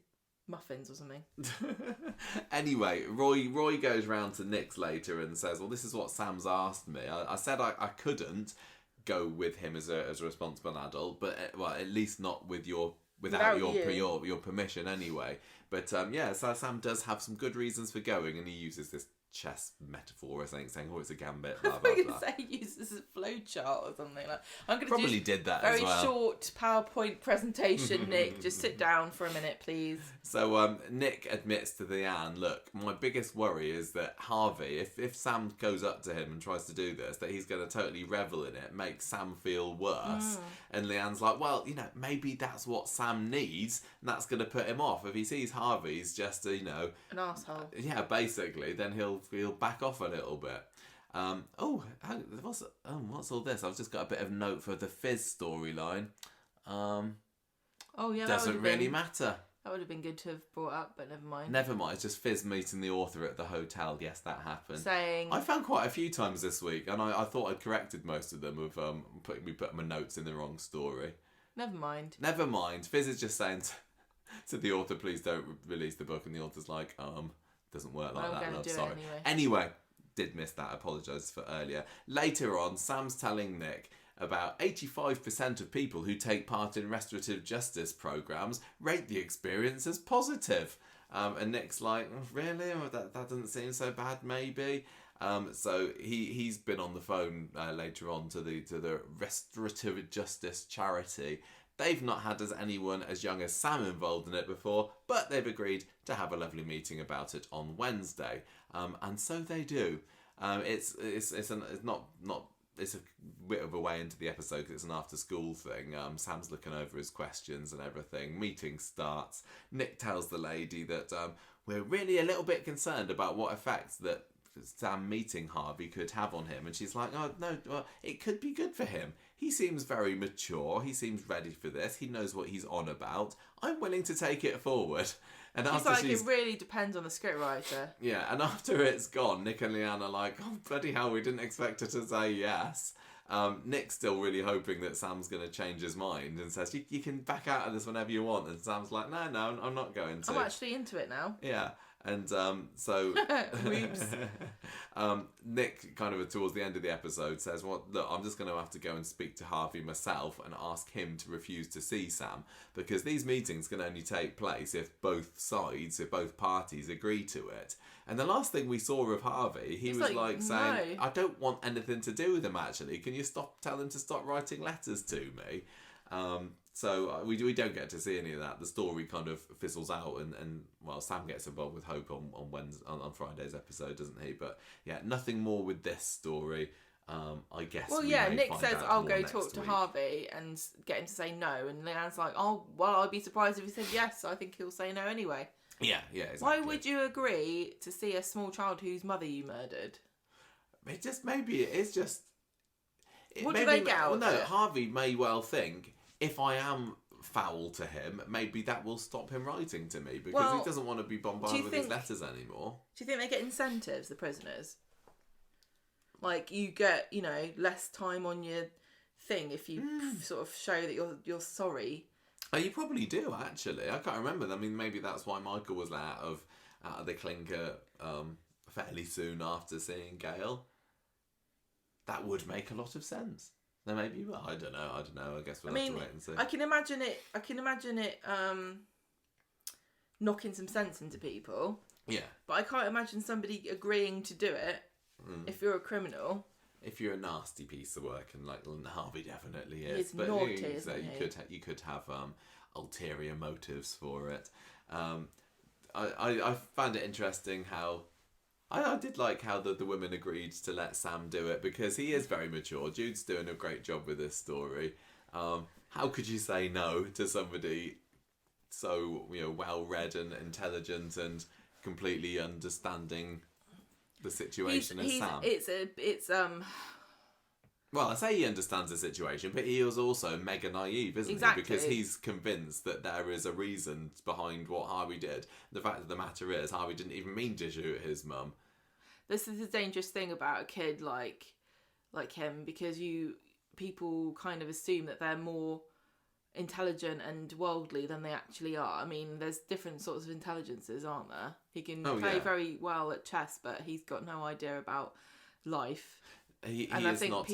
muffins or something. Anyway, Roy goes round to Nick's later and says, well, this is what Sam's asked me. I said I couldn't go with him as a responsible adult, but at least not without your permission anyway. But so Sam does have some good reasons for going, and he uses this chess metaphor or something, saying, "Oh, it's a gambit." Blah, blah, blah. Say he uses a flowchart or something. Like, I'm going to probably did that very as well. Short PowerPoint presentation. Nick, just sit down for a minute, please. So Nick admits to Leanne, look, my biggest worry is that Harvey, if Sam goes up to him and tries to do this, that he's going to totally revel in it, make Sam feel worse. And Leanne's like, well, maybe that's what Sam needs, and that's going to put him off. If he sees Harvey's just an asshole. Yeah, basically, then he'll back off a little bit. What's all this? I've just got a bit of note for the Fiz storyline. Doesn't really matter. That would have been good to have brought up, but never mind. Never mind. It's just Fiz meeting the author at the hotel. Yes, that happened. Saying, I found quite a few times this week, and I thought I'd corrected most of them with putting my notes in the wrong story. Never mind. Fiz is just saying to the author, please don't release the book, and the author's like, doesn't work like that, love, sorry. Anyway, did miss that, apologise for earlier. Later on, Sam's telling Nick about 85% of people who take part in restorative justice programmes rate the experience as positive. And Nick's like, really? That doesn't seem so bad, maybe. So he's been on the phone later on to the restorative justice charity. They've not had anyone as young as Sam involved in it before, but they've agreed to have a lovely meeting about it on Wednesday, and so they do. It's a bit of a way into the episode because it's an after-school thing. Sam's looking over his questions and everything. Meeting starts. Nick tells the lady that we're really a little bit concerned about what effects that Sam meeting Harvey could have on him, and she's like, oh no, well, it could be good for him. He seems very mature, he seems ready for this, he knows what he's on about, I'm willing to take it forward. And it really depends on the scriptwriter. Yeah, and after it's gone, Nick and Leanne are like, oh bloody hell, we didn't expect her to say yes. Nick's still really hoping that Sam's going to change his mind and says, you can back out of this whenever you want, and Sam's like, no, I'm not going to. I'm actually into it now. Yeah. And so Nick kind of towards the end of the episode says, well, look, I'm just going to have to go and speak to Harvey myself and ask him to refuse to see Sam, because these meetings can only take place if both parties agree to it. And the last thing we saw of Harvey, he was like saying, I don't want anything to do with him, actually. Can you tell him to stop writing letters to me? So we don't get to see any of that. The story kind of fizzles out, and Sam gets involved with Hope on Friday's episode, doesn't he? But yeah, nothing more with this story. I guess. Well, we yeah, may Nick find says, out I'll more go next talk to week. Harvey and get him to say no. And Leanne's like, oh, well, I'd be surprised if he said yes. I think he'll say no anyway. Yeah, exactly. Why would you agree to see a small child whose mother you murdered? It just, maybe it is just... What do they get out of it? Harvey may well think, if I am foul to him, maybe that will stop him writing to me, because he doesn't want to be bombarded with his letters anymore. Do you think they get incentives, the prisoners? Like, you get, less time on your thing if you sort of show that you're sorry. Oh, you probably do, actually. I can't remember. I mean, maybe that's why Michael was let out of the clinker fairly soon after seeing Gail. That would make a lot of sense. Then maybe, well, I don't know. I guess we'll have to wait and see. I can imagine it knocking some sense into people. Yeah. But I can't imagine somebody agreeing to do it if you're a criminal. If you're a nasty piece of work, and like Harvey definitely is. He's naughty, isn't he? You could have ulterior motives for it. I found it interesting how I did like how the women agreed to let Sam do it, because he is very mature. Jude's doing a great job with this story. How could you say no to somebody so well read and intelligent and completely understanding the situation as Sam? Well, I say he understands the situation, but he is also mega naive, isn't he? Because he's convinced that there is a reason behind what Harvey did. The fact of the matter is, Harvey didn't even mean to shoot his mum. This is the dangerous thing about a kid like him, because people kind of assume that they're more intelligent and worldly than they actually are. I mean, there's different sorts of intelligences, aren't there? He can play very well at chess, but he's got no idea about life. He is not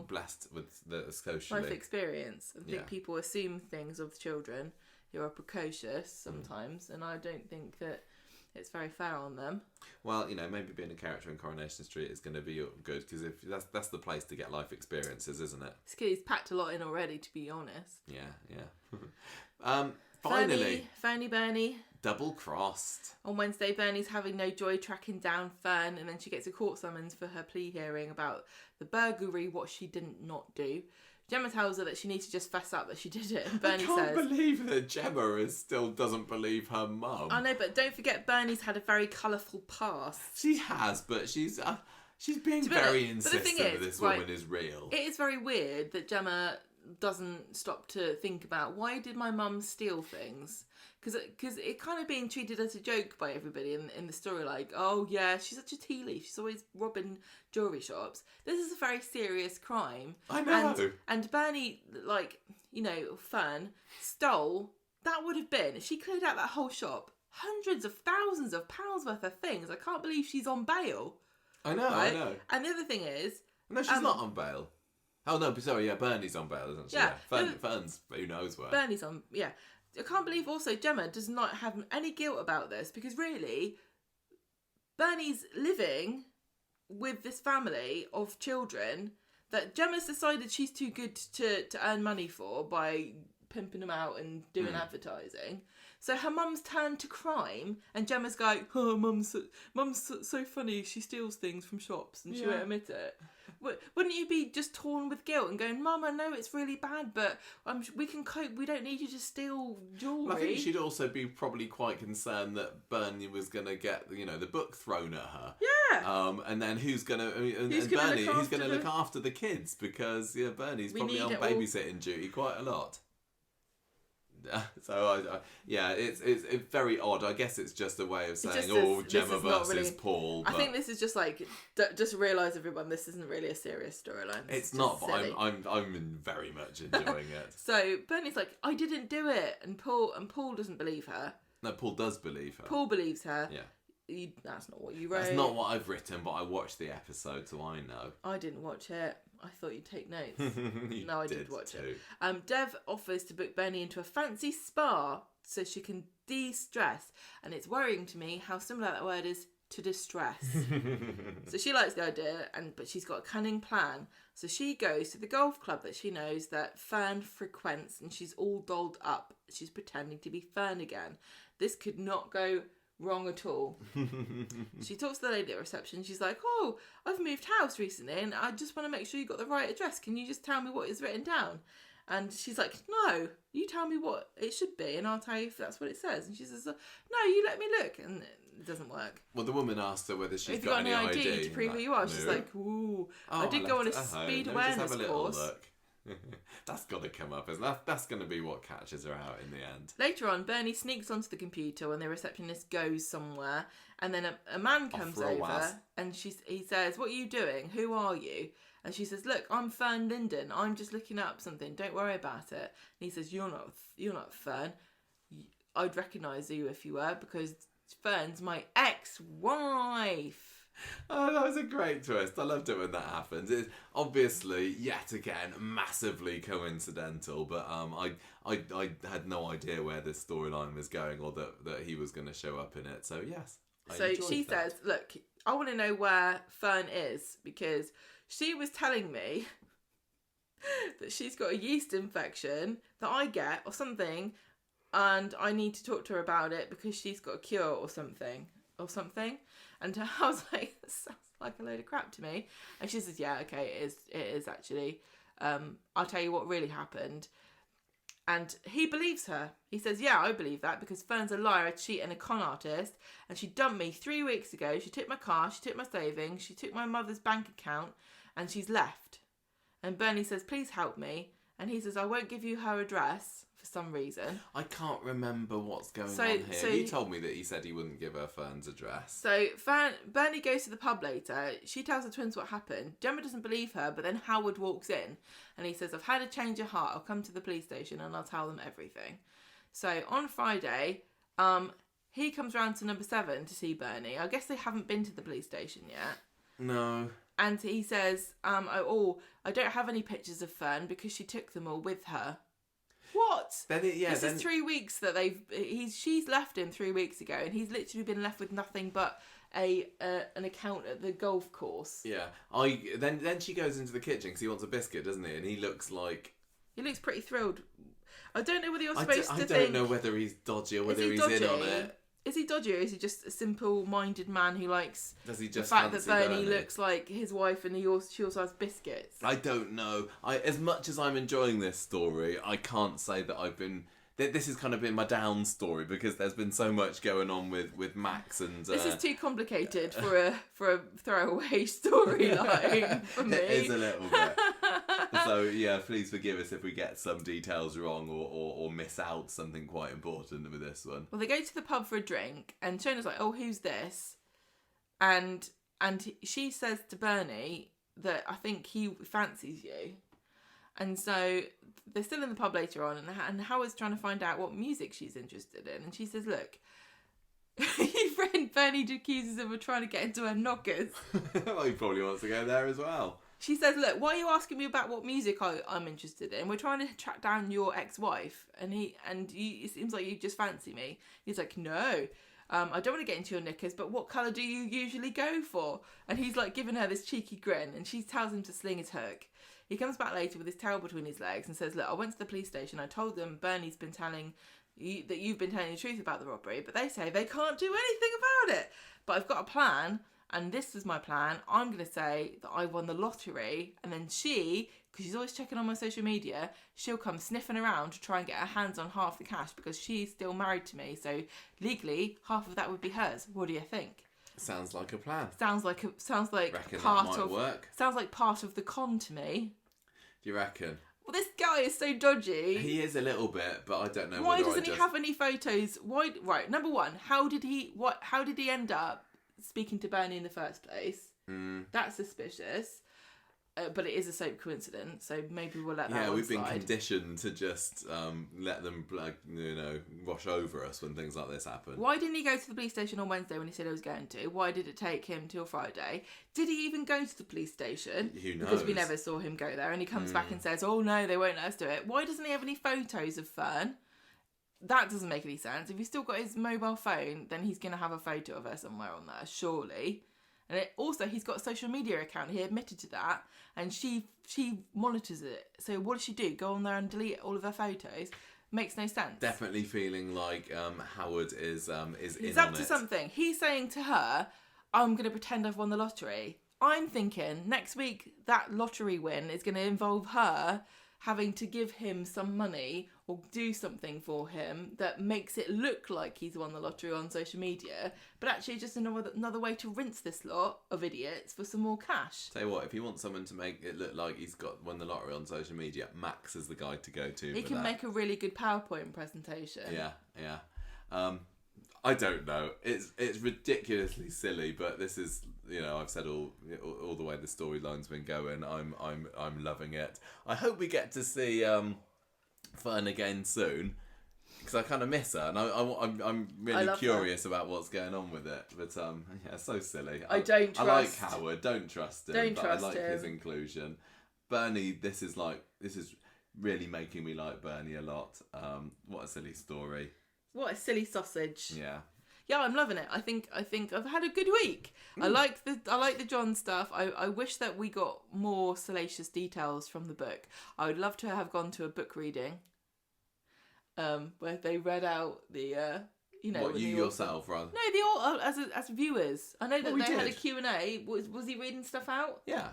blessed with the socially life experience. I think people assume things of children who are precocious sometimes, and I don't think that it's very fair on them. Well, maybe being a character in Coronation Street is going to be good, because if that's the place to get life experiences, isn't it? He's packed a lot in already, to be honest. Yeah. Finally, Fernie Bernie. Double-crossed. On Wednesday, Bernie's having no joy tracking down Fern, and then she gets a court summons for her plea hearing about the burglary, what she didn't not do. Gemma tells her that she needs to just fess up that she did it, and Bernie says... I can't believe that Gemma still doesn't believe her mum. I know, but don't forget Bernie's had a very colourful past. She has, but she's being very insistent that this woman is real. It is very weird that Gemma doesn't stop to think about, why did my mum steal things? Because it kind of being treated as a joke by everybody in the story, like, oh yeah, she's such a tea leaf, she's always robbing jewellery shops. This is a very serious crime. I know. And Bernie, Fern, stole, that would have been, if she cleared out that whole shop, hundreds of thousands of pounds worth of things. I can't believe she's on bail. I know, right? I know. And the other thing is... No, she's not on bail. Oh no, sorry, Bernie's on bail, isn't she? Yeah. Fern's, who knows where. Bernie's on, yeah. I can't believe also Gemma does not have any guilt about this, because really, Bernie's living with this family of children that Gemma's decided she's too good to earn money for by pimping them out and doing advertising. So her mum's turned to crime, and Gemma's going, oh, mum's so funny, she steals things from shops and she won't admit it. Wouldn't you be just torn with guilt and going, Mum, I know it's really bad, but we can cope. We don't need you to steal jewellery. Well, I think she'd also be probably quite concerned that Bernie was going to get, the book thrown at her. Yeah. And then who's going to look after the kids, because Bernie's probably on babysitting duty quite a lot. So it's very odd. I guess it's just a way of saying, Gemma versus Paul. But I think this is just like, just realise, everyone, this isn't really a serious storyline. It's not, but I'm very much enjoying it. So Bernie's like, I didn't do it, and Paul doesn't believe her. No, Paul does believe her. Paul believes her. Yeah. That's not what you wrote. That's not what I've written, but I watched the episode, so I know. I didn't watch it. I thought you'd take notes. No, I did watch it. Dev offers to book Bernie into a fancy spa so she can de-stress. And it's worrying to me how similar that word is to distress. So she likes the idea, but she's got a cunning plan. So she goes to the golf club that she knows that Fern frequents, and she's all dolled up. She's pretending to be Fern again. This could not go Wrong at all. She talks to the lady at reception. She's like, oh, I've moved house recently and I just want to make sure you got the right address. Can you just tell me what is written down? And she's like, no, you tell me what it should be and I'll tell you if that's what it says. And she says, no, you let me look. And it doesn't work. Well, the woman asked her whether she's Have you got any ID to prove like, who you are? no. She's like, ooh, I did go on a speed awareness course. Look. That's got to come up. That's going to be what catches her out in the end. Later on, Bernie sneaks onto the computer when the receptionist goes somewhere, and then a man comes over, and he says, what are you doing? Who are you? And she says, look, I'm Fern Linden. I'm just looking up something. Don't worry about it. And he says, you're not Fern. I'd recognise you if you were, because Fern's my ex-wife. Oh, that was a great twist. I loved it when that happens. It's obviously, yet again, massively coincidental, but I had no idea where this storyline was going or that he was going to show up in it. So, yes. So she says, look, I want to know where Fern is, because she was telling me that she's got a yeast infection that I get or something, and I need to talk to her about it because she's got a cure or something. And I was like, that sounds like a load of crap to me. And she says, yeah, okay, it is actually. I'll tell you what really happened. And he believes her. He says, yeah, I believe that because Fern's a liar, a cheat and a con artist. And she dumped me 3 weeks ago. She took my car, she took my savings, she took my mother's bank account, and she's left. And Bernie says, please help me. And he says, I won't give you her address for some reason. I can't remember what's going on here. So you told me that he said he wouldn't give her Fern's address. So Bernie goes to the pub later. She tells the twins what happened. Gemma doesn't believe her, but then Howard walks in and he says, I've had a change of heart. I'll come to the police station and I'll tell them everything. So on Friday, he comes round to number 7 to see Bernie. I guess they haven't been to the police station yet. No. And he says, I don't have any pictures of Fern because she took them all with her. What? This is 3 weeks that she's left him 3 weeks ago, and he's literally been left with nothing but an account at the golf course. Yeah. Then she goes into the kitchen because he wants a biscuit, doesn't he? And he looks pretty thrilled. I don't know whether you're supposed to think. I don't know whether he's dodgy or whether he's in on it. Is he dodgy or is he just a simple-minded man who likes the fact that Bernie looks like his wife and she also has biscuits? I don't know. As much as I'm enjoying this story, I can't say that I've been... This has kind of been my down story because there's been so much going on with Max and... This is too complicated for a throwaway storyline for me. It is a little bit. So, yeah, please forgive us if we get some details wrong or miss out something quite important with this one. Well, they go to the pub for a drink and Shona's like, oh, who's this? And she says to Bernie that I think he fancies you. And so they're still in the pub later on, and Howard's trying to find out what music she's interested in. And she says, look, your friend Bernie accuses him of trying to get into her knockers. Well, he probably wants to go there as well. She says, look, why are you asking me about what music I'm interested in? We're trying to track down your ex-wife. And it seems like you just fancy me. He's like, no, I don't want to get into your knickers, but what colour do you usually go for? And he's like giving her this cheeky grin, and she tells him to sling his hook. He comes back later with his tail between his legs and says, look, I went to the police station. I told them Bernie's been telling you that you've been telling the truth about the robbery, but they say they can't do anything about it. But I've got a plan, and this is my plan. I'm going to say that I won the lottery, and then she, because she's always checking on my social media, she'll come sniffing around to try and get her hands on half the cash because she's still married to me. So legally, half of that would be hers. What do you think? Sounds like a plan. Sounds like reckon part that might work. Sounds like part of the con to me. Do you reckon? Well, this guy is so dodgy. He is a little bit, but I don't know. Why doesn't he have any photos? Why? Right. Number one, how did he end up speaking to Bernie in the first place? That's suspicious. But it is a soap coincidence, so maybe we'll let that one slide. Yeah, we've been conditioned to just let them, wash over us when things like this happen. Why didn't he go to the police station on Wednesday when he said he was going to? Why did it take him till Friday? Did he even go to the police station? Who knows? Because we never saw him go there, and he comes back and says, oh no, they won't let us do it. Why doesn't he have any photos of Fern? That doesn't make any sense. If he's still got his mobile phone, then he's going to have a photo of her somewhere on there, surely. And also, he's got a social media account. He admitted to that. And she monitors it. So what does she do? Go on there and delete all of her photos? Makes no sense. Definitely feeling like Howard is He's in up on to it. something. He's saying to her, I'm going to pretend I've won the lottery. I'm thinking next week that lottery win is going to involve her having to give him some money or do something for him that makes it look like he's won the lottery on social media, but actually just another way to rinse this lot of idiots for some more cash. Tell you what, if you want someone to make it look like he's won the lottery on social media, Max is the guy to go to. He can make a really good PowerPoint presentation. Yeah. I don't know. It's ridiculously silly, but this is, I've said all the way the storyline's been going. I'm loving it. I hope we get to see Fern again soon, because I kind of miss her, and I'm really curious about what's going on with it. But yeah, so silly. I like Howard. Don't trust him. I like his inclusion. Bernie, this is really making me like Bernie a lot. What a silly story. What a silly sausage. Yeah. Yeah, I'm loving it. I think I've had a good week. I like the John stuff. I wish that we got more salacious details from the book. I would love to have gone to a book reading, where they read out the What, you yourself rather? No, the all as viewers. I know that they had a did. Q&A. Was he reading stuff out? Yeah,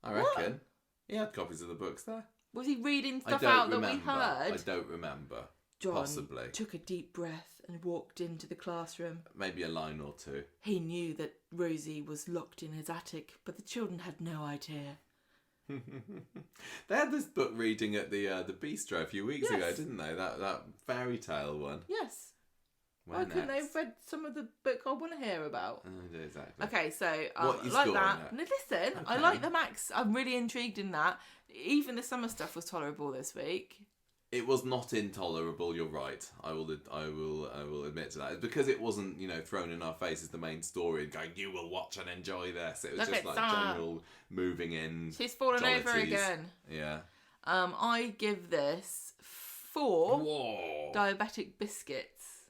I reckon. He had copies of the books there. Was he reading stuff out that we heard? I don't remember. John Possibly. took a deep breath and walked into the classroom. Maybe a line or two. He knew that Rosie was locked in his attic, but the children had no idea. They had this book reading at the bistro a few weeks ago, didn't they? That fairy tale one. Yes. Why couldn't they have read some of the book I want to hear about? Exactly. Okay, so What you like scoring that. at? No, listen, I like the Max. I'm really intrigued in that. Even the summer stuff was tolerable this week. It was not intolerable. You're right. I will admit to that. It's because it wasn't, thrown in our face as the main story and going, you will watch and enjoy this. It was just like general moving in. She's fallen over again. Yeah. I give this 4 diabetic biscuits.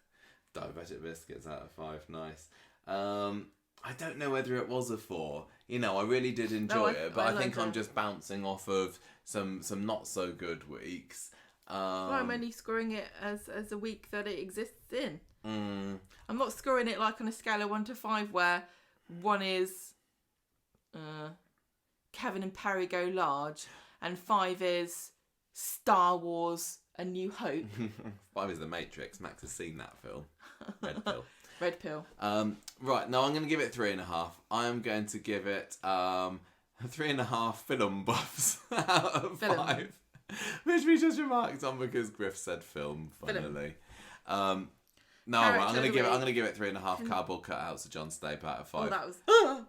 Diabetic biscuits out of 5. Nice. I don't know whether it was a 4. I really did enjoy it, but I think I'm just bouncing off of some not so good weeks. I'm only scoring it as a week that it exists in. I'm not scoring it like on a scale of 1 to 5, where 1 is Kevin and Perry Go Large, and 5 is Star Wars: A New Hope. 5 is The Matrix. Max has seen that film. Red pill. Red pill. Right, now I'm going to give it 3.5. I'm going to give it 3.5 film buffs out of 5. Which we just remarked on because Griff said film, funnily. I'm going to give it 3.5 cardboard cutouts of John Stape out of 5. Oh, that was...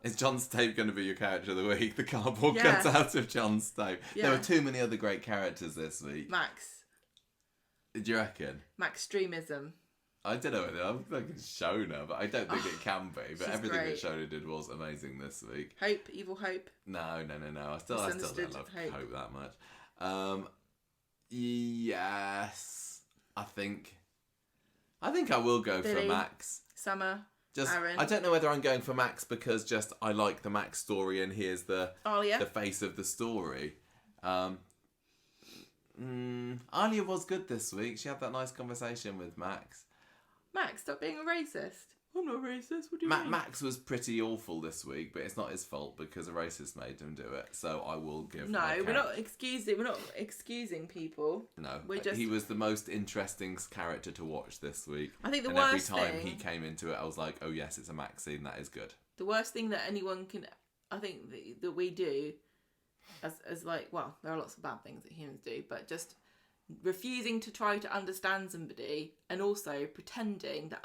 Is John Stape going to be your character of the week? The cardboard cutouts of John Stape. Yeah. There were too many other great characters this week. Max. Do you reckon? Max Streamism. I don't know whether I'm thinking Shona, but I don't think it can be. But everything great. that Shona did was amazing this week. Hope, evil Hope. No. I still don't love Hope that much. Yes, I think I will go Billy, for Max. Summer. Just Aaron. I don't know whether I'm going for Max because just I like the Max story and here's the face of the story. Alia was good this week. She had that nice conversation with Max. Max, stop being a racist. I'm not racist. What do you mean? Max was pretty awful this week, but it's not his fault because a racist made him do it. So I will give. No, we're not excusing people. No, we're just... he was the most interesting character to watch this week. I think the and worst every time thing... he came into it, I was like, oh yes, it's a Max scene. That is good. The worst thing that anyone can, I think that we do, as like, well, there are lots of bad things that humans do, but just refusing to try to understand somebody and also pretending that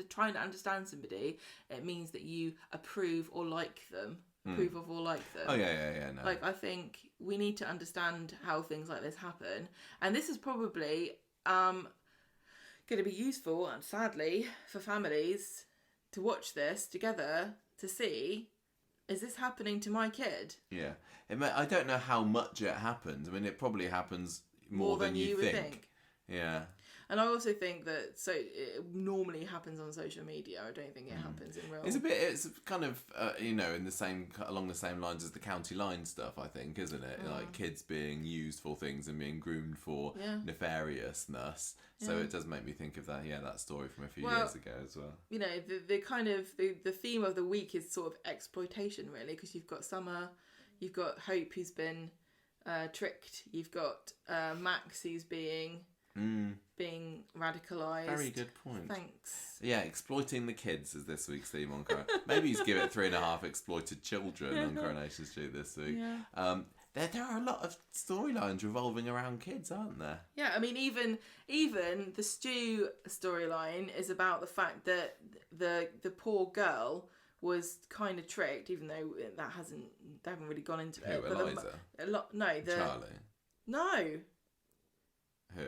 trying to understand somebody, it means that you approve or like them. Approve of or like them. Oh yeah. No. Like, I think we need to understand how things like this happen, and this is probably going to be useful, and sadly, for families to watch this together to see, is this happening to my kid? Yeah, I don't know how much it happens. I mean, it probably happens more than you think. Yeah. And I also think that it normally happens on social media. I don't think it happens in real. It's kind of along the same lines as the county line stuff, I think, isn't it? Like kids being used for things and being groomed for nefariousness. So it does make me think of that story from a few years ago as well. You know, the kind of the theme of the week is sort of exploitation, really, because you've got Summer, you've got Hope, who's been tricked, you've got Max, who's being radicalised. Very good point. Thanks. Yeah, exploiting the kids is this week's theme on Coronation. Maybe he's give it 3.5 exploited children on Coronation Street this week. Yeah. There are a lot of storylines revolving around kids, aren't there? Yeah, I mean, even the Stu storyline is about the fact that the poor girl was kind of tricked, even though they haven't really gone into it. Who, Eliza? Charlie? No. Who?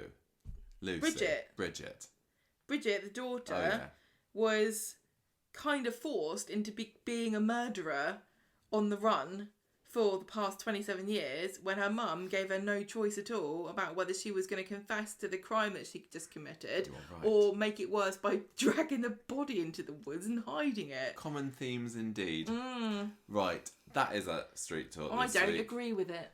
Lucy? Bridget, the daughter, was kind of forced into being a murderer on the run for the past 27 years when her mum gave her no choice at all about whether she was going to confess to the crime that she just committed or make it worse by dragging the body into the woods and hiding it. Common themes indeed. Right, that is a street talk. I don't agree with it.